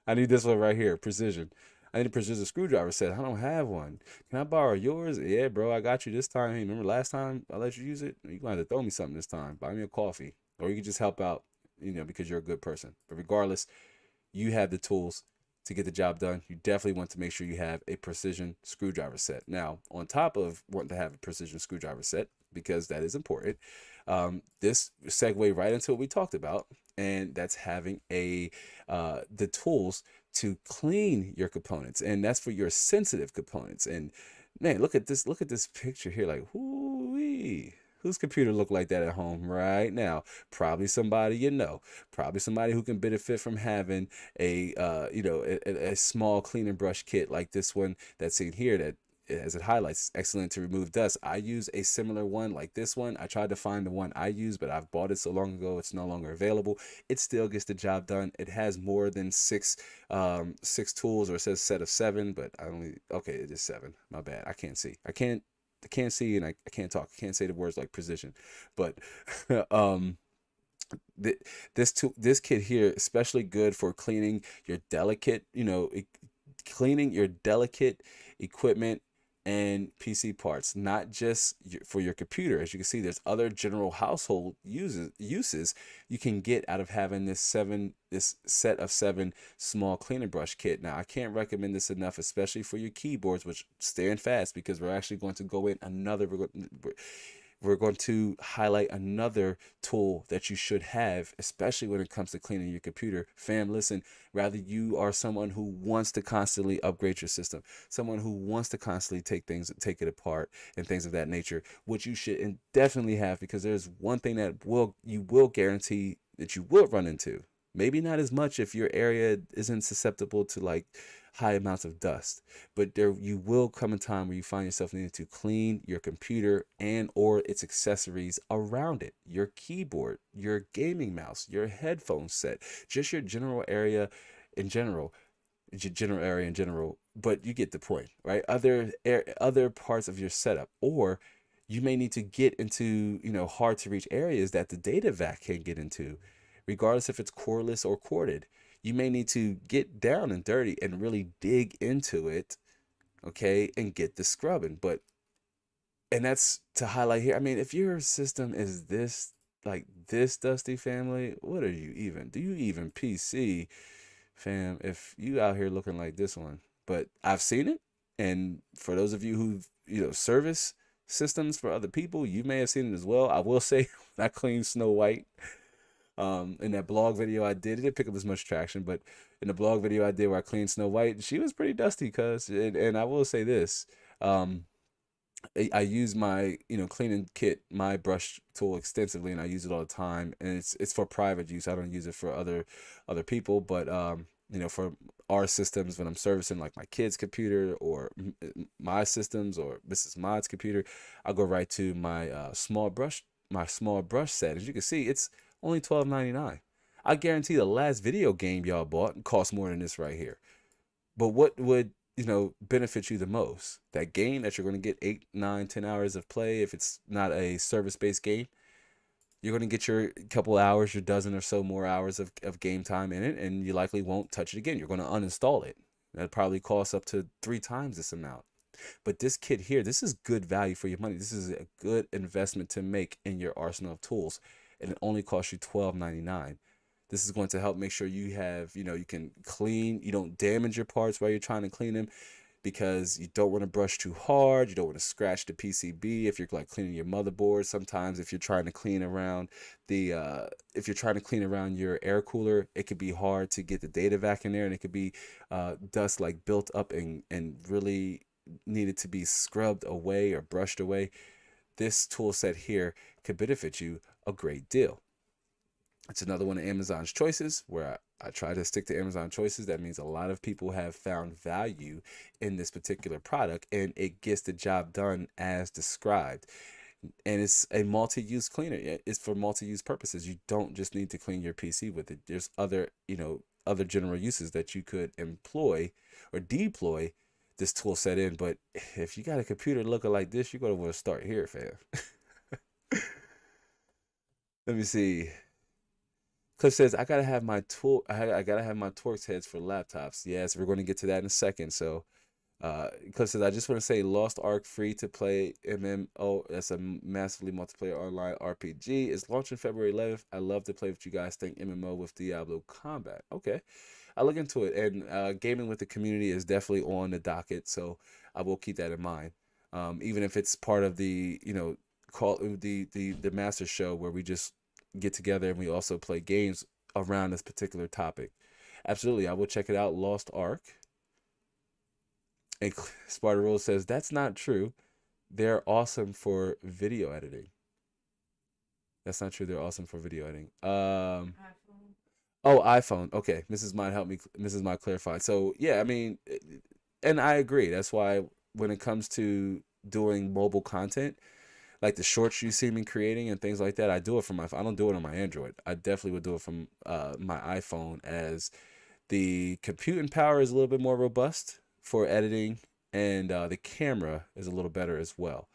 A: I need this one right here, precision. I need a precision screwdriver set. I don't have one. Can I borrow yours? Yeah, bro, I got you this time. Hey, remember last time I let you use it? You're going to have to throw me something this time. Buy me a coffee. Or you can just help out, because you're a good person. But regardless, you have the tools to get the job done. You definitely want to make sure you have a precision screwdriver set. Now, on top of wanting to have a precision screwdriver set, because that is important, this segue right into what we talked about, and that's having the tools to clean your components, and that's for your sensitive components. And man, look at this picture here, like, whoo-wee. Whose computer look like that at home right now? Probably somebody probably somebody who can benefit from having a small cleaning brush kit like this one that's seen here, that as it highlights, excellent to remove dust. I use a similar one like this one. I tried to find the one I use, but I've bought it so long ago it's no longer available. It still gets the job done. It has more than six tools, or it says set of 7, but I only, okay, it is 7. My bad. I can't see. I can't see, and I can't talk. I can't say the words like precision, but um this kit here, especially good for cleaning your delicate, cleaning your delicate equipment and PC parts, not just for your computer. As you can see, there's other general household uses you can get out of having this set of 7 small cleaner brush kit. Now, I can't recommend this enough, especially for your keyboards, which stand fast, because we're actually going to go in another. We're going to highlight another tool that you should have, especially when it comes to cleaning your computer. Fam, listen, rather you are someone who wants to constantly upgrade your system, someone who wants to constantly take it apart and things of that nature, what you should definitely have, because there's one thing that you will guarantee that you will run into. Maybe not as much if your area isn't susceptible to like high amounts of dust, but there you will come a time where you find yourself needing to clean your computer and or its accessories around it, your keyboard, your gaming mouse, your headphone set, just your general area in general, but you get the point, right? Other parts of your setup, or you may need to get into, hard to reach areas that the data vac can't get into, regardless if it's cordless or corded. You may need to get down and dirty and really dig into it, okay, and get the scrubbing. And that's to highlight here. I mean, if your system is this dusty, family, what are you even? Do you even PC, fam? If you out here looking like this one, but I've seen it, and for those of you who service systems for other people, you may have seen it as well. I will say, when I cleaned Snow White, in that blog video I did, it didn't pick up as much traction, but in the blog video I did where I cleaned Snow White, she was pretty dusty, cuz, and I will say this, I use my cleaning kit, my brush tool, extensively, and I use it all the time, and it's for private use. I don't use it for other people, but for our systems, when I'm servicing like my kid's computer or my systems or Mrs. Mod's computer, I'll go right to my small brush set. As you can see, it's only $12.99. I guarantee the last video game y'all bought cost more than this right here. But what would benefit you the most? That game that you're going to get 8, 9, 10 hours of play. If it's not a service-based game, you're going to get your couple hours, your dozen or so more hours of game time in it, and you likely won't touch it again. You're going to uninstall it. That probably costs up to 3 times this amount. But this kit here, this is good value for your money. This is a good investment to make in your arsenal of tools, and it only costs you $12.99. This is going to help make sure you have, you can clean, you don't damage your parts while you're trying to clean them, because you don't want to brush too hard. You don't want to scratch the PCB if you're like cleaning your motherboard. Sometimes if you're trying to clean around your air cooler, it could be hard to get the data vac in there, and it could be dust like built up and really needed to be scrubbed away or brushed away. This tool set here could benefit you a great deal. It's another one of Amazon's choices, where I try to stick to Amazon choices. That means a lot of people have found value in this particular product, and it gets the job done as described. And it's a multi-use cleaner. It's for multi-use purposes. You don't just need to clean your PC with it. There's other general uses that you could employ or deploy this tool set in. But if you got a computer looking like this, you're going to want to start here, fam. Let me see. Cliff says, I gotta have my Torx heads for laptops. Yes, we're going to get to that in a second. So Cliff says, I just want to say, Lost Ark free to play MMO. That's a massively multiplayer online RPG. It's launching February 11th. I love to play with you guys. Think MMO with Diablo combat. Okay, I'll look into it. And gaming with the community is definitely on the docket, so I will keep that in mind. Even if it's part of the the master show, where we just get together and we also play games around this particular topic. Absolutely, I will check it out. Lost Ark. And Sparta Rule says, that's not true. They're awesome for video editing. That's not true. They're awesome for video editing. iPhone. Oh, iPhone. Okay, Mrs. Mind helped me. Mrs. Mind clarified. So yeah, I mean, and I agree. That's why when it comes to doing mobile content, like the shorts you see me creating and things like that, I do it from my phone. I don't do it on my Android. I definitely would do it from my iPhone, as the computing power is a little bit more robust for editing, and the camera is a little better as well.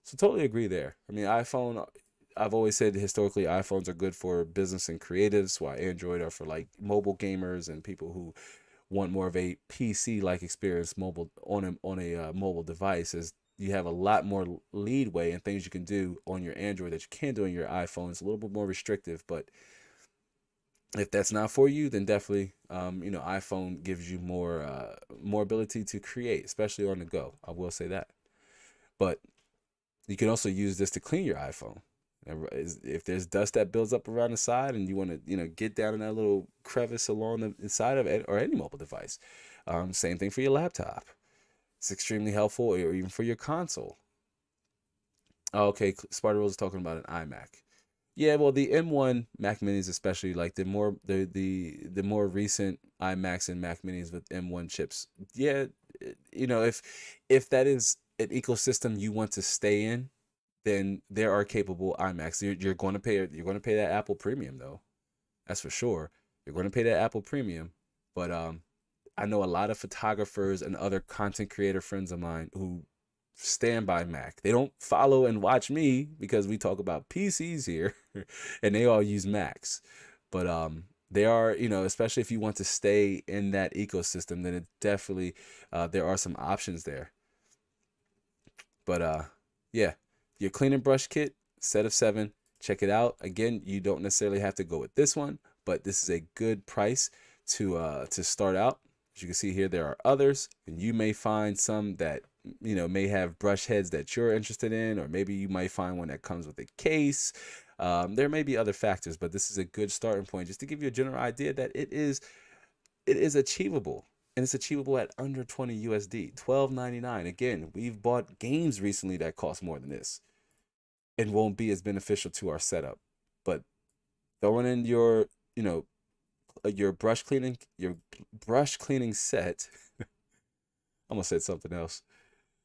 A: So totally agree there. I mean, iPhone, I've always said historically iPhones are good for business and creatives, while Android are for like mobile gamers and people who want more of a PC like experience mobile on a mobile device. Is you have a lot more leadway and things you can do on your Android that you can't do on your iPhone. It's a little bit more restrictive, but if that's not for you, then definitely, iPhone gives you more ability to create, especially on the go. I will say that. But you can also use this to clean your iPhone. If there's dust that builds up around the side and you want to, get down in that little crevice along the inside of it, or any mobile device, same thing for your laptop. It's extremely helpful, or even for your console. Oh, okay, Sparta Rose is talking about an iMac. Yeah, well, the M1 Mac Minis, especially like the more recent iMacs and Mac Minis with M1 chips. Yeah, if that is an ecosystem you want to stay in, then there are capable iMacs. You're going to pay that Apple Premium though. That's for sure. You're going to pay that Apple Premium, but I know a lot of photographers and other content creator friends of mine who stand by Mac. They don't follow and watch me because we talk about PCs here, and they all use Macs. But they are, especially if you want to stay in that ecosystem, then it definitely there are some options there. But yeah, your clean and brush kit, set of 7. Check it out. Again, you don't necessarily have to go with this one, but this is a good price to start out. As you can see here, there are others, and you may find some that may have brush heads that you're interested in, or maybe you might find one that comes with a case. There may be other factors, but this is a good starting point just to give you a general idea that it is achievable. And it's achievable at under 20 USD, 12.99. Again, we've bought games recently that cost more than this and won't be as beneficial to our setup. But throwing in your brush cleaning set. I almost said something else.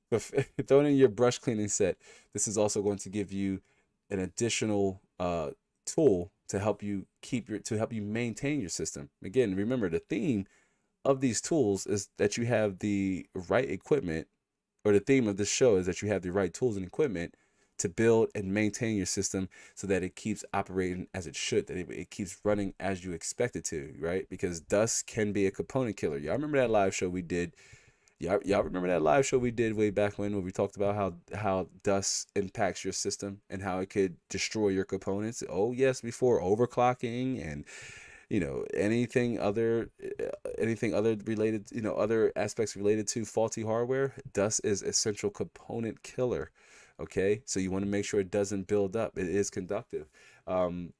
A: But throwing in your brush cleaning set, this is also going to give you an additional tool to help you maintain your system. Again, remember, the theme of these tools is that you have the right equipment, or the theme of this show is that you have the right tools and equipment to build and maintain your system so that it keeps operating as it should, that it keeps running as you expect it to, right? Because dust can be a component killer. Y'all remember that live show we did? Y'all remember that live show we did way back when we talked about how dust impacts your system and how it could destroy your components? Oh yes, before overclocking and anything other related, other aspects related to faulty hardware. Dust is essential component killer. Okay, so you want to make sure it doesn't build up. It is conductive, and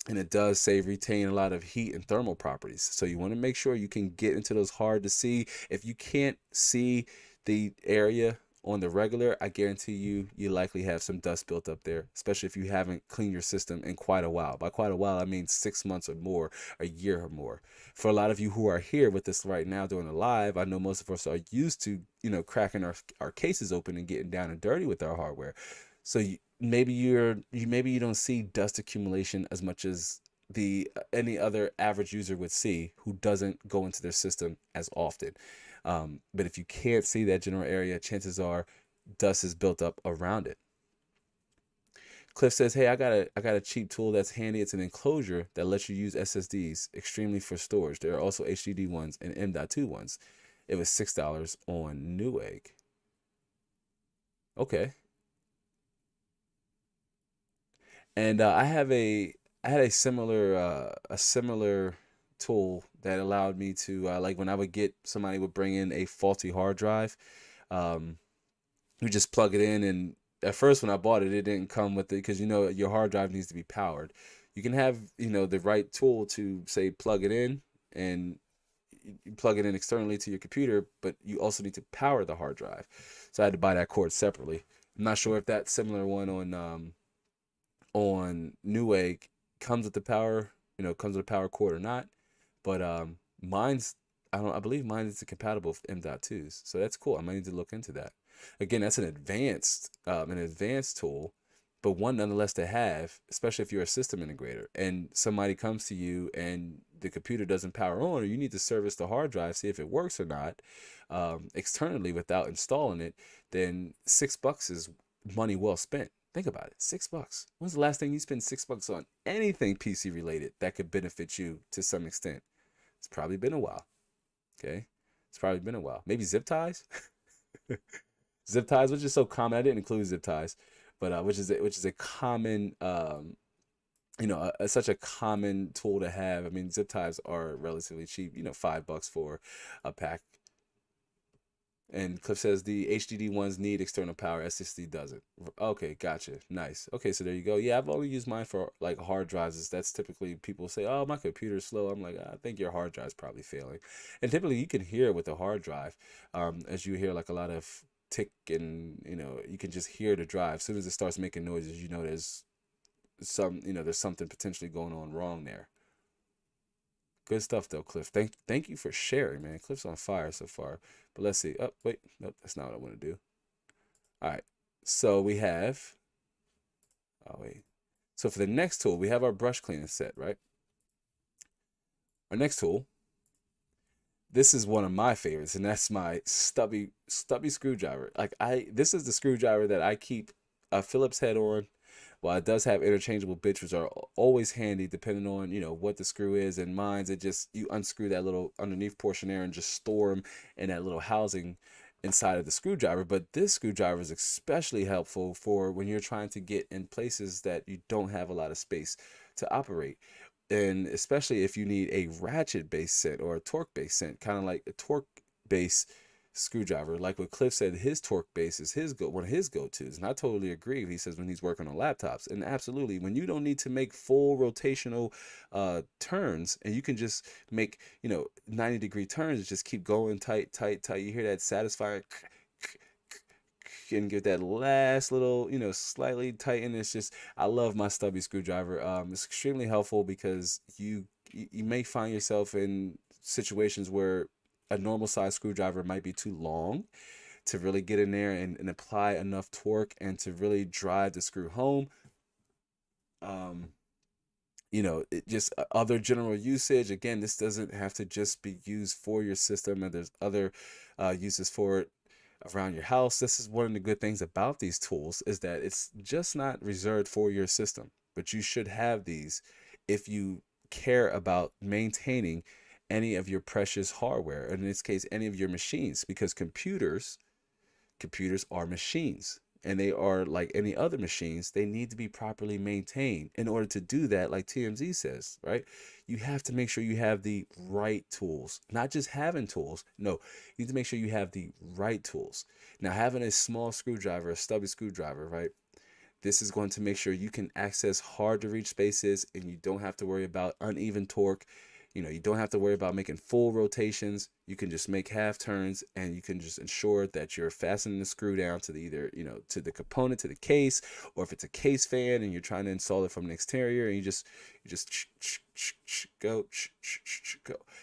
A: it does retain a lot of heat and thermal properties. So you want to make sure you can get into those hard to see. If you can't see the area on the regular, I guarantee you likely have some dust built up there, especially if you haven't cleaned your system in quite a while. By quite a while, I mean 6 months or more, a year or more. For a lot of you who are here with us right now doing a live, I know most of us are used to, cracking our cases open and getting down and dirty with our hardware. So maybe you don't see dust accumulation as much as any other average user would see who doesn't go into their system as often. But if you can't see that general area, chances are dust is built up around it. Cliff says, "Hey, I got a cheap tool that's handy. It's an enclosure that lets you use SSDs extremely for storage. There are also HDD ones and M.2 ones. It was $6 on Newegg." Okay. And I had a similar tool that allowed me to like when I would get somebody would bring in a faulty hard drive, um, you just plug it in. And at first when I bought it, it didn't come with it because your hard drive needs to be powered. You can have the right tool to say plug it in, and you plug it in externally to your computer, but you also need to power the hard drive. So I had to buy that cord separately. I'm not sure if that similar one on Newegg comes with the power, comes with a power cord or not. But mine's I believe mine is compatible with M.2s. So that's cool. I might need to look into that. Again, that's an advanced tool, but one nonetheless to have, especially if you're a system integrator and somebody comes to you and the computer doesn't power on, or you need to service the hard drive, see if it works or not, externally without installing it, then $6 is money well spent. Think about it, $6. When's the last time you spent $6 on anything PC related that could benefit you to some extent? It's probably been a while. Okay, it's probably been a while. Maybe zip ties. Zip ties, which is so common. I didn't include zip ties, but which is a common, such a common tool to have. I mean, zip ties are relatively cheap. $5 for a pack. And Cliff says the HDD ones need external power, SSD doesn't. Okay, gotcha. Nice. Okay, so there you go. Yeah, I've only used mine for like hard drives. That's typically people say, "Oh, my computer's slow." I'm like, I think your hard drive's probably failing. And typically you can hear it with the hard drive, as you hear like a lot of tick, and you can just hear the drive. As soon as it starts making noises, there's there's something potentially going on wrong there. Good stuff though, Cliff. Thank you for sharing, man. Cliff's on fire so far. But let's see. Oh, wait. Nope, that's not what I want to do. All right. So we have. Oh, wait. So for the next tool, we have our brush cleaning set, right? Our next tool. This is one of my favorites, and that's my stubby screwdriver. This is the screwdriver that I keep a Phillips head on. While it does have interchangeable bits, which are always handy depending on, what the screw is. And mine's, you unscrew that little underneath portion there and just store them in that little housing inside of the screwdriver. But this screwdriver is especially helpful for when you're trying to get in places that you don't have a lot of space to operate. And especially if you need a ratchet based set or a torque based set, kind of like a torque based screwdriver, like what Cliff said, his torque base is one of his go-tos, and I totally agree. He says when he's working on laptops, and absolutely, when you don't need to make full rotational turns, and you can just make 90-degree turns, just keep going tight. You hear that satisfying and get that last little slightly tighten. It's just, I love my stubby screwdriver. It's extremely helpful because you may find yourself in situations where a normal size screwdriver might be too long to really get in there and apply enough torque and to really drive the screw home. It just other general usage. Again, this doesn't have to just be used for your system, and there's other uses for it around your house. This is one of the good things about these tools, is that it's just not reserved for your system, but you should have these if you care about maintaining any of your precious hardware, and in this case, any of your machines, because computers are machines, and they are like any other machines. They need to be properly maintained. In order to do that, like TMZ says, right, you have to make sure you have the right tools, not just having tools. No, you need to make sure you have the right tools. Now, having a small screwdriver, a stubby screwdriver, right, this is going to make sure you can access hard to reach spaces, and you don't have to worry about uneven torque. You don't have to worry about making full rotations. You can just make half turns, and you can just ensure that you're fastening the screw down to to the component, to the case, or if it's a case fan and you're trying to install it from an exterior, and you just go.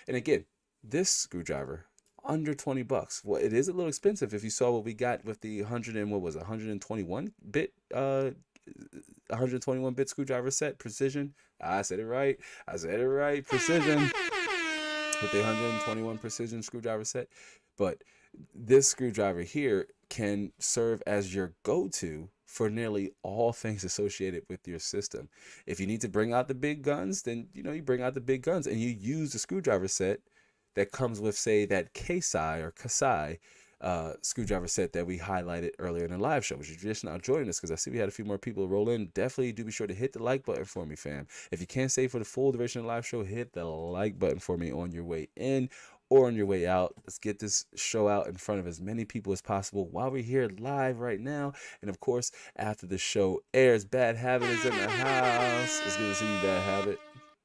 A: And again, this screwdriver, under $20. Well, it is a little expensive if you saw what we got with the 121 bit 121 bit screwdriver set, precision. I said it right. Precision, with the 121 precision screwdriver set. But this screwdriver here can serve as your go-to for nearly all things associated with your system. If you need to bring out the big guns, then you bring out the big guns, and you use the screwdriver set that comes with, say, that Kasai screwdriver set that we highlighted earlier in the live show. Which, you're just now joining us, because I see we had a few more people roll in, definitely do be sure to hit the like button for me, fam. If you can't stay for the full duration of the live show, hit the like button for me on your way in or on your way out. Let's get this show out in front of as many people as possible while we're here live right now. And of course, after the show airs, Bad Habit is in the house. It's good to see you, Bad Habit.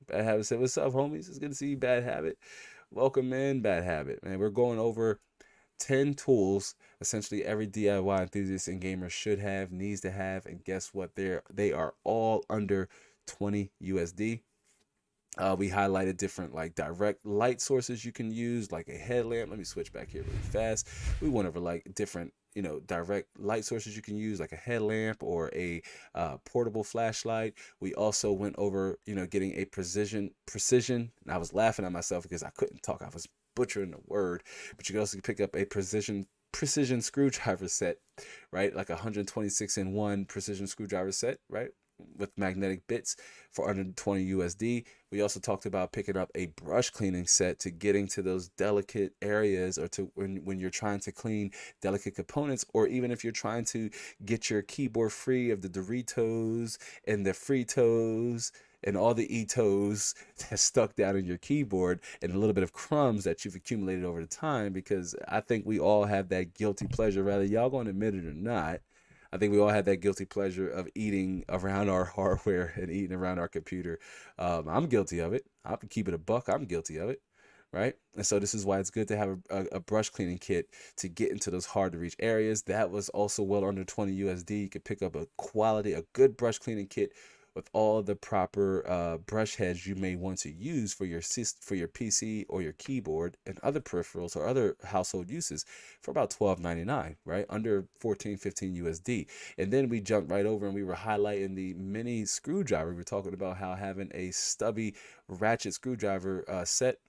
A: Bad Habit said, "What's up, homies? It's good to see you, Bad Habit." Welcome in, Bad Habit. Man, we're going over 10 tools essentially every DIY enthusiast and gamer should have, needs to have, and guess what? They are all under 20 USD. We highlighted different like direct light sources you can use, like a headlamp. Let me switch back here really fast. We went over like different direct light sources you can use, like a headlamp or a portable flashlight. We also went over, getting a precision. And I was laughing at myself because I couldn't talk. I was butchering the word. But you can also pick up a precision screwdriver set, right? Like a 126 in 1 precision screwdriver set, right? With magnetic bits for under 20 USD. We also talked about picking up a brush cleaning set to getting to those delicate areas, or to when you're trying to clean delicate components, or even if you're trying to get your keyboard free of the Doritos and the Fritos and all the Etos that's stuck down in your keyboard, and a little bit of crumbs that you've accumulated over the time. Because I think we all have that guilty pleasure, whether y'all gonna admit it or not. I think we all have that guilty pleasure of eating around our hardware and eating around our computer. I'm guilty of it. I can keep it a buck. I'm guilty of it, right? And so this is why it's good to have a brush cleaning kit to get into those hard to reach areas. That was also well under 20 USD. You could pick up a good brush cleaning kit with all the proper brush heads you may want to use for your PC or your keyboard and other peripherals or other household uses for about $12.99, right? Under 14-15 USD. And then we jumped right over and we were highlighting the mini screwdriver. We were talking about how having a stubby ratchet screwdriver set,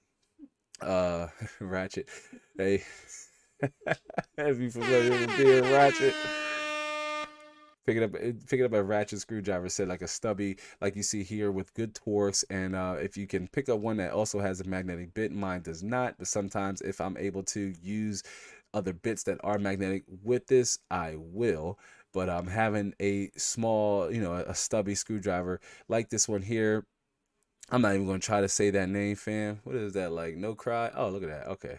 A: ratchet, a if you familiar with being ratchet. Picking up a ratchet screwdriver set, like a stubby, like you see here, with good torques. And if you can pick up one that also has a magnetic bit, mine does not. But sometimes if I'm able to use other bits that are magnetic with this, I will. But having a small, a stubby screwdriver like this one here, I'm not even going to try to say that name, fam. What is that, like No Cry? Oh, look at that. Okay.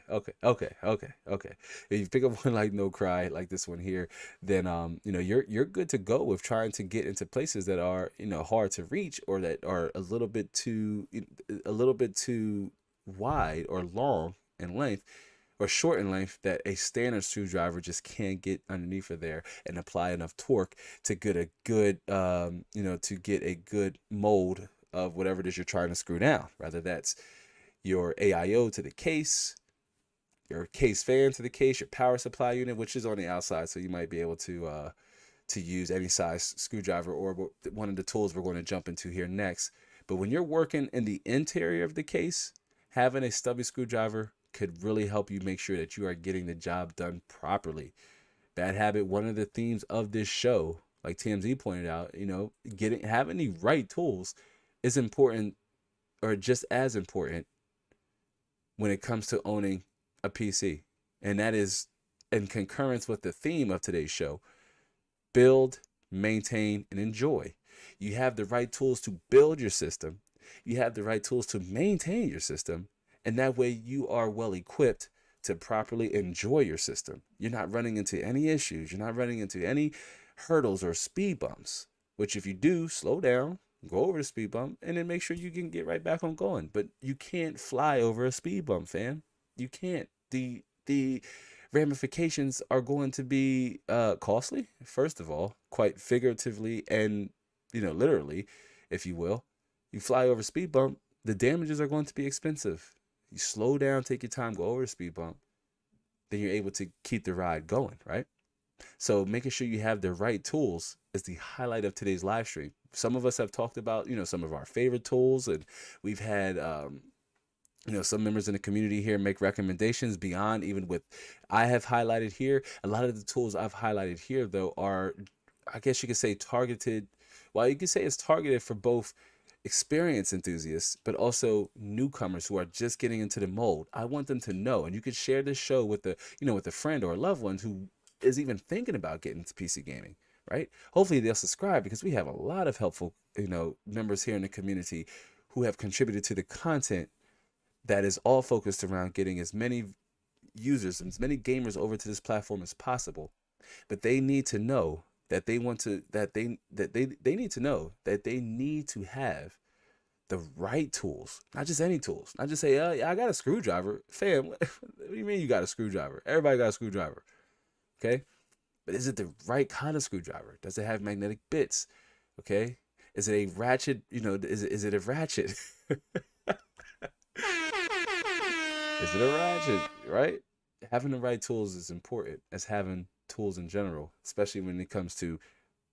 A: If you pick up one like No Cry, like this one here, then you're good to go with trying to get into places that are hard to reach, or that are a little bit too wide or long in length, or short in length, that a standard screwdriver just can't get underneath of there and apply enough torque to get a good mold of whatever it is you're trying to screw down. Rather that's your AIO to the case, your case fan to the case, your power supply unit, which is on the outside, so you might be able to use any size screwdriver, or one of the tools we're going to jump into here next. But when you're working in the interior of the case, having a stubby screwdriver could really help you make sure that you are getting the job done properly. Bad habit, one of the themes of this show, like TMZ pointed out, having the right tools is important, or just as important, when it comes to owning a PC. And that is in concurrence with the theme of today's show: build, maintain, and enjoy. You have the right tools to build your system. You have the right tools to maintain your system. And that way you are well equipped to properly enjoy your system. You're not running into any issues. You're not running into any hurdles or speed bumps, which if you do, slow down, go over the speed bump, and then make sure you can get right back on going. But you can't fly over a speed bump, fam. You can't. The ramifications are going to be costly, first of all, quite figuratively and literally, if you will. You fly over a speed bump, the damages are going to be expensive. You slow down, take your time, go over the speed bump, then you're able to keep the ride going, right? So making sure you have the right tools is the highlight of today's live stream. Some of us have talked about, some of our favorite tools, and we've had, some members in the community here make recommendations beyond even what I have highlighted here. A lot of the tools I've highlighted here, though, are, I guess you could say, targeted. Well, you could say it's targeted for both experienced enthusiasts, but also newcomers who are just getting into the mold. I want them to know, and you could share this show with with a friend or a loved one who is even thinking about getting into PC gaming, right? Hopefully they'll subscribe, because we have a lot of helpful, members here in the community who have contributed to the content that is all focused around getting as many users and as many gamers over to this platform as possible. But they need to know that they need to know that they need to have the right tools, not just any tools. Not just say, I got a screwdriver. Fam, what do you mean you got a screwdriver? Everybody got a screwdriver. Okay? But is it the right kind of screwdriver? Does it have magnetic bits? Okay? Is it a ratchet? Is it a ratchet? Is it a ratchet, right? Having the right tools is important as having tools in general, especially when it comes to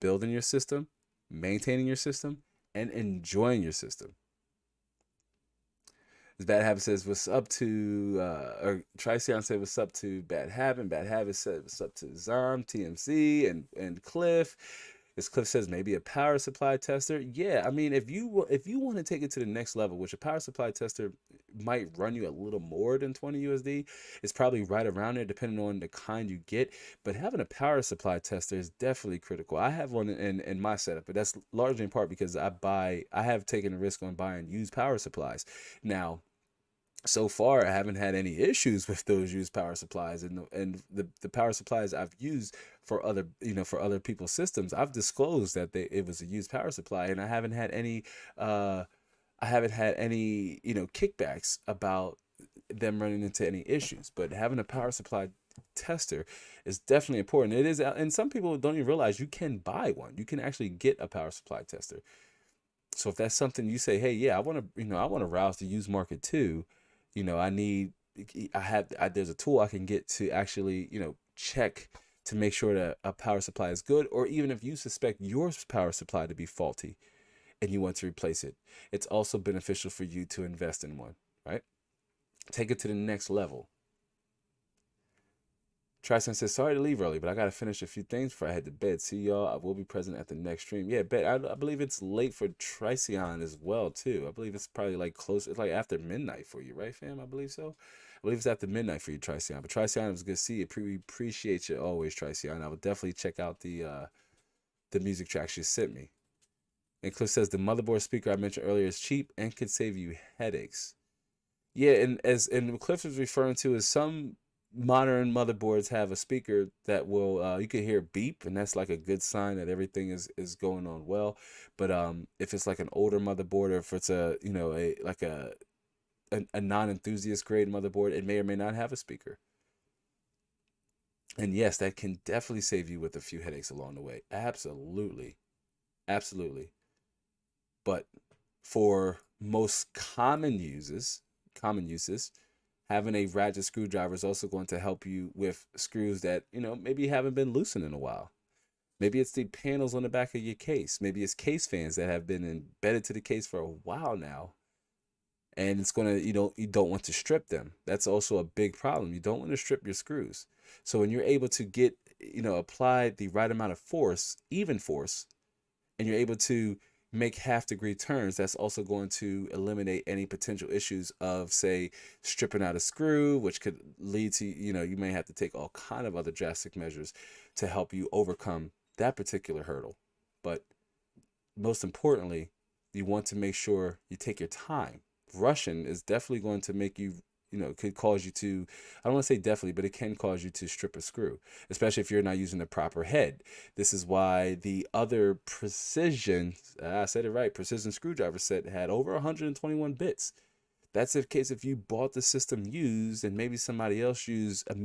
A: building your system, maintaining your system, and enjoying your system. As Bad Habit says, what's up to, or Triceon said, what's up to Bad Habit? Bad Habit said, what's up to Zom, TMC, and Cliff. As Cliff says, maybe a power supply tester. Yeah, I mean, if you want to take it to the next level, which a power supply tester might run you a little more than 20 USD, it's probably right around there depending on the kind you get. But having a power supply tester is definitely critical. I have one in my setup, but that's largely in part because I have taken a risk on buying used power supplies. Now, so far I haven't had any issues with those used power supplies, and the power supplies I've used for other for other people's systems, I've disclosed that it was a used power supply, and I haven't had any kickbacks about them running into any issues. But having a power supply tester is definitely important. It is, and some people don't even realize you can buy one. You can actually get a power supply tester. So if that's something you say, hey, yeah, I want to rouse the used market too. There's a tool I can get to actually, check to make sure that a power supply is good, or even if you suspect your power supply to be faulty and you want to replace it, it's also beneficial for you to invest in one, right? Take it to the next level. Trison says, sorry to leave early, but I got to finish a few things before I head to bed. See y'all. I will be present at the next stream. Yeah, I believe it's late for Tricyon as well, too. I believe it's probably like close. It's like after midnight for you, right, fam? I believe so. I believe it's after midnight for you, Tricyon. But Tricyon, it was good to see you. We appreciate you always, Tricyon. I will definitely check out the music tracks you sent me. And Cliff says, the motherboard speaker I mentioned earlier is cheap and could save you headaches. Yeah, and what Cliff is referring to is some modern motherboards have a speaker that will you can hear beep, and that's like a good sign that everything is going on well. But if it's like an older motherboard, or if it's a non-enthusiast grade motherboard, it may or may not have a speaker. And yes, that can definitely save you with a few headaches along the way. Absolutely. Absolutely. But for most common uses, having a ratchet screwdriver is also going to help you with screws that, maybe haven't been loosened in a while. Maybe it's the panels on the back of your case. Maybe it's case fans that have been embedded to the case for a while now. And it's going to, you don't want to strip them. That's also a big problem. You don't want to strip your screws. So when you're able to get, apply the right amount of force, even force, and you're able to make half-degree turns, that's also going to eliminate any potential issues of, say, stripping out a screw, which could lead to, you may have to take all kind of other drastic measures to help you overcome that particular hurdle. But most importantly, you want to make sure you take your time. Rushing is definitely going to make you, could cause you to, I don't want to say definitely, but it can cause you to strip a screw, especially if you're not using the proper head. This is why the other precision, I said it right, precision screwdriver set had over 121 bits. That's the case if you bought the system used and maybe somebody else used a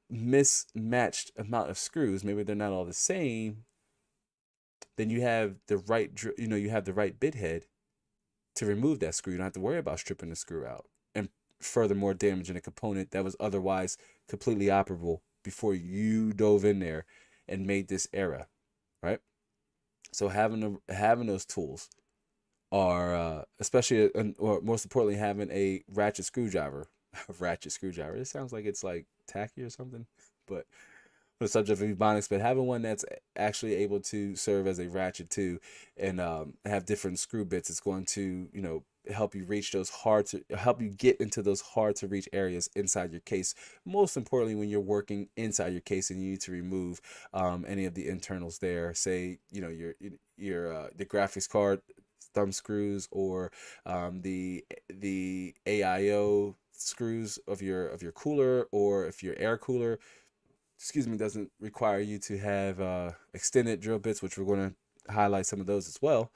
A: mismatched amount of screws. Maybe they're not all the same. Then you have the right, you have the right bit head to remove that screw. You don't have to worry about stripping the screw out and furthermore damaging a component that was otherwise completely operable before you dove in there and made this error, right? So having those tools are especially, or most importantly, having a ratchet screwdriver. It sounds like it's like tacky or something, but for the subject of Ebonics, but having one that's actually able to serve as a ratchet too, and have different screw bits, it's going to, help you reach those help you get into those hard to reach areas inside your case. Most importantly, when you're working inside your case and you need to remove any of the internals there, say, the graphics card thumb screws, or the AIO screws of your cooler, or if your air cooler, doesn't require you to have extended drill bits, which we're going to highlight some of those as well.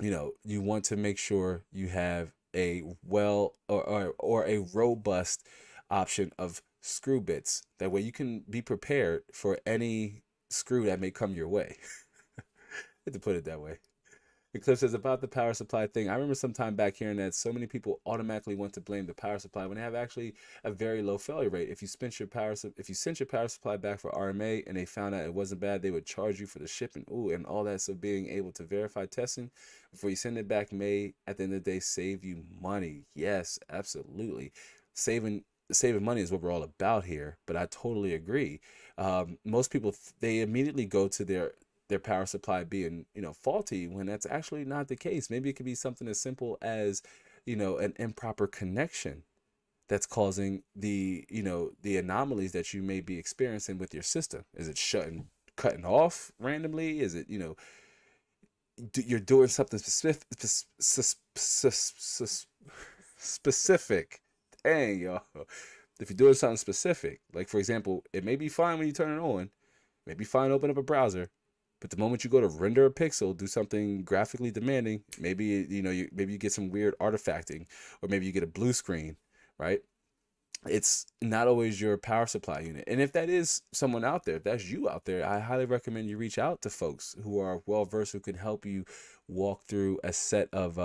A: You want to make sure you have a or a robust option of screw bits. That way you can be prepared for any screw that may come your way. I have to put it that way. Eclipse says about the power supply thing. I remember some time back hearing that so many people automatically want to blame the power supply when they have actually a very low failure rate. If you sent your power supply back for RMA and they found out it wasn't bad, they would charge you for the shipping. Ooh, and all that. So being able to verify testing before you send it back may at the end of the day save you money. Yes, absolutely. Saving money is what we're all about here. But I totally agree. Most people they immediately go to their power supply being faulty when that's actually not the case. Maybe it could be something as simple as an improper connection that's causing the anomalies that you may be experiencing with your system. Is it cutting off randomly? Is it you're doing something specific? Dang, y'all. If you're doing something specific, like for example, it may be fine when you turn it on, maybe fine open up a browser, but the moment you go to render a pixel, do something graphically demanding, maybe maybe you get some weird artifacting, or maybe you get a blue screen, right? It's not always your power supply unit. And if that is someone out there, if that's you out there, I highly recommend you reach out to folks who are well versed, who can help you walk through a set of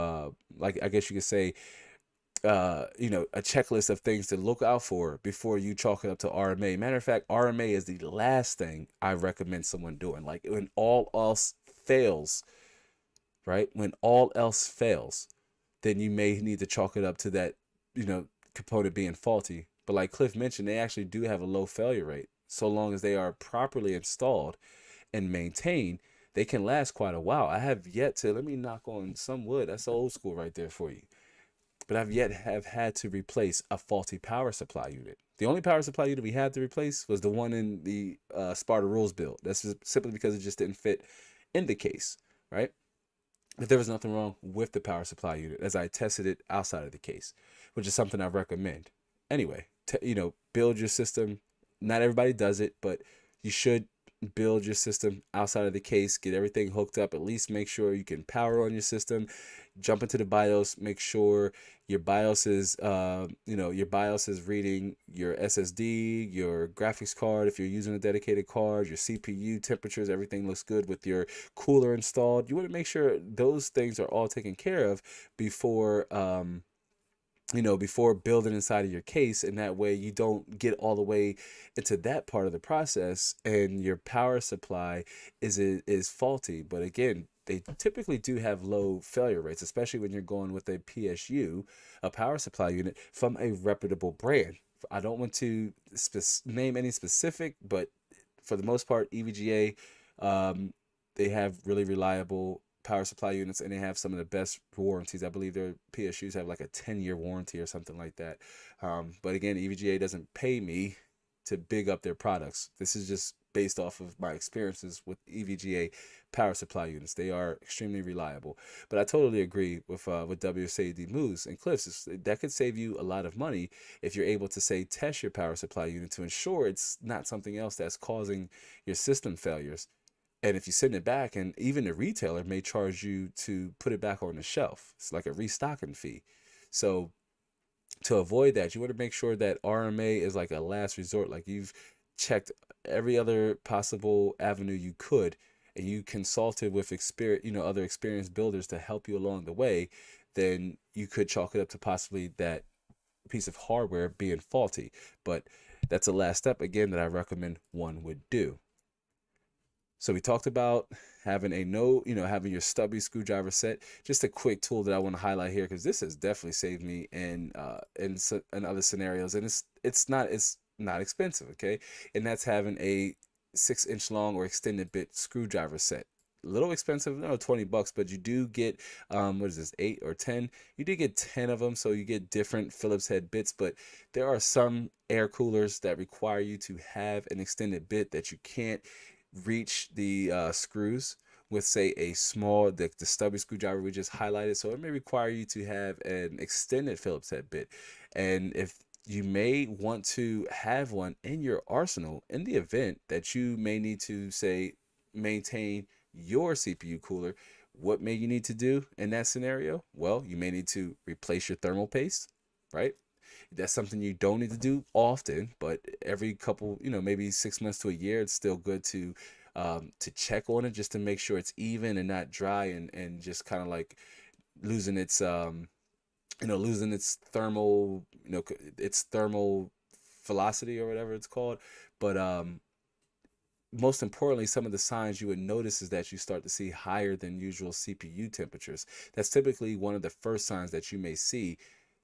A: like I guess you could say a checklist of things to look out for before you chalk it up to RMA. Matter of fact, RMA is the last thing I recommend someone doing. Like when all else fails, right? When all else fails, then you may need to chalk it up to that, component being faulty. But like Cliff mentioned, they actually do have a low failure rate. So long as they are properly installed and maintained, they can last quite a while. I have yet to, let me knock on some wood. That's old school right there for you. But I've yet have had to replace a faulty power supply unit. The only power supply unit we had to replace was the one in the Sparta Rules build. That's just simply because it just didn't fit in the case, right? But there was nothing wrong with the power supply unit as I tested it outside of the case, which is something I recommend. Anyway, build your system. Not everybody does it, but you should build your system outside of the case, get everything hooked up, at least make sure you can power on your system, jump into the BIOS, make sure your BIOS is your BIOS is reading your SSD, your graphics card if you're using a dedicated card, your CPU temperatures, everything looks good with your cooler installed. You want to make sure those things are all taken care of before before building inside of your case, and that way you don't get all the way into that part of the process and your power supply is faulty. But again, they typically do have low failure rates, especially when you're going with a PSU, a power supply unit from a reputable brand. I don't want to name any specific, but for the most part, EVGA, they have really reliable power supply units, and they have some of the best warranties. I believe their PSUs have like a 10-year warranty or something like that. But again, EVGA doesn't pay me to big up their products. This is just based off of my experiences with EVGA power supply units. They are extremely reliable. But I totally agree with WSAD Moose and Cliffs. That could save you a lot of money if you're able to say test your power supply unit to ensure it's not something else that's causing your system failures. And if you send it back, and even the retailer may charge you to put it back on the shelf. It's like a restocking fee. So to avoid that, you want to make sure that RMA is like a last resort. Like you've checked every other possible avenue you could, and you consulted with other experienced builders to help you along the way. Then you could chalk it up to possibly that piece of hardware being faulty. But that's the last step again that I recommend one would do. So we talked about having having your stubby screwdriver set. Just a quick tool that I want to highlight here, because this has definitely saved me in other scenarios, and it's not expensive, okay? And that's having a 6-inch long or extended bit screwdriver set. A little expensive, no, $20, but you do get what is this, 8 or 10? You do get 10 of them, so you get different Phillips head bits. But there are some air coolers that require you to have an extended bit that you can't reach the screws with, say, the stubby screwdriver we just highlighted. So it may require you to have an extended Phillips head bit, and if you may want to have one in your arsenal in the event that you may need to, say, maintain your CPU cooler. What may you need to do in that scenario? Well, you may need to replace your thermal paste, right? That's something you don't need to do often, but every couple, maybe 6 months to a year, it's still good to to check on it just to make sure it's even and not dry and just kind of like losing its losing its thermal, its thermal velocity or whatever it's called. But most importantly, some of the signs you would notice is that you start to see higher than usual CPU temperatures. That's typically one of the first signs that you may see,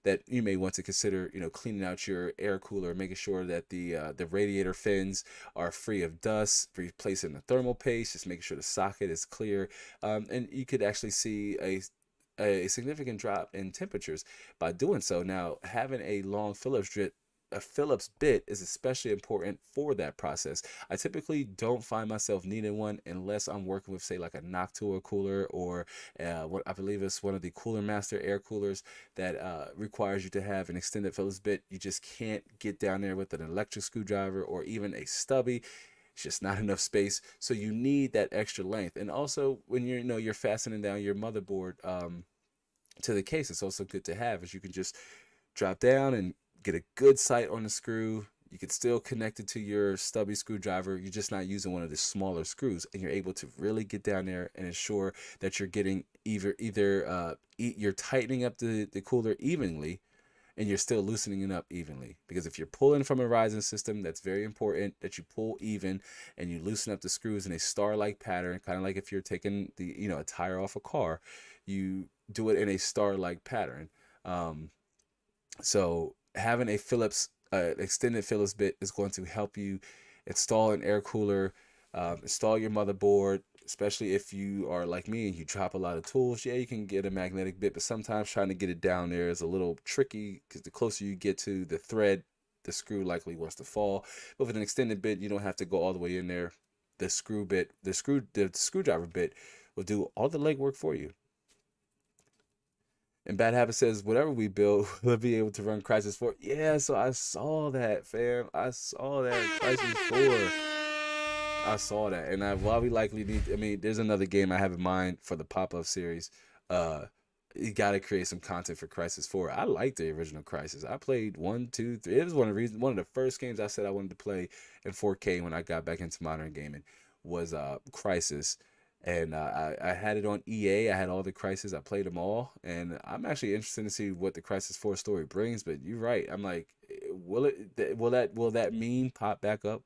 A: that you may want to consider, cleaning out your air cooler, making sure that the radiator fins are free of dust, replacing the thermal paste, just making sure the socket is clear, and you could actually see a significant drop in temperatures by doing so. Now, having a long Phillips bit is especially important for that process. I typically don't find myself needing one unless I'm working with, say, like a Noctua cooler, or what I believe is one of the Cooler Master air coolers that requires you to have an extended Phillips bit. You just can't get down there with an electric screwdriver or even a Stubby. It's just not enough space, so you need that extra length. And also, when you're fastening down your motherboard to the case, it's also good to have, as you can just drop down and get a good sight on the screw. You can still connect it to your Stubby screwdriver. You're just not using one of the smaller screws, and you're able to really get down there and ensure that you're getting you're tightening up the cooler evenly, and you're still loosening it up evenly. Because if you're pulling from a rising system, that's very important that you pull even and you loosen up the screws in a star-like pattern, kind of like if you're taking a tire off a car, you do it in a star-like pattern. So having a Phillips extended Phillips bit is going to help you install an air cooler, install your motherboard, especially if you are like me and you drop a lot of tools. Yeah, you can get a magnetic bit, but sometimes trying to get it down there is a little tricky, because the closer you get to the thread, the screw likely wants to fall. But with an extended bit, you don't have to go all the way in there. The screwdriver bit will do all the legwork for you. And Bad Habit says, whatever we build, we'll be able to run Crysis 4. Yeah, so I saw that, fam. I saw that Crysis 4. I saw that. And while we likely need, there's another game I have in mind for the pop-up series. You got to create some content for Crysis 4. I like the original Crysis. I played 1, 2, 3. It was one of the first games I said I wanted to play in 4K when I got back into modern gaming was Crysis. And I had it on EA. I had all the Crysis. I played them all, and I'm actually interested to see what the Crysis 4 story brings. But you're right. I'm like, will that meme pop back up?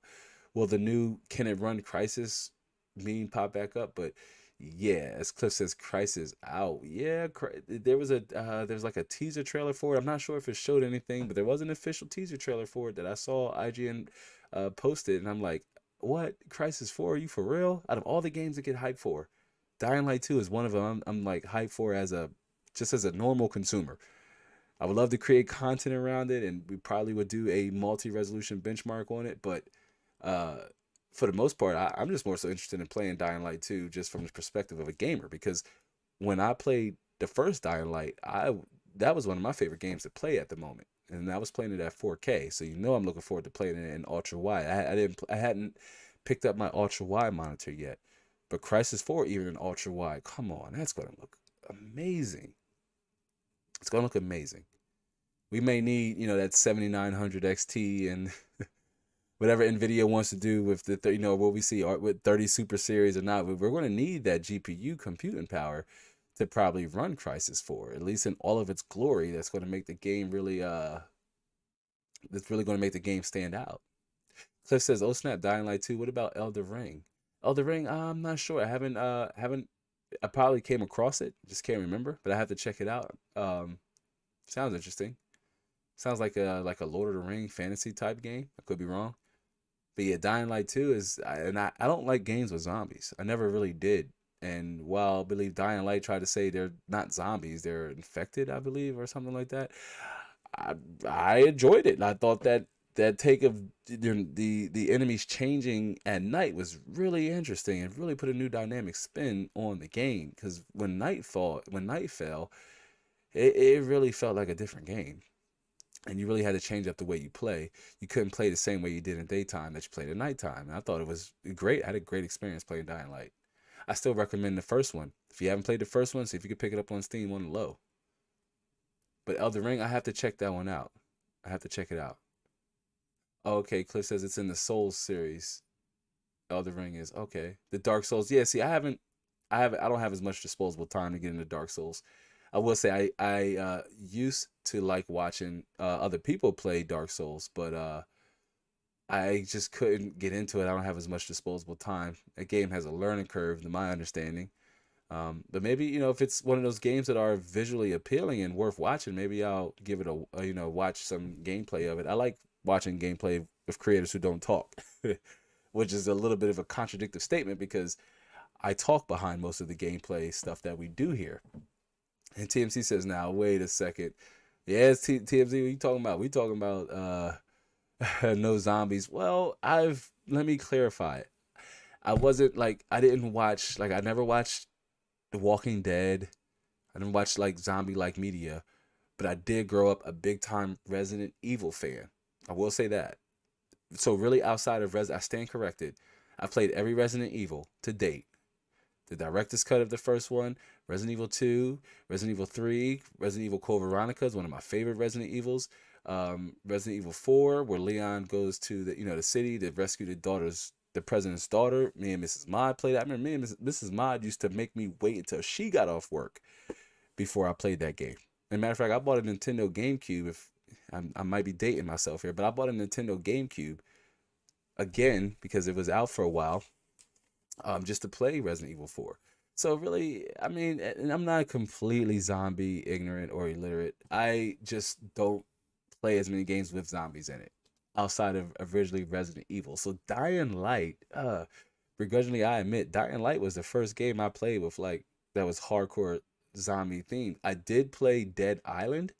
A: Will the new Can It Run Crysis meme pop back up? But yeah, as Cliff says, Crysis out. Yeah, there's like a teaser trailer for it. I'm not sure if it showed anything, but there was an official teaser trailer for it that I saw IGN posted, and I'm like, what? Crysis 4? Are you for real? Out of all the games to get hyped for, Dying Light 2 is one of them. I'm like hyped for as a normal consumer. I would love to create content around it, and we probably would do a multi-resolution benchmark on it. But for the most part, I'm just more so interested in playing Dying Light 2 just from the perspective of a gamer. Because when I played the first Dying Light, that was one of my favorite games to play at the moment. And I was playing it at 4K, so I'm looking forward to playing it in ultra wide. I hadn't picked up my ultra wide monitor yet, but Crysis 4 even in ultra wide, come on, that's gonna look amazing. It's gonna look amazing. We may need that 7900 XT and whatever Nvidia wants to do with the what we see with 30 Super Series or not. We're going to need that GPU computing power to probably run Crysis 4, at least in all of its glory. That's going to make the game really that's really going to make the game stand out. Cliff says, "Oh snap, Dying Light 2. What about Elder Ring?" Elder Ring, I'm not sure. I haven't I probably came across it, just can't remember, but I have to check it out. Sounds interesting. Sounds like a Lord of the Ring fantasy type game. I could be wrong. But yeah, Dying Light 2 I don't like games with zombies. I never really did. And while I believe Dying Light tried to say they're not zombies, they're infected, I believe, or something like that, I enjoyed it. And I thought that take of the enemies changing at night was really interesting and really put a new dynamic spin on the game. Because when night fell, it really felt like a different game. And you really had to change up the way you play. You couldn't play the same way you did in daytime that you played at nighttime. And I thought it was great. I had a great experience playing Dying Light. I still recommend the first one. If you haven't played the first one, see if you can pick it up on Steam on the low. But Elden Ring, I have to check that one out. I have to check it out. Oh, okay, Cliff says it's in the Souls series. Elden Ring is okay. The Dark Souls, yeah. See, I don't have as much disposable time to get into Dark Souls. I will say I used to like watching other people play Dark Souls, but I just couldn't get into it. I don't have as much disposable time. That game has a learning curve, to my understanding. But maybe, if it's one of those games that are visually appealing and worth watching, maybe I'll give it watch some gameplay of it. I like watching gameplay of creators who don't talk, which is a little bit of a contradictory statement because I talk behind most of the gameplay stuff that we do here. And TMC says, now, wait a second. Yes, TMZ, what you talking about? We talking about no zombies. Well, let me clarify. I wasn't like, I didn't watch, like, I never watched The Walking Dead. I didn't watch like zombie like media, but I did grow up a big time Resident Evil fan. I will say that. So really outside of I stand corrected. I played every Resident Evil to date. The director's cut of the first one, Resident Evil 2, Resident Evil 3, Resident Evil Code Veronica is one of my favorite Resident Evils. Resident Evil 4, where Leon goes to the city to rescue the president's daughter. Me and Mrs. Mod played that. I remember me and Mrs. Mod used to make me wait until she got off work before I played that game. As a matter of fact, I bought a Nintendo GameCube. If I might be dating myself here, but I bought a Nintendo GameCube again because it was out for a while, just to play Resident Evil 4. So really, I mean, and I'm not completely zombie ignorant or illiterate. I just don't play as many games with zombies in it outside of originally Resident Evil. So Dying Light, begrudgingly I admit, Dying Light was the first game I played with like that was hardcore zombie themed. I did play Dead Island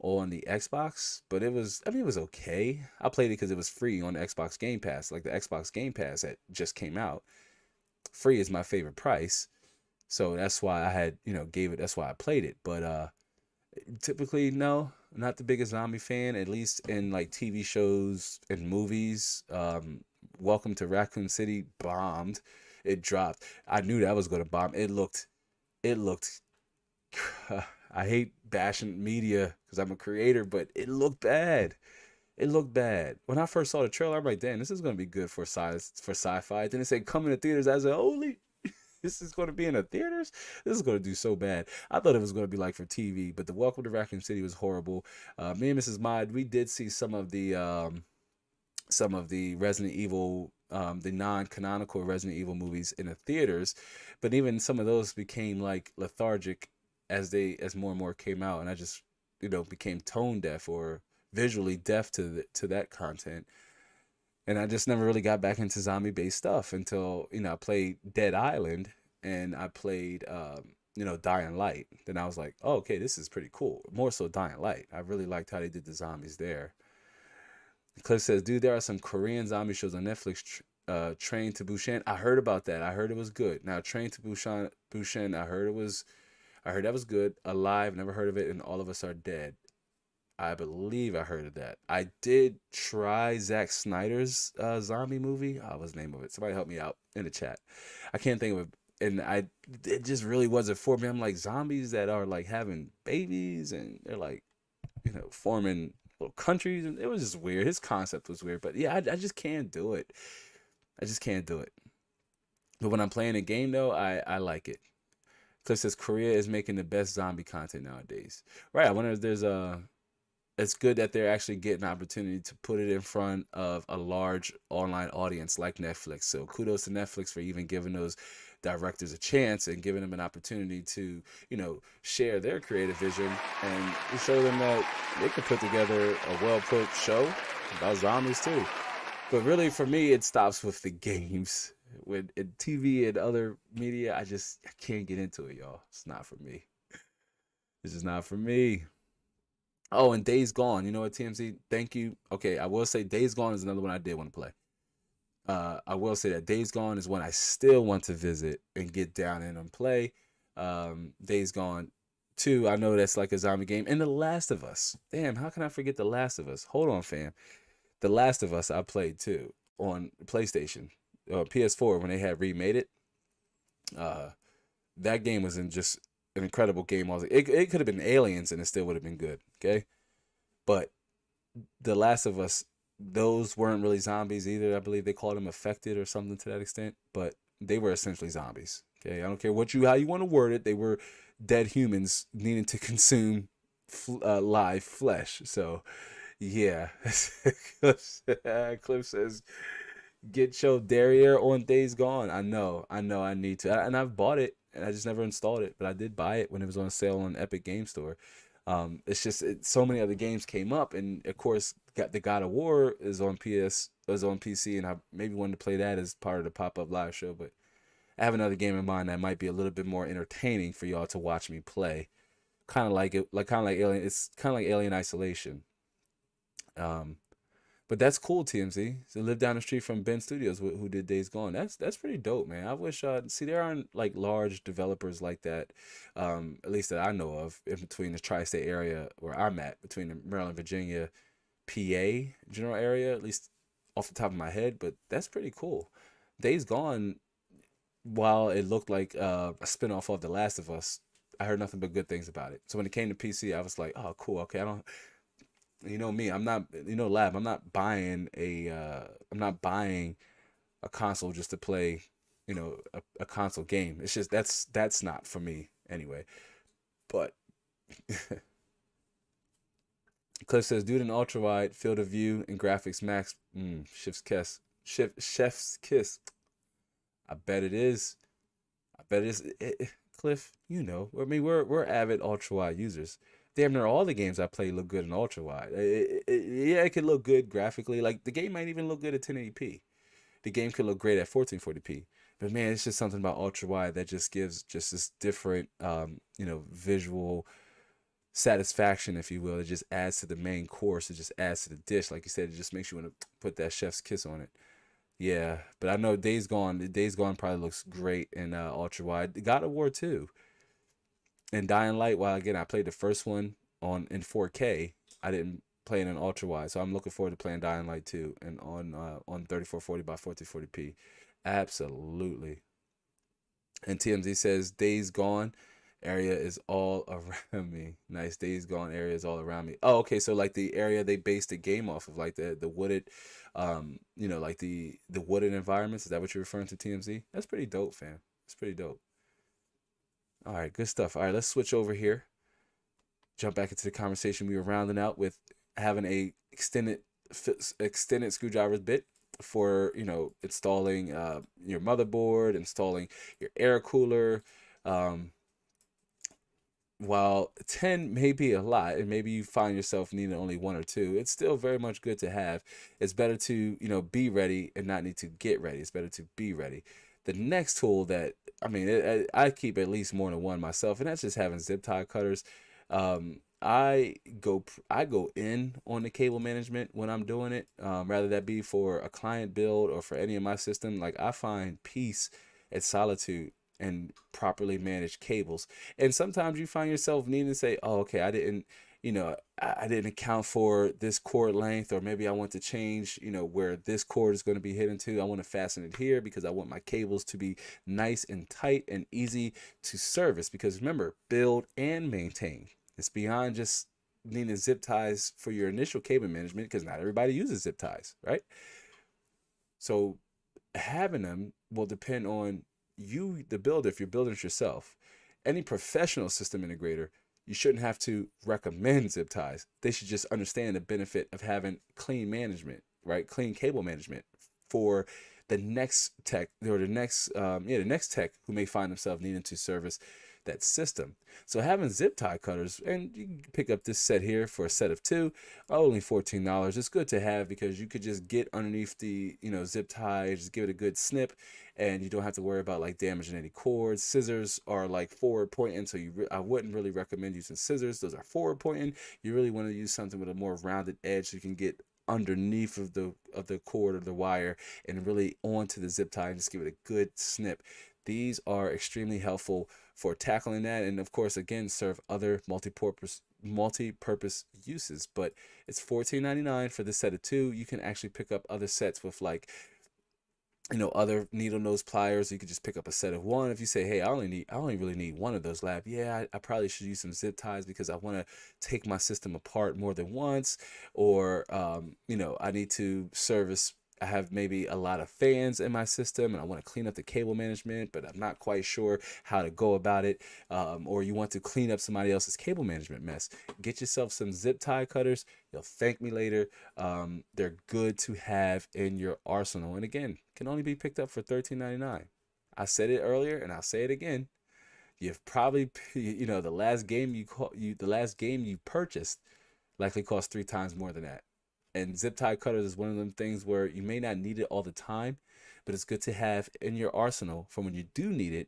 A: on the Xbox, but it was okay. I played it because it was free on the Xbox Game Pass. Like the Xbox Game Pass that just came out. Free is my favorite price. So that's why I had, that's why I played it. But typically, no, not the biggest zombie fan, at least in like TV shows and movies. Welcome to Raccoon City bombed. It dropped. I knew that was going to bomb. It looked, I hate bashing media because I'm a creator, but it looked bad. It looked bad. When I first saw the trailer, I'm like, damn, this is going to be good for sci-fi. Then it said come in the theaters. I said, holy, this is going to be in the theaters? This is going to do so bad. I thought it was going to be like for TV, but the Welcome to Raccoon City was horrible. Me and Mrs. Mod, we did see some of the Resident Evil, the non-canonical Resident Evil movies in the theaters, but even some of those became like lethargic as more and more came out, and I just became tone deaf or visually deaf to that content. And I just never really got back into zombie based stuff until I played Dead Island and I played Dying Light. Then I was like, oh, okay, this is pretty cool. More so Dying Light. I really liked how they did the zombies there. Cliff says, dude, there are some Korean zombie shows on Netflix. Train to Busan. I heard about that. I heard it was good. Now Train to Busan. I heard that was good. Alive, never heard of it, and All of Us Are Dead. I believe I heard of that. I did try Zack Snyder's zombie movie. What was the name of it? Somebody help me out in the chat. I can't think of it. And it just really wasn't for me. I'm like, zombies that are like having babies and they're like, forming little countries. And it was just weird. His concept was weird. But yeah, I just can't do it. I just can't do it. But when I'm playing a game though, I like it. Cliff says Korea is making the best zombie content nowadays. Right. I wonder if there's it's good that they're actually getting an opportunity to put it in front of a large online audience like Netflix. So kudos to Netflix for even giving those directors a chance and giving them an opportunity to, share their creative vision and show them that they can put together a well-put show about zombies too. But really, for me, it stops with the games. With TV and other media, I can't get into it, y'all. It's not for me. This is not for me. Oh, and Days Gone. You know what, TMZ? Thank you. Okay, I will say Days Gone is another one I did want to play. I will say that Days Gone is one I still want to visit and get down in and play. Days Gone 2, I know that's like a zombie game. And The Last of Us. Damn, how can I forget The Last of Us? Hold on, fam. The Last of Us I played too on PlayStation. PS4 when they had remade it. That game was just an incredible game. It could have been Aliens and it still would have been good. Okay, but The Last of Us those weren't really zombies either. I believe they called them affected or something to that extent, but they were essentially zombies. Okay, I don't care how you want to word it. They were dead humans needing to consume live flesh. So yeah, Cliff says get your derriere on Days Gone. I know, I need to, and I've bought it, and I just never installed it. But I did buy it when it was on sale on Epic Game Store. It's just so many other games came up, and of course, got the God of War is on PC, and I maybe wanted to play that as part of the pop up live show. But I have another game in mind that might be a little bit more entertaining for y'all to watch me play. Kind of like Alien. It's kind of like Alien Isolation. Um, but that's cool, TMZ. So live down the street from Ben Studios, who did Days Gone. That's pretty dope, man. I wish see there aren't like large developers like that, at least that I know of, in between the tri-state area where I'm at, between the Maryland, Virginia, PA general area, at least off the top of my head. But that's pretty cool. Days Gone, while it looked like a spinoff of The Last of Us, I heard nothing but good things about it. So when it came to PC, I was like, oh, cool. Okay, I don't you know me, I'm not, Lab, I'm not buying a console just to play, a console game. It's just that's not for me anyway. But Cliff says, dude, an ultra wide field of view and graphics max. Chef's kiss. I bet it is. I bet it is. Cliff, I mean, we're avid ultra wide users. Damn near all the games I play look good in ultra wide. Yeah, it could look good graphically. Like the game might even look good at 1080p. The game could look great at 1440p. But man, it's just something about ultra wide that just gives just this different, visual satisfaction, if you will. It just adds to the main course. It just adds to the dish. Like you said, it just makes you want to put that chef's kiss on it. Yeah, but I know Days Gone probably looks great in ultra wide. God of War 2 and Dying Light. While again, I played the first one in 4K. I didn't play it in ultra wide, so I'm looking forward to playing Dying Light 2 and on 3440 by 1440p. Absolutely. And TMZ says Days Gone area is all around me. Nice. Days Gone area is all around me. Oh, okay. So like the area they based the game off of, like the wooded, like the wooded environments. Is that what you're referring to, TMZ? That's pretty dope, fam. That's pretty dope. All right, good stuff. All right, let's switch over here. Jump back into the conversation. We were rounding out with having a extended screwdriver bit for installing your motherboard, installing your air cooler. While 10 may be a lot, and maybe you find yourself needing only one or two, it's still very much good to have. It's better to be ready and not need to get ready. It's better to be ready. The next tool that I keep at least more than one myself, and that's just having zip tie cutters. I go in on the cable management when I'm doing it, rather that be for a client build or for any of my system. Like I find peace and solitude and properly managed cables. And sometimes you find yourself needing to say, oh, okay, I didn't account for this cord length, or maybe I want to change, where this cord is going to be hidden to. I want to fasten it here because I want my cables to be nice and tight and easy to service. Because remember, build and maintain. It's beyond just needing zip ties for your initial cable management, because not everybody uses zip ties, right? So having them will depend on you, the builder. If you're building it yourself, any professional system integrator, you shouldn't have to recommend zip ties. They should just understand the benefit of having clean management, right? Clean cable management for the next tech, or the next tech who may find themselves needing to service that system. So having zip tie cutters, and you can pick up this set here for a set of two, only $14. It's good to have because you could just get underneath the zip tie, just give it a good snip, and you don't have to worry about like damaging any cords. Scissors are like forward pointing, so I wouldn't really recommend using scissors. Those are forward pointing. You really want to use something with a more rounded edge so you can get underneath of the cord or the wire and really onto the zip tie and just give it a good snip. These are extremely helpful for tackling that, and of course, again, serve other multi-purpose uses. But it's $14.99 for the set of two. You can actually pick up other sets with like other needle nose pliers. You could just pick up a set of one. If you say, hey, I only really need one of those, lab. Yeah, I probably should use some zip ties because I want to take my system apart more than once, or I need to service. I have maybe a lot of fans in my system and I want to clean up the cable management, but I'm not quite sure how to go about it. Or you want to clean up somebody else's cable management mess. Get yourself some zip tie cutters. You'll thank me later. They're good to have in your arsenal. And again, can only be picked up for $13.99. I said it earlier and I'll say it again. You've probably, the last game the last game you purchased likely cost 3 times more than that. And zip tie cutters is one of them things where you may not need it all the time, but it's good to have in your arsenal for when you do need it.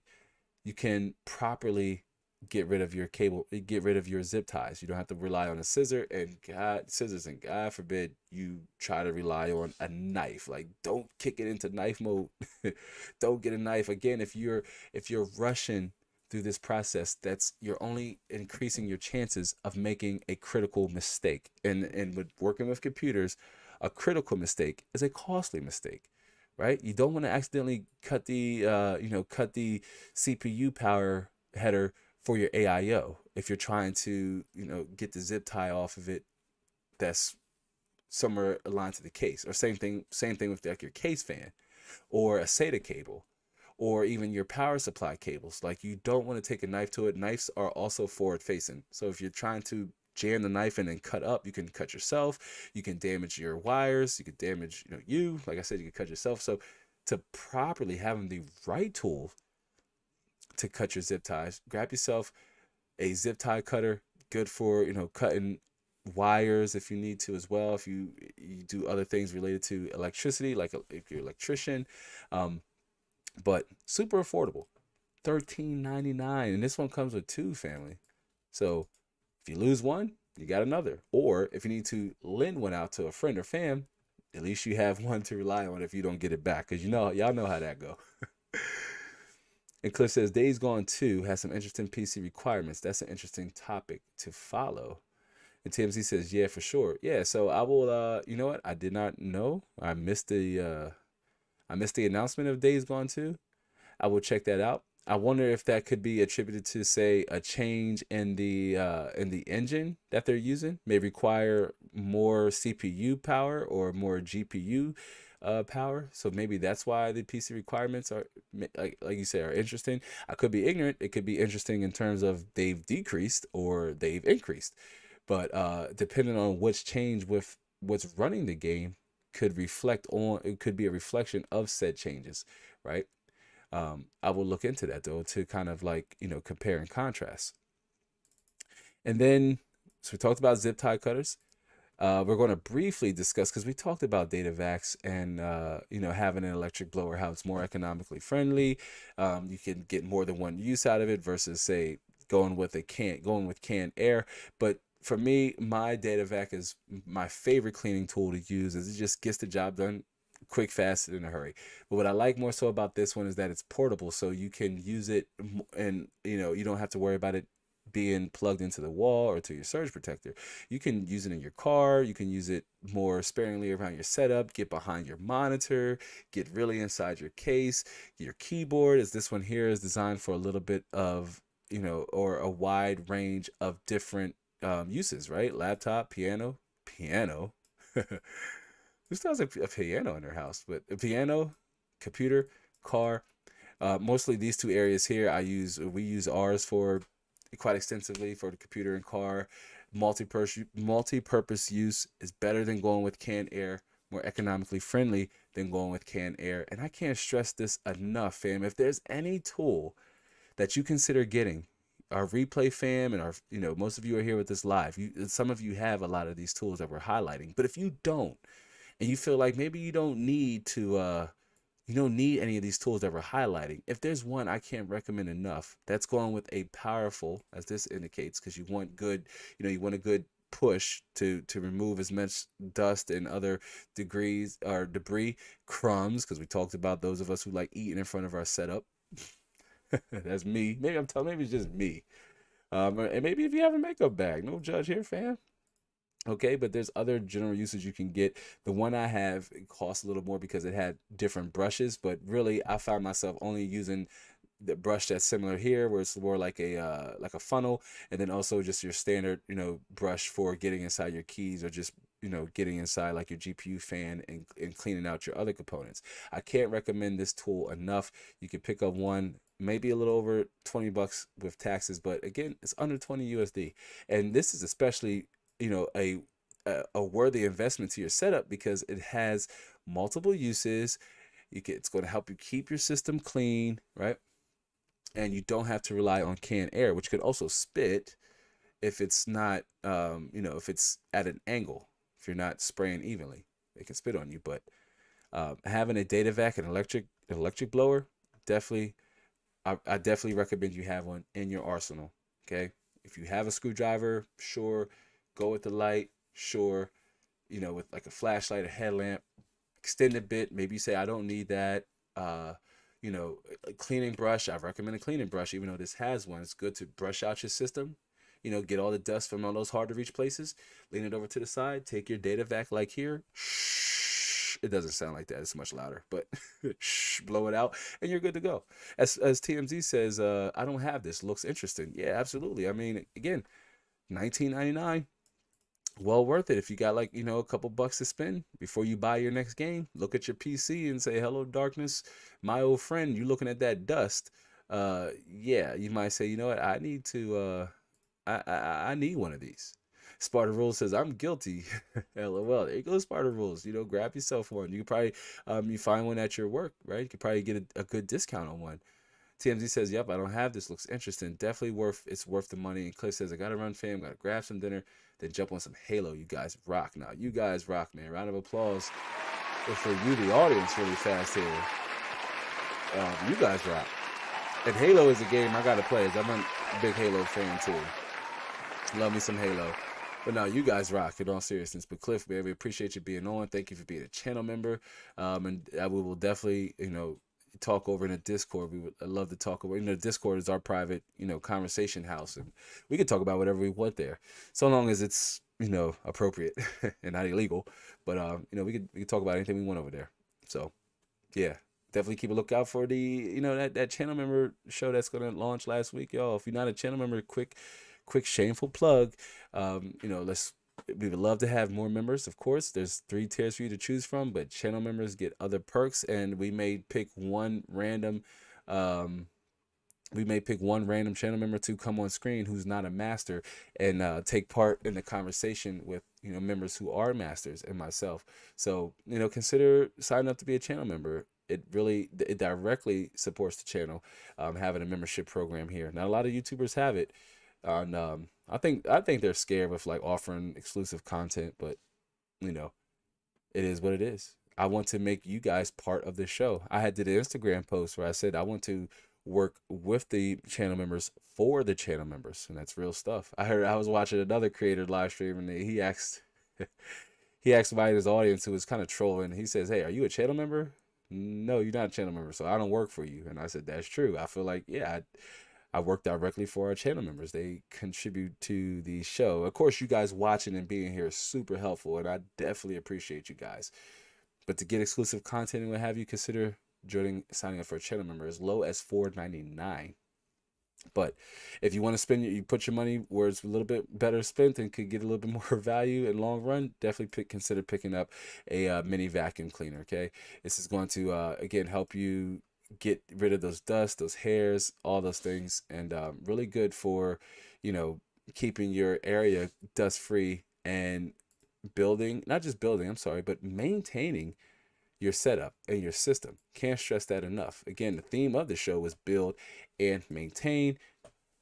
A: You can properly get rid of your zip ties. You don't have to rely on a scissors, and God forbid you try to rely on a knife. Like, don't kick it into knife mode. Don't get a knife. Again, if you're rushing through this process, you're only increasing your chances of making a critical mistake. And with working with computers, a critical mistake is a costly mistake, right? You don't want to accidentally cut the CPU power header for your AIO if you're trying to get the zip tie off of it that's somewhere aligned to the case. Or same thing with like your case fan or a SATA cable, or even your power supply cables. Like, you don't want to take a knife to it. Knives are also forward facing, so if you're trying to jam the knife in and cut up, you can cut yourself. You can damage your wires. You can damage like I said, you can cut yourself. So to properly having the right tool to cut your zip ties, grab yourself a zip tie cutter. Good for cutting wires if you need to as well, if you do other things related to electricity, like if you're an electrician. But super affordable, $13.99, and this one comes with 2, family. So if you lose one, you got another. Or if you need to lend one out to a friend or fam, at least you have one to rely on if you don't get it back, because y'all know how that go. And Cliff says Days Gone 2 has some interesting PC requirements. That's an interesting topic to follow. And TMZ says, yeah, for sure. Yeah, so I will you know what? I did not know. I missed the announcement of Days Gone 2. I will check that out. I wonder if that could be attributed to, say, a change in the engine that they're using. May require more CPU power or more GPU power. So maybe that's why the PC requirements are, like you say, are interesting. I could be ignorant. It could be interesting in terms of they've decreased or they've increased. But depending on what's changed with what's running the game, it could be a reflection of said changes, right? I will look into that though, to kind of like, compare and contrast. And then, so we talked about zip tie cutters. We're going to briefly discuss, because we talked about data vacs and, having an electric blower, how it's more economically friendly. You can get more than one use out of it versus, say, going with canned air. But for me, my data vac is my favorite cleaning tool to use, as it just gets the job done quick, fast, and in a hurry. But what I like more so about this one is that it's portable, so you can use it, and you don't have to worry about it being plugged into the wall or to your surge protector. You can use it in your car. You can use it more sparingly around your setup, get behind your monitor, get really inside your case. Your keyboard, as this one here is designed for a little bit of, or a wide range of different uses, right? Laptop, piano. Who still has a piano in their house? But a piano, computer, car. Mostly these 2 areas here we use ours for quite extensively for the computer and car. Multi-purpose use is better than going with canned air, more economically friendly than going with canned air. And I can't stress this enough, fam. If there's any tool that you consider getting, our replay fam and our, most of you are here with this live. Some of you have a lot of these tools that we're highlighting. But if you don't, and you feel like maybe you don't need any of these tools that we're highlighting, if there's one I can't recommend enough, that's going with a powerful, as this indicates, because you want a good push to remove as much dust and other debris, crumbs, because we talked about those of us who like eating in front of our setup. That's me. Maybe it's just me. And maybe if you have a makeup bag, no judge here, fam. Okay, but there's other general usage you can get. The one I have, it costs a little more because it had different brushes, but really I found myself only using the brush that's similar here, where it's more like a funnel, and then also just your standard, brush for getting inside your keys, or just getting inside like your GPU fan, and cleaning out your other components. I can't recommend this tool enough. You can pick up one maybe a little over 20 bucks with taxes, but again, it's under 20 USD. And this is especially a worthy investment to your setup because it has multiple uses. It's going to help you keep your system clean, right? And you don't have to rely on canned air, which could also spit if it's not, if it's at an angle. If you're not spraying evenly, it can spit on you. But having a data vac and electric blower, definitely, I definitely recommend you have one in your arsenal. Okay, if you have a screwdriver, sure, go with the light, sure, with like a flashlight, a headlamp, extend a bit. Maybe you say I don't need that. A cleaning brush. I recommend a cleaning brush, even though this has one. It's good to brush out your system. Get all the dust from all those hard to reach places. Lean it over to the side. Take your data vac like here. Shh. It doesn't sound like that. It's much louder, but shh, blow it out, and you're good to go. As TMZ says, I don't have this. Looks interesting. Yeah, absolutely. I mean, again, $19.99. Well worth it if you got like a couple bucks to spend before you buy your next game. Look at your PC and say, hello darkness, my old friend. You looking at that dust. Yeah, you might say, you know what, I need to I need one of these. Sparta Rules says, I'm guilty. LOL. There you go, Sparta Rules. Grab yourself one. You could probably you find one at your work, right? You could probably get a good discount on one. TMZ says, yep, I don't have this. Looks interesting. Definitely it's worth the money. And Cliff says, I gotta run, fam. Gotta grab some dinner, then jump on some Halo. You guys rock. Now, you guys rock, man. Round of applause for you, the audience, really fast here. You guys rock. And Halo is a game I gotta play. I'm a big Halo fan too. Love me some Halo. But no, you guys rock, in all seriousness. But Cliff, man, we appreciate you being on. Thank you for being a channel member. And we will definitely, talk over in a Discord. I'd love to talk over. Discord is our private, conversation house, and we can talk about whatever we want there, so long as it's appropriate and not illegal. But we can talk about anything we want over there. So yeah, definitely keep a lookout for the that channel member show that's gonna launch last week, y'all. If you're not a channel member, quick shameful plug. We would love to have more members, of course. There's 3 tiers for you to choose from, but channel members get other perks, and we may pick one random channel member to come on screen who's not a master and take part in the conversation with members who are masters and myself. So consider signing up to be a channel member. It directly supports the channel, having a membership program here. Not a lot of YouTubers have it. And I think they're scared with like offering exclusive content, but it is what it is. I want to make you guys part of the show. I did an Instagram post where I said I want to work with the channel members for the channel members, and that's real stuff. I was watching another creator live stream, and he asked somebody in his audience who was kind of trolling. He says, "Hey, are you a channel member?" "No, you're not a channel member, so I don't work for you." And I said, "That's true. I feel like, yeah, I work directly for our channel members. They contribute to the show. Of course, you guys watching and being here is super helpful, and I definitely appreciate you guys. But to get exclusive content and what have you, consider signing up for a channel member as low as $4.99. But if you want to spend, you put your money where it's a little bit better spent and could get a little bit more value in long run, definitely consider picking up a mini vacuum cleaner. Okay, this is going to again help you get rid of those dust, those hairs, all those things, and really good for keeping your area dust free and but maintaining your setup and your system. Can't stress that enough. Again, the theme of the show is build and maintain,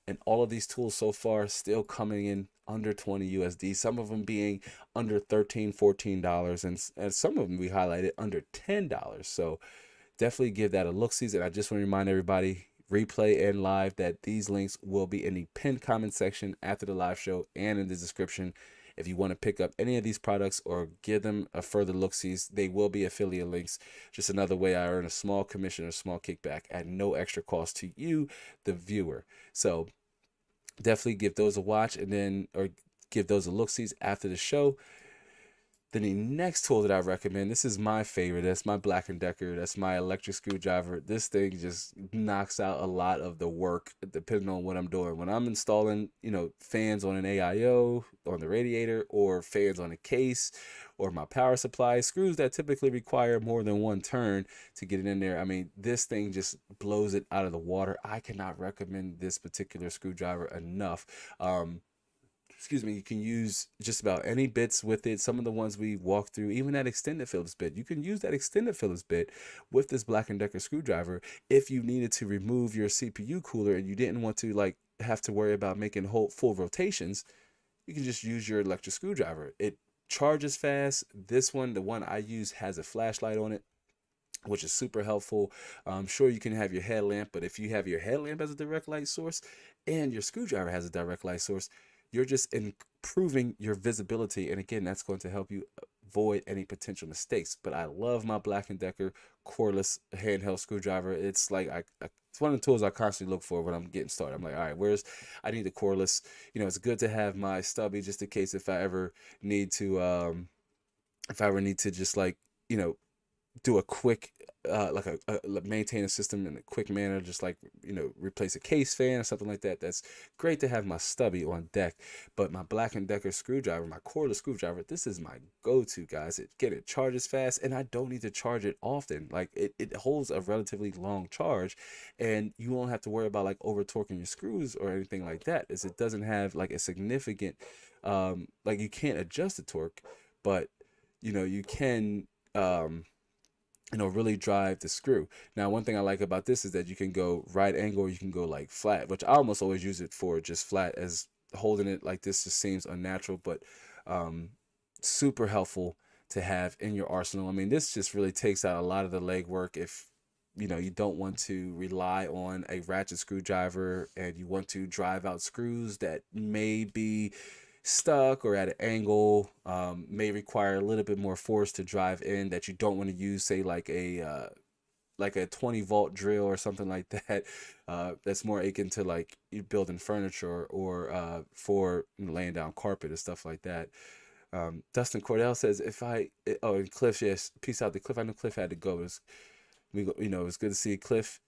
A: and all of these tools so far still coming in under 20 USD, some of them being under $13, $14, and some of them we highlighted under $10. So definitely give that a look-see. And I just want to remind everybody, replay and live, that these links will be in the pinned comment section after the live show and in the description. If you want to pick up any of these products or give them a further look-sees, they will be affiliate links. Just another way I earn a small commission or small kickback at no extra cost to you, the viewer. So definitely give those a watch, and then give those a look-sees after the show. Then the next tool that I recommend, this is my favorite. That's my Black & Decker. That's my electric screwdriver. This thing just knocks out a lot of the work depending on what I'm doing. When I'm installing, fans on an AIO, on the radiator, or fans on a case, or my power supply, screws that typically require more than one turn to get it in there. I mean, this thing just blows it out of the water. I cannot recommend this particular screwdriver enough. You can use just about any bits with it. Some of the ones we walked through, even that extended Phillips bit, you can use that extended Phillips bit with this Black & Decker screwdriver if you needed to remove your CPU cooler and you didn't want to like have to worry about making full rotations. You can just use your electric screwdriver. It charges fast. This one, the one I use, has a flashlight on it, which is super helpful. I'm sure you can have your headlamp, but if you have your headlamp as a direct light source and your screwdriver has a direct light source, you're just improving your visibility. And again, that's going to help you avoid any potential mistakes. But I love my Black & Decker cordless handheld screwdriver. It's like, it's one of the tools I constantly look for when I'm getting started. I'm like, all right, I need the cordless. It's good to have my Stubby just in case if I ever need to, just like, do a quick maintain a system in a quick manner, just like replace a case fan or something like that. That's great to have my Stubby on deck. But my Black & Decker screwdriver, my cordless screwdriver, this is my go-to, guys. It charges fast, and I don't need to charge it often. Like it holds a relatively long charge, and you won't have to worry about like over torquing your screws or anything like that, as it doesn't have like a significant like you can't adjust the torque, but you can really drive the screw. Now, one thing I like about this is that you can go right angle or you can go like flat, which I almost always use it for just flat, as holding it like this just seems unnatural, but super helpful to have in your arsenal. I mean, this just really takes out a lot of the legwork if you don't want to rely on a ratchet screwdriver and you want to drive out screws that may be stuck or at an angle, may require a little bit more force to drive in, that you don't want to use, say like a 20-volt drill or something like that. That's more akin to like you building furniture or for laying down carpet and stuff like that. Dustin Cordell says, and Cliff, yes, peace out to Cliff. I know Cliff had to go. It's good to see Cliff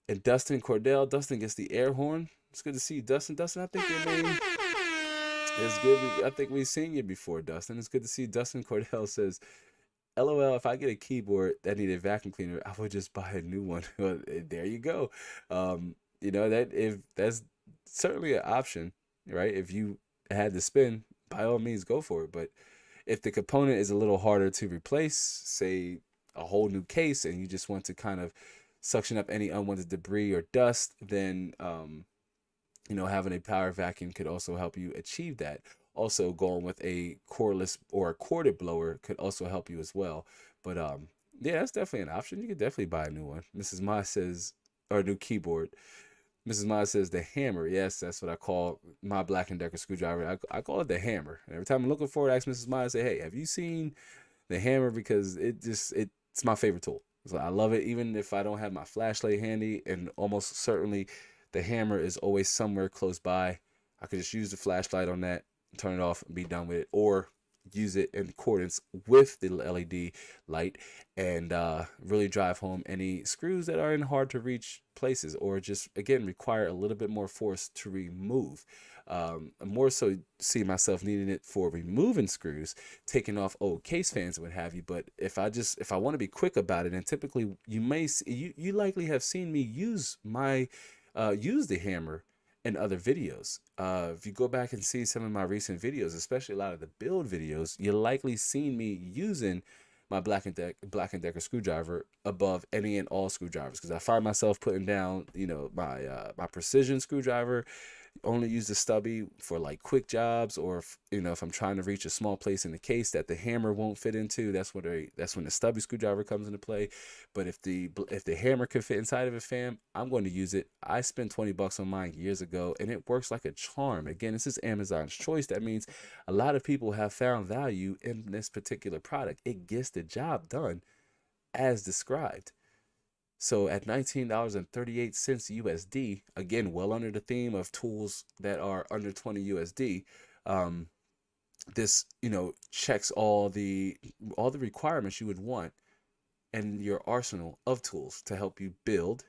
A: and Dustin Cordell. Dustin gets the air horn. It's good to see you, Dustin. Dustin, I think your name. It's good. I think we've seen you before, Dustin. It's good to see you. Dustin Cordell says, LOL, if I get a keyboard that needed a vacuum cleaner, I would just buy a new one. Well, there you go. That's certainly an option, right? If you had to spend, by all means, go for it. But if the component is a little harder to replace, say a whole new case, and you just want to kind of suction up any unwanted debris or dust, then having a power vacuum could also help you achieve that. Also, going with a cordless or a corded blower could also help you as well. But yeah, that's definitely an option. You could definitely buy a new one. Mrs. Ma says, or a new keyboard. Mrs. Ma says the hammer. Yes, that's what I call my Black & Decker screwdriver. I call it the hammer. And every time I'm looking for it, I ask Mrs. Ma, I say, hey, have you seen the hammer? Because it's my favorite tool. So I love it, even if I don't have my flashlight handy, and almost certainly the hammer is always somewhere close by. I could just use the flashlight on that, turn it off, and be done with it, or use it in accordance with the LED light and really drive home any screws that are in hard to reach places, or just again require a little bit more force to remove. I more so see myself needing it for removing screws, taking off old case fans and what have you. But if I want to be quick about it, and typically you likely have seen me use the hammer in other videos. If you go back and see some of my recent videos, especially a lot of the build videos, you likely seen me using my Black & Decker screwdriver above any and all screwdrivers, because I find myself putting down my precision screwdriver. Only use the Stubby for like quick jobs, or if I'm trying to reach a small place in the case that the hammer won't fit into, that's when the Stubby screwdriver comes into play. But if the hammer could fit inside of it, fam, I'm going to use it. I spent $20 on mine years ago, and it works like a charm. Again, this is Amazon's choice. That means a lot of people have found value in this particular product. It gets the job done as described. So at $19.38 USD, again, well under the theme of tools that are under 20 USD, this, checks all the requirements you would want in your arsenal of tools to help you build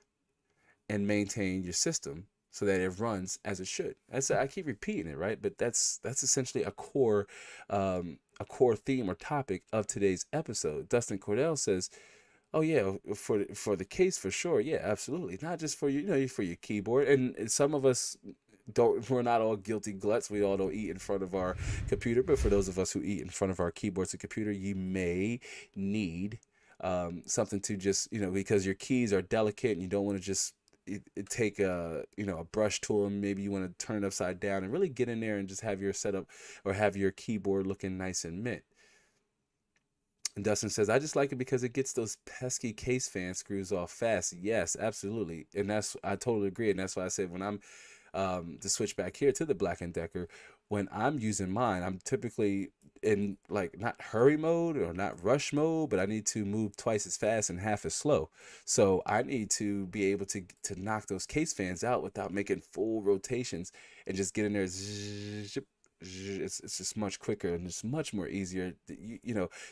A: and maintain your system so that it runs as it should. I keep repeating it, right? But that's essentially a core theme or topic of today's episode. Dustin Cordell says, "Oh yeah, for the case for sure, yeah, absolutely. Not just for for your keyboard, and some of us." We're not all guilty gluts. We all don't eat in front of our computer, but for those of us who eat in front of our keyboards and computer, you may need something to just, because your keys are delicate and you don't want to just take a brush tool, and maybe you want to turn it upside down and really get in there and just have your setup or have your keyboard looking nice and mint. And Dustin says, I just like it because it gets those pesky case fan screws off fast. Yes, absolutely. And I totally agree. And that's why I said when I'm to switch back here to the Black & Decker, when I'm using mine, I'm typically in like not hurry mode or not rush mode, but I need to move twice as fast and half as slow. So I need to be able to knock those case fans out without making full rotations and just get in there. It's just much quicker and it's much more easier.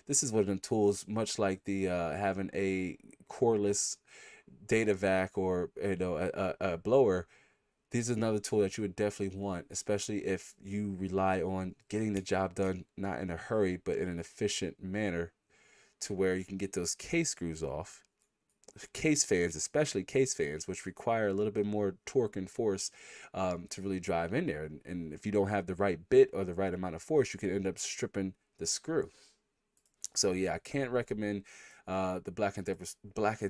A: This is one of them tools, much like the having a cordless data vac or a blower. These are another tool that you would definitely want, especially if you rely on getting the job done, not in a hurry, but in an efficient manner to where you can get those case screws off. Case fans, especially case fans, which require a little bit more torque and force to really drive in there. And if you don't have the right bit or the right amount of force, you can end up stripping the screw. So yeah, I can't recommend the Black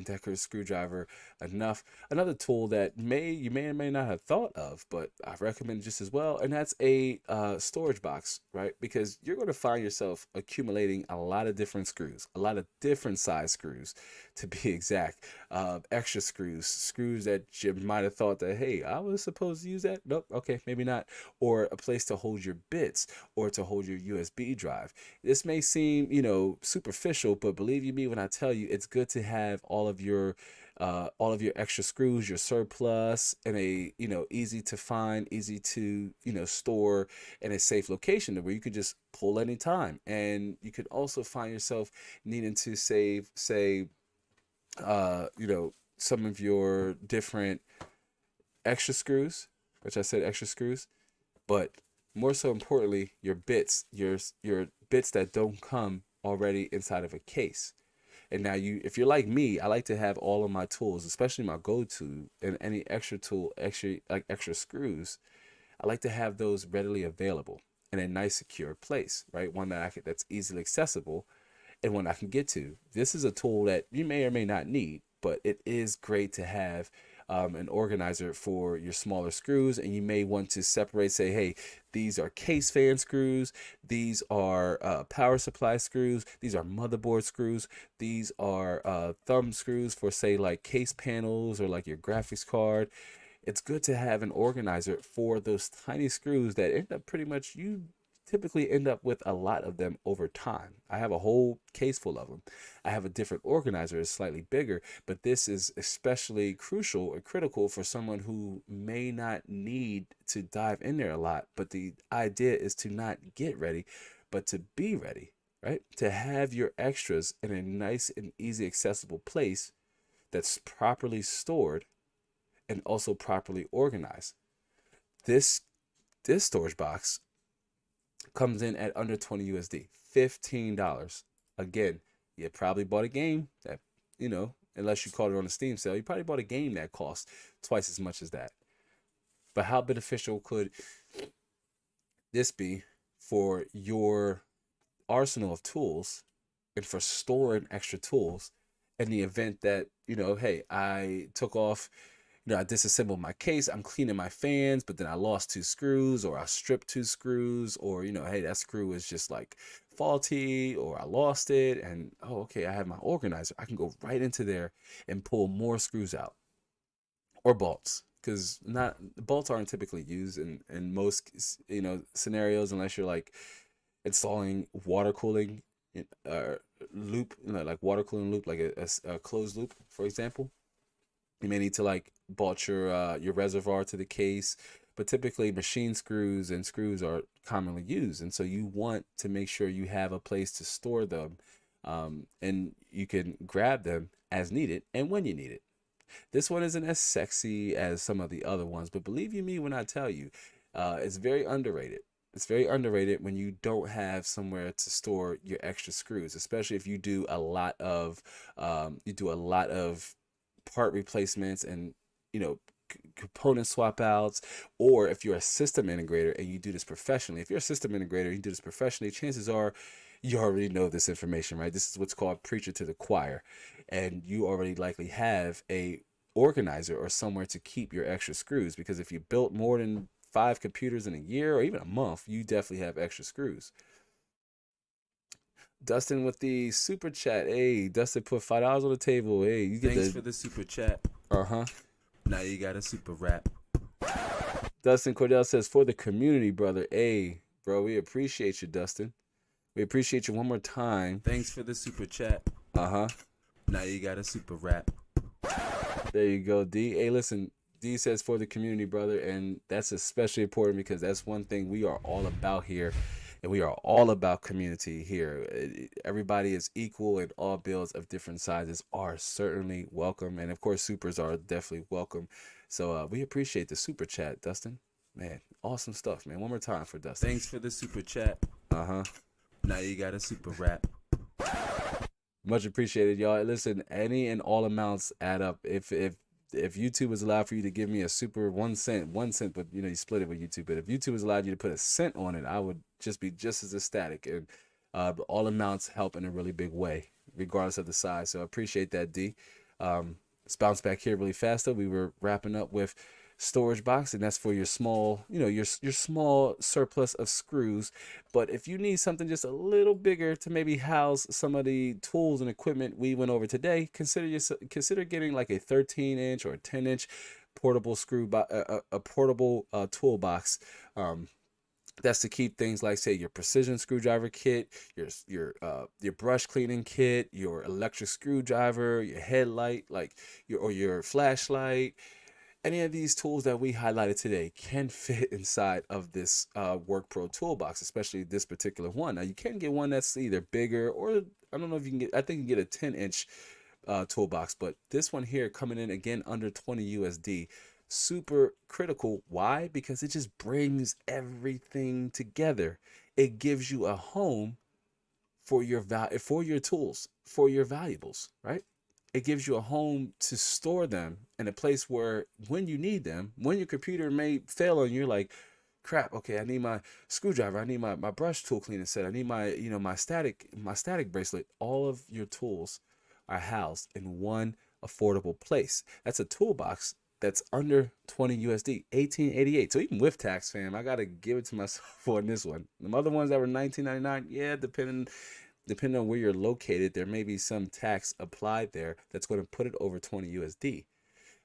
A: & Decker screwdriver enough. Another tool that you may or may not have thought of, but I recommend just as well, and that's a storage box, right? Because you're going to find yourself accumulating a lot of different screws, a lot of different size screws, to be exact. Extra screws that you might have thought that, hey, I was supposed to use that. Nope, okay, maybe not. Or a place to hold your bits or to hold your USB drive. This may seem, superficial, but believe you me when I tell you, it's good to have all of your extra screws, your surplus, in a easy to find, easy to store in a safe location where you could just pull anytime. And you could also find yourself needing to save, say, some of your different extra screws, which I said extra screws, but more so importantly, your bits, your bits that don't come already inside of a case. And now if you're like me, I like to have all of my tools, especially my go-to and any extra tool, extra screws. I like to have those readily available in a nice, secure place, right? One that's easily accessible and one I can get to. This is a tool that you may or may not need, but it is great to have an organizer for your smaller screws. And you may want to separate, say, hey, these are case fan screws, these are power supply screws, these are motherboard screws, these are thumb screws for, say, like case panels or like your graphics card. It's good to have an organizer for those tiny screws that end up pretty much, you typically end up with a lot of them over time. I have a whole case full of them. I have a different organizer that's slightly bigger, but this is especially crucial or critical for someone who may not need to dive in there a lot. But the idea is to not get ready, but to be ready, right? To have your extras in a nice and easy accessible place that's properly stored and also properly organized. This storage box comes in at under 20 USD, $15. Again, you probably bought a game that, unless you caught it on a Steam sale, you probably bought a game that cost twice as much as that. But how beneficial could this be for your arsenal of tools and for storing extra tools in the event that, hey, I took off, I disassembled my case, I'm cleaning my fans, but then I lost 2 screws, or I stripped 2 screws, or, hey, that screw is just like faulty, or I lost it, and, oh, okay, I have my organizer. I can go right into there and pull more screws out, or bolts, because bolts aren't typically used in most, scenarios, unless you're like installing water cooling loop, like water cooling loop, like a closed loop, for example. You may need to like bolt your reservoir to the case, but typically machine screws and screws are commonly used. And so you want to make sure you have a place to store them, and you can grab them as needed and when you need it. This one isn't as sexy as some of the other ones, but believe you me when I tell you, it's very underrated. It's very underrated when you don't have somewhere to store your extra screws, especially if you do a lot of part replacements and you know component swap outs, or if you're a system integrator and you do this professionally. If you're a system integrator and you do this professionally, chances are you already know this information, right? This is what's called preacher to the choir, and you already likely have a organizer or somewhere to keep your extra screws, because if you built more than 5 computers in a year or even a month, you definitely have extra screws. Dustin with the super chat. Hey, Dustin put $5 on the table. Hey, you get
B: Thanks for the super chat.
A: Uh-huh.
B: Now you got a super rap.
A: Dustin Cordell says, for the community, brother. Hey, bro, we appreciate you, Dustin. We appreciate you one more time.
B: Thanks for the super chat.
A: Uh-huh.
B: Now you got a super rap.
A: There you go, D. Hey, listen, D says for the community, brother, and that's especially important because that's one thing we are all about here, and we are all about community here. Everybody is equal, and all builds of different sizes are certainly welcome, and of course, supers are definitely welcome. So we appreciate the super chat, Dustin. Man, awesome stuff, man. One more time for Dustin.
B: Thanks for the super chat.
A: Uh-huh.
B: Now you got a super rap.
A: Much appreciated, y'all. Listen, any and all amounts add up. If YouTube was allowed for you to give me a super 1 cent, but you split it with YouTube. But if YouTube was allowed you to put a cent on it, I would just be just as ecstatic. And all amounts help in a really big way, regardless of the size. So I appreciate that, D. Let's bounce back here really fast though. We were wrapping up with storage box, and that's for your small, your small surplus of screws. But if you need something just a little bigger to maybe house some of the tools and equipment we went over today, consider getting like a 13-inch or a 10-inch portable a portable toolbox. That's to keep things like, say, your precision screwdriver kit, your brush cleaning kit, your electric screwdriver, your headlight, your flashlight. Any of these tools that we highlighted today can fit inside of this Work Pro toolbox, especially this particular one. Now, you can get one that's either bigger, or I don't know if you can get, I think you can get a 10-inch toolbox, but this one here coming in again under 20 USD, super critical. Why? Because it just brings everything together. It gives you a home for your tools, for your valuables, right? It gives you a home to store them in a place where when you need them, when your computer may fail on you, you're like, crap, okay, I need my screwdriver, I need my brush tool cleaning set, I need my my static bracelet. All of your tools are housed in one affordable place. That's a toolbox that's under 20 USD, 1888. So even with tax, fam, I gotta give it to myself on this one. The other ones that were 19.99, yeah, depending on where you're located, there may be some tax applied there that's going to put it over 20 USD.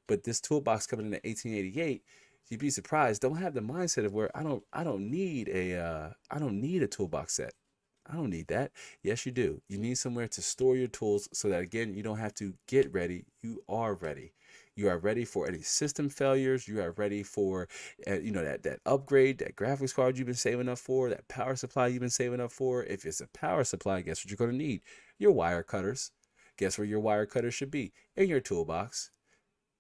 A: But this toolbox coming in at 1888, you'd be surprised. Don't have the mindset of where I don't need a toolbox set. I don't need that. Yes, you do. You need somewhere to store your tools so that, again, you don't have to get ready. You are ready. You are ready for any system failures. You are ready for, that upgrade, that graphics card you've been saving up for, that power supply you've been saving up for. If it's a power supply, guess what you're going to need? Your wire cutters. Guess where your wire cutters should be? In your toolbox,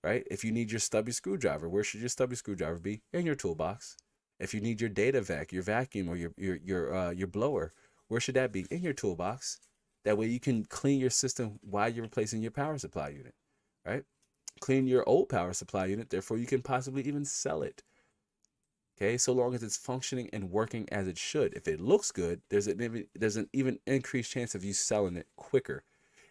A: right? If you need your stubby screwdriver, where should your stubby screwdriver be? In your toolbox. If you need your data vac, your vacuum, or your blower, where should that be? In your toolbox. That way you can clean your system while you're replacing your power supply unit, right? Clean your old power supply unit, therefore you can possibly even sell it. Okay, so long as it's functioning and working as it should. If it looks good, there's an even increased chance of you selling it quicker.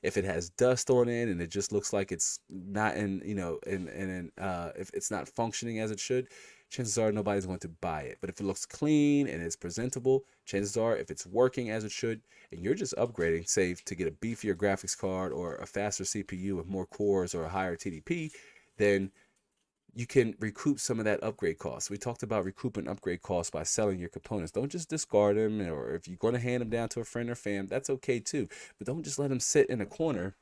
A: If it has dust on it and it just looks like it's not if it's not functioning as it should, chances are nobody's going to buy it. But if it looks clean and it's presentable, chances are if it's working as it should and you're just upgrading, say to get a beefier graphics card or a faster CPU with more cores or a higher TDP, then you can recoup some of that upgrade cost. We talked about recouping upgrade costs by selling your components. Don't just discard them, or if you're going to hand them down to a friend or fam, that's okay too. But don't just let them sit in a corner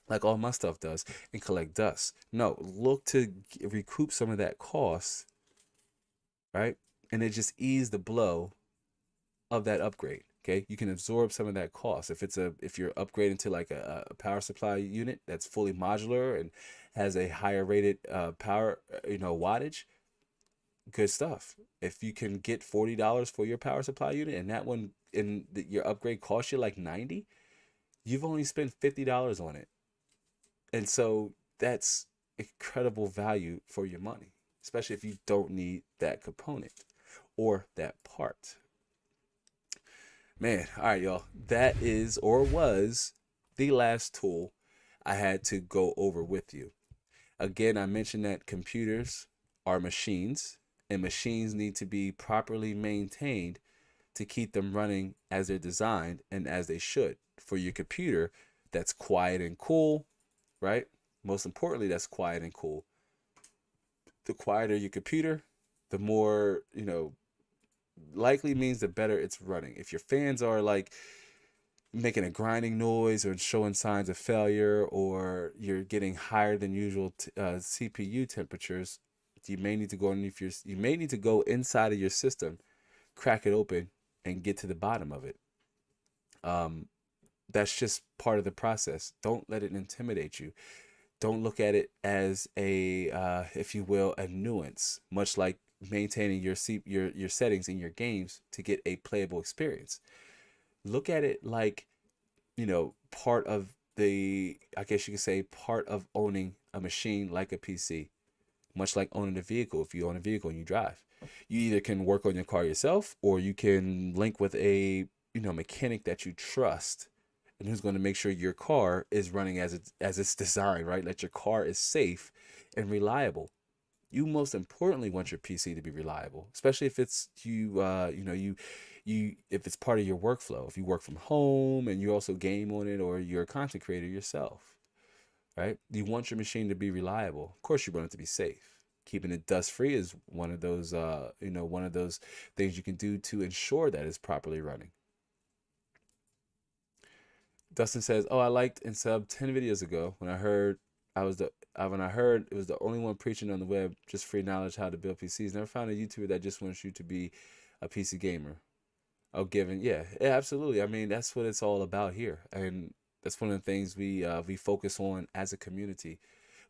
A: like all my stuff does and collect dust. No, look to recoup some of that cost right? And it just eased the blow of that upgrade. Okay, you can absorb some of that cost if you're upgrading to like a power supply unit that's fully modular and has a higher rated power wattage. Good stuff. If you can get $40 for your power supply unit and that one your upgrade costs you like 90, you've only spent $50 on it. And so that's incredible value for your money, especially if you don't need that component or that part. Man, all right, y'all. That is or was the last tool I had to go over with you. Again, I mentioned that computers are machines, and machines need to be properly maintained to keep them running as they're designed and as they should. For your computer, that's quiet and cool, right? Most importantly, that's quiet and cool. The quieter your computer, the more, likely means the better it's running. If your fans are like making a grinding noise or showing signs of failure, or you're getting higher than usual CPU temperatures, you may need to go inside of your system, crack it open, and get to the bottom of it. That's just part of the process. Don't let it intimidate you. Don't look at it as if you will, a nuance, much like maintaining your settings in your games to get a playable experience. Look at it like, part of I guess you could say, part of owning a machine like a PC, much like owning a vehicle. If you own a vehicle and you drive, you either can work on your car yourself, or you can link with a, mechanic that you trust and who's going to make sure your car is running as it's designed, right? That your car is safe and reliable. You most importantly want your PC to be reliable, especially if it's if it's part of your workflow. If you work from home and you also game on it, or you're a content creator yourself, right? You want your machine to be reliable. Of course, you want it to be safe. Keeping it dust free is one of those things you can do to ensure that it's properly running. Dustin says, "Oh, I liked and subbed 10 videos ago when I heard it was the only one preaching on the web, just free knowledge how to build PCs. Never found a YouTuber that just wants you to be a PC gamer." Oh, yeah, absolutely. I mean, that's what it's all about here, and that's one of the things we focus on as a community.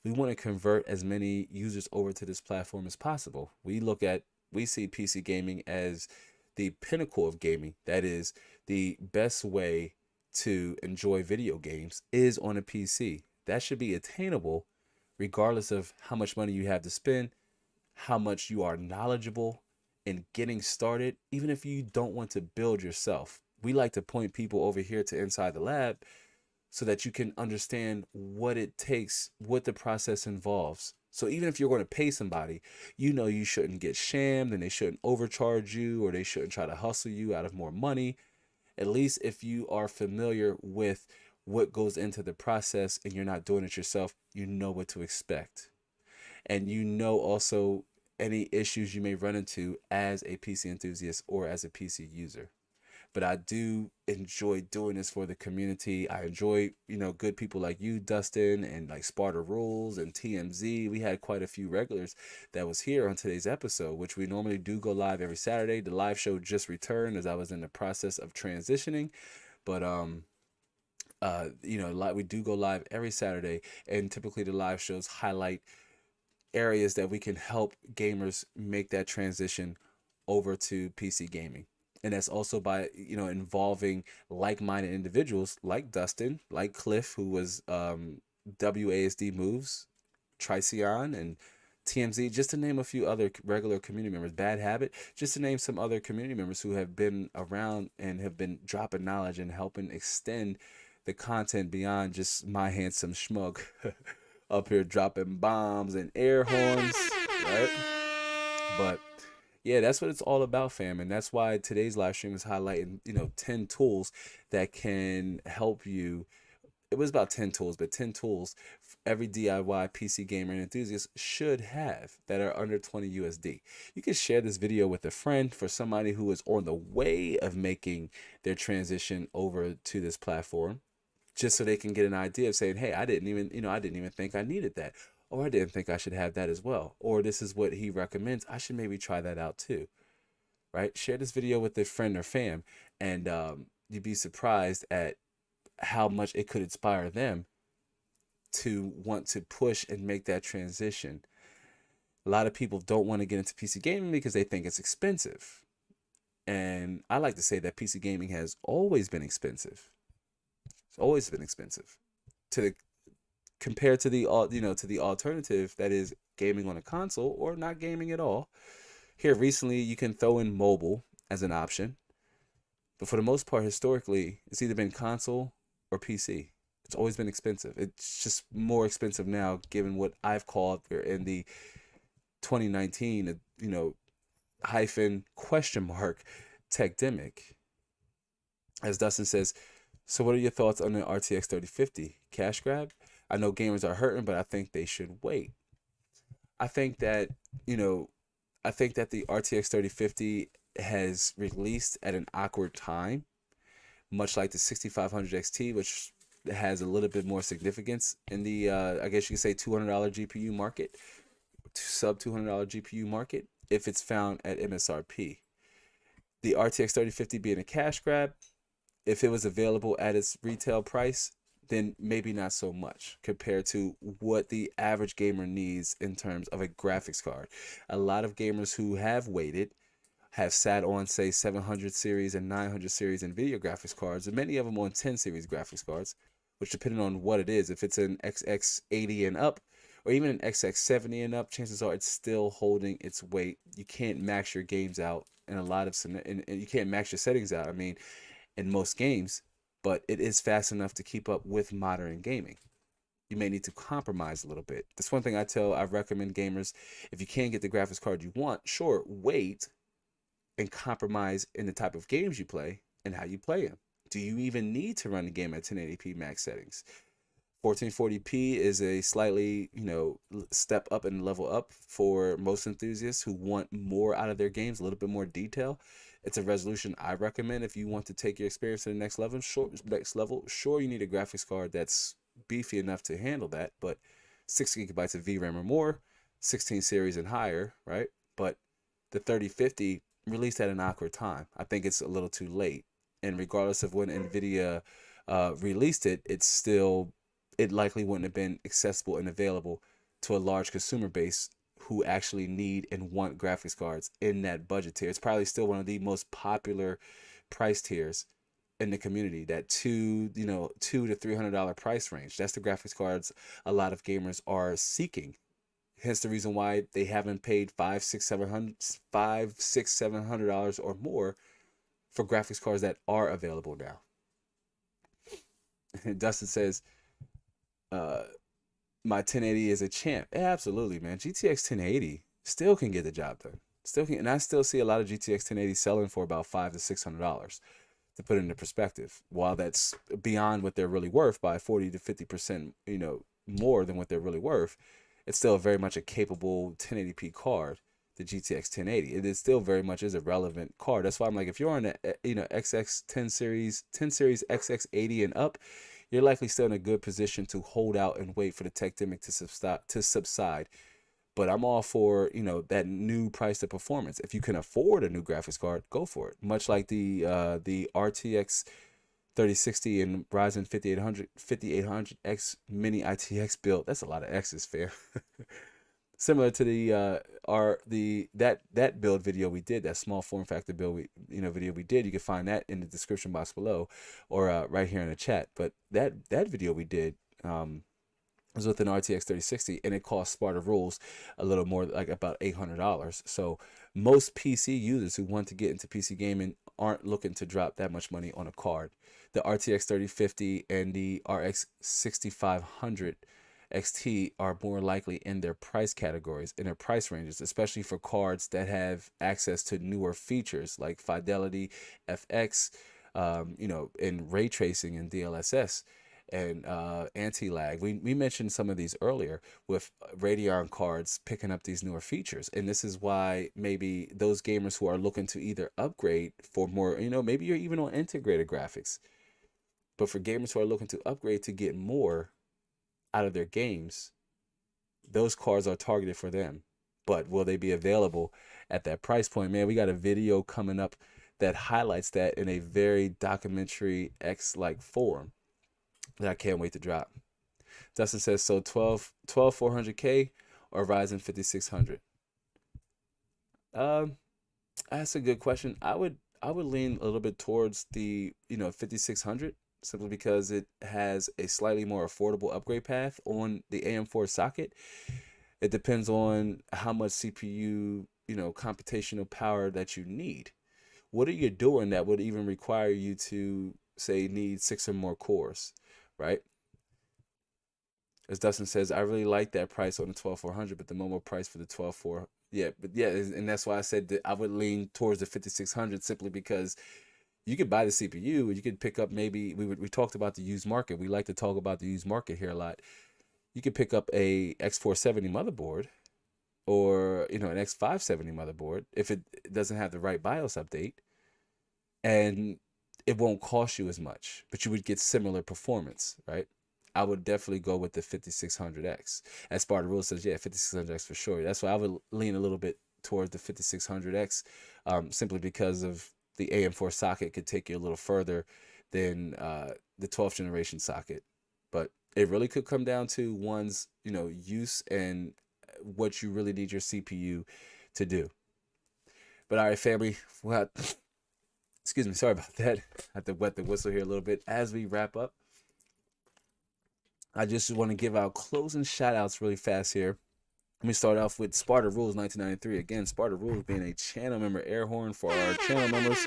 A: We want to convert as many users over to this platform as possible. We see PC gaming as the pinnacle of gaming. That is, the best way to enjoy video games is on a PC. That should be attainable regardless of how much money you have to spend, how much you are knowledgeable in getting started, even if you don't want to build yourself. We like to point people over here to Inside the Lab so that you can understand what it takes, what the process involves. So even if you're going to pay somebody, you shouldn't get shammed, and they shouldn't overcharge you, or they shouldn't try to hustle you out of more money. At least if you are familiar with what goes into the process and you're not doing it yourself, you know what to expect. And also any issues you may run into as a PC enthusiast or as a PC user. But I do enjoy doing this for the community. I enjoy, good people like you, Dustin, and like Sparta Rules and TMZ. We had quite a few regulars that was here on today's episode, which we normally do go live every Saturday. The live show just returned as I was in the process of transitioning. But we do go live every Saturday, and typically the live shows highlight areas that we can help gamers make that transition over to PC gaming. And that's also by, involving like-minded individuals like Dustin, like Cliff, who was WASD Moves, Tricion, and TMZ, just to name a few other regular community members, Bad Habit, just to name some other community members who have been around and have been dropping knowledge and helping extend the content beyond just my handsome schmug up here dropping bombs and air horns, right? But yeah, that's what it's all about, fam. And that's why today's live stream is highlighting, 10 tools that can help you. It was about 10 tools, but 10 tools every DIY PC gamer and enthusiast should have that are under 20 USD. You can share this video with a friend for somebody who is on the way of making their transition over to this platform, just so they can get an idea of saying, hey, I didn't even think I needed that. oh, I didn't think I should have that as well. Or this is what he recommends. I should maybe try that out too, right? Share this video with a friend or fam, and you'd be surprised at how much it could inspire them to want to push and make that transition. A lot of people don't want to get into PC gaming because they think it's expensive. And I like to say that PC gaming has always been expensive. It's always been expensive. To the compared to the to the alternative that is gaming on a console or not gaming at all. Here recently you can throw in mobile as an option, but for the most part historically it's either been console or PC. It's always been expensive. It's just more expensive now given what I've called we're in the 2019 hyphen question mark techdemic. As Dustin says, so what are your thoughts on the RTX 3050 cash grab? I know gamers are hurting, but I think they should wait. I think that, you know, I think that the RTX 3050 has released at an awkward time, much like the 6500 XT, which has a little bit more significance in the, I guess you could say $200 GPU market, sub $200 GPU market, if it's found at MSRP. The RTX 3050 being a cash grab, if it was available at its retail price, then maybe not so much compared to what the average gamer needs in terms of a graphics card. A lot of gamers who have waited have sat on, say, 700 series and 900 series Nvidia graphics cards, and many of them on 10 series graphics cards, which depending on what it is, if it's an XX80 and up, or even an XX70 and up, chances are it's still holding its weight. You can't max your games out in a lot of, and you can't max your settings out. I mean, in most games, but it is fast enough to keep up with modern gaming. You may need to compromise a little bit. That's one thing I recommend gamers. If you can't get the graphics card you want, sure, wait and compromise in the type of games you play and how you play them. Do you even need to run the game at 1080p max settings? 1440p is a slightly, step up and level up for most enthusiasts who want more out of their games, a little bit more detail. It's a resolution I recommend if you want to take your experience to the next level. Sure, you need a graphics card that's beefy enough to handle that, but 6 gigabytes of VRAM or more, 16 series and higher, right? But the 3050 released at an awkward time. I think it's a little too late. And regardless of when Nvidia released it, it likely wouldn't have been accessible and available to a large consumer base who actually need and want graphics cards in that budget tier. It's probably still one of the most popular price tiers in the community, that $200 to $300 price range. That's the graphics cards a lot of gamers are seeking. Hence the reason why they haven't paid $700 or more for graphics cards that are available now. And Dustin says, my 1080 is a champ. Yeah, absolutely, man. GTX 1080 still can get the job done. Still can, and I still see a lot of GTX 1080 selling for about $500 to $600. To put it into perspective, while that's beyond what they're really worth by 40 to 50%, more than what they're really worth, it's still very much a capable 1080p card. The GTX 1080, it is still very much is a relevant card. That's why I'm like, if you're on a XX 10 series XX80 and up, you're likely still in a good position to hold out and wait for the techdemic to subside. But I'm all for, that new price to performance. If you can afford a new graphics card, go for it. Much like the RTX 3060 and Ryzen 5800X mini ITX build. That's a lot of X's, fam. Similar to that build video we did, that small form factor build video we did. You can find that in the description box below, or right here in the chat. But that video we did was with an RTX 3060, and it cost Sparta Rules a little more, like about $800. So most PC users who want to get into PC gaming aren't looking to drop that much money on a card. The RTX 3050 and the RX 6500 XT are more likely in their price categories, in their price ranges, especially for cards that have access to newer features like Fidelity, FX, and ray tracing and DLSS and anti-lag. We mentioned some of these earlier with Radeon cards picking up these newer features. And this is why maybe those gamers who are looking to either upgrade for more, maybe you're even on integrated graphics, but for gamers who are looking to upgrade to get more out of their games, those cards are targeted for them. But will they be available at that price point? Man, we got a video coming up that highlights that in a very documentary X-like form that I can't wait to drop. Dustin says, so 12 400K or Ryzen 5600? That's a good question. I would lean a little bit towards the 5600, simply because it has a slightly more affordable upgrade path on the AM4 socket. It depends on how much CPU, computational power that you need. What are you doing that would even require you to say need 6 or more cores, right? As Dustin says, I really like that price on the 12400, but the Momo price for the 124, yeah, but yeah, and that's why I said that I would lean towards the 5600, simply because you could buy the CPU, you could pick up, maybe we talked about the used market. We like to talk about the used market here a lot. You could pick up a X470 motherboard, or an X570 motherboard, if it doesn't have the right BIOS update, and it won't cost you as much, but you would get similar performance, right? I would definitely go with the 5600X. As Sparta Rule says, yeah, 5600X for sure. That's why I would lean a little bit towards the 5600X, simply because of the AM4 socket could take you a little further than the 12th generation socket. But it really could come down to one's, use and what you really need your CPU to do. But all right, family, well, excuse me, sorry about that. I have to wet the whistle here a little bit as we wrap up. I just want to give out closing shout outs really fast here. Let me start off with Sparta Rules 1993. Again, Sparta Rules being a channel member air horn for our channel members.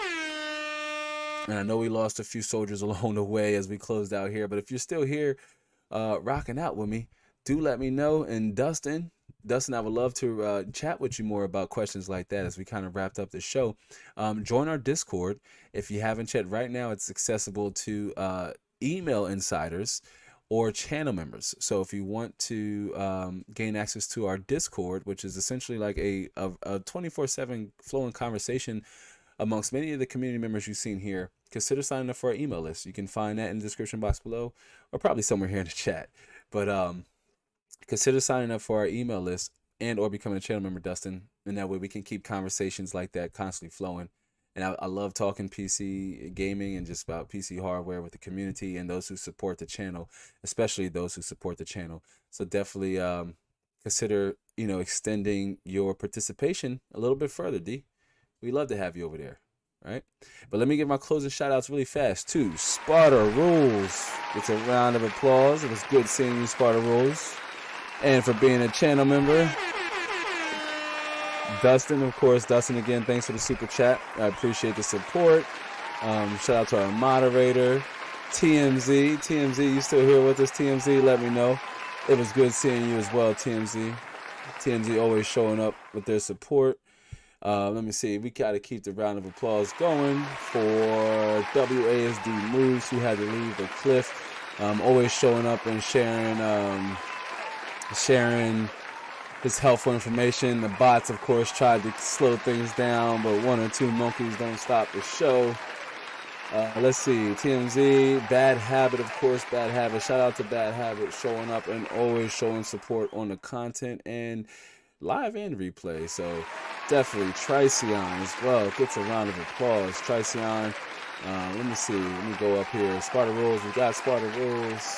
A: And I know we lost a few soldiers along the way as we closed out here, but if you're still here rocking out with me, do let me know. And Dustin, I would love to chat with you more about questions like that as we kind of wrapped up the show. Join our Discord. If you haven't checked right now, it's accessible to email insiders or channel members. So if you want to gain access to our Discord, which is essentially like a 24/7 flowing conversation amongst many of the community members you've seen here, consider signing up for our email list. You can find that in the description box below, or probably somewhere here in the chat. But consider signing up for our email list and or becoming a channel member, Dustin. And that way we can keep conversations like that constantly flowing. And I love talking PC gaming and just about PC hardware with the community and those who support the channel, especially those who support the channel. So definitely consider, extending your participation a little bit further, D. We'd love to have you over there, right? But let me give my closing shout outs really fast to Sparta Rules. It's a round of applause. It was good seeing you, Sparta Rules. And for being a channel member, Dustin, of course. Dustin, again, thanks for the super chat. I appreciate the support. Shout out to our moderator, TMZ. TMZ, you still here with us, TMZ? Let me know. It was good seeing you as well, TMZ. TMZ always showing up with their support. Let me see. We got to keep the round of applause going for WASD Moves, who had to leave the cliff. Always showing up and sharing his helpful information. The bots, of course, tried to slow things down, but one or two monkeys don't stop the show. Let's see. TMZ, Bad Habit, of course, Bad Habit. Shout out to Bad Habit showing up and always showing support on the content and live and replay. So definitely Tricion as well gets a round of applause. Tricion, let me see. Let me go up here. Sparta Rules. We got Sparta Rules.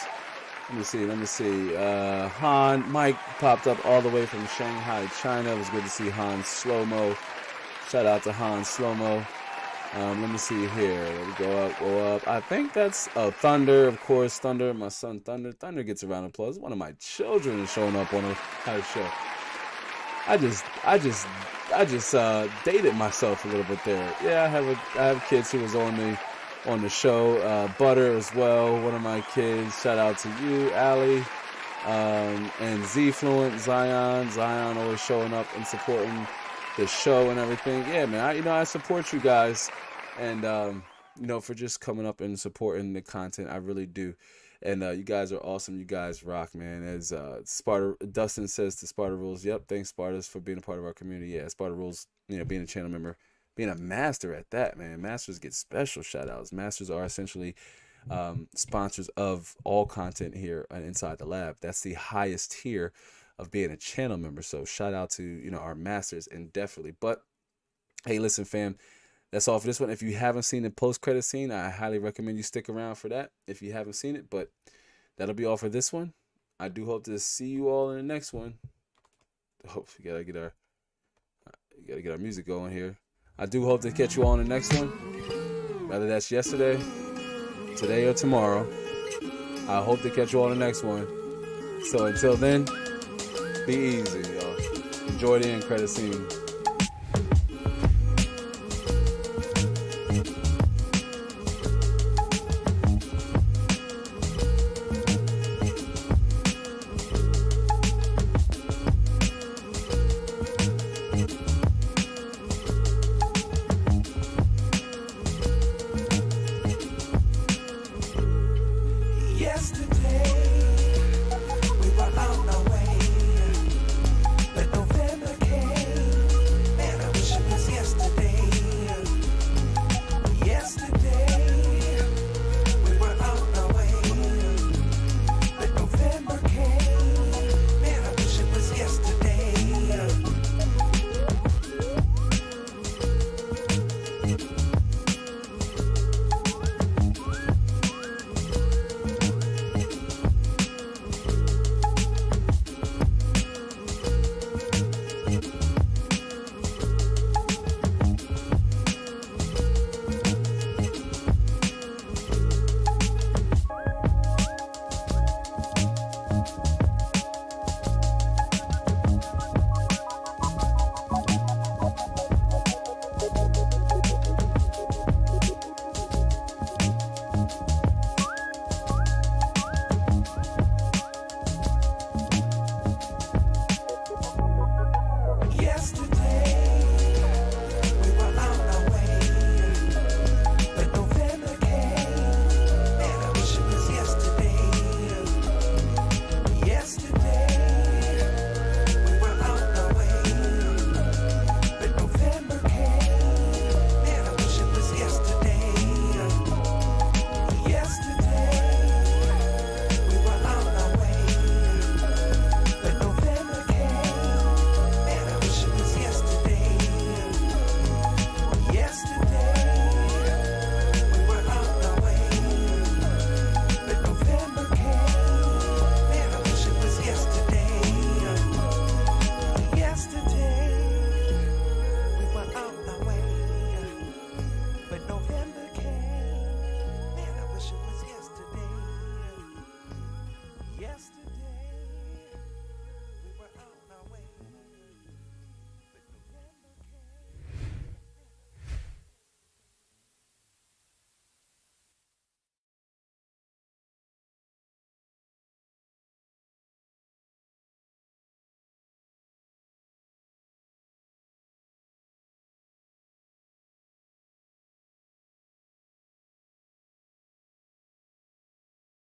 A: Let me see. Han, Mike popped up all the way from Shanghai, China. It was good to see Han Slow-Mo. Shout out to Han Slow-Mo. Let me see here. Let me go up. I think that's Thunder, of course. Thunder, my son Thunder. Thunder gets a round of applause. One of my children is showing up on a show. I just dated myself a little bit there. Yeah, I have kids who was on the show. Butter as well, one of my kids. Shout out to you, Allie, and Z-Fluent, Zion always showing up and supporting the show and everything. Yeah, man, I support you guys, and for just coming up and supporting the content. I really do. And you guys are awesome. You guys rock, man. As Dustin says to Sparta Rules, yep, thanks Spartas for being a part of our community. Yeah, Sparta Rules, being a channel member, being a master at that, man. Masters get special shout outs. Masters are essentially sponsors of all content here inside the lab. That's the highest tier of being a channel member. So shout out to, you know, our masters indefinitely. But hey, listen, fam, that's all for this one. If you haven't seen the post-credit scene, I highly recommend you stick around for that if you haven't seen it. But that'll be all for this one. I do hope to see you all in the next one. Hope we gotta get our music going here. I do hope to catch you all in the next one. Whether that's yesterday, today, or tomorrow. I hope to catch you all in the next one. So until then, be easy, y'all. Enjoy the end credit scene.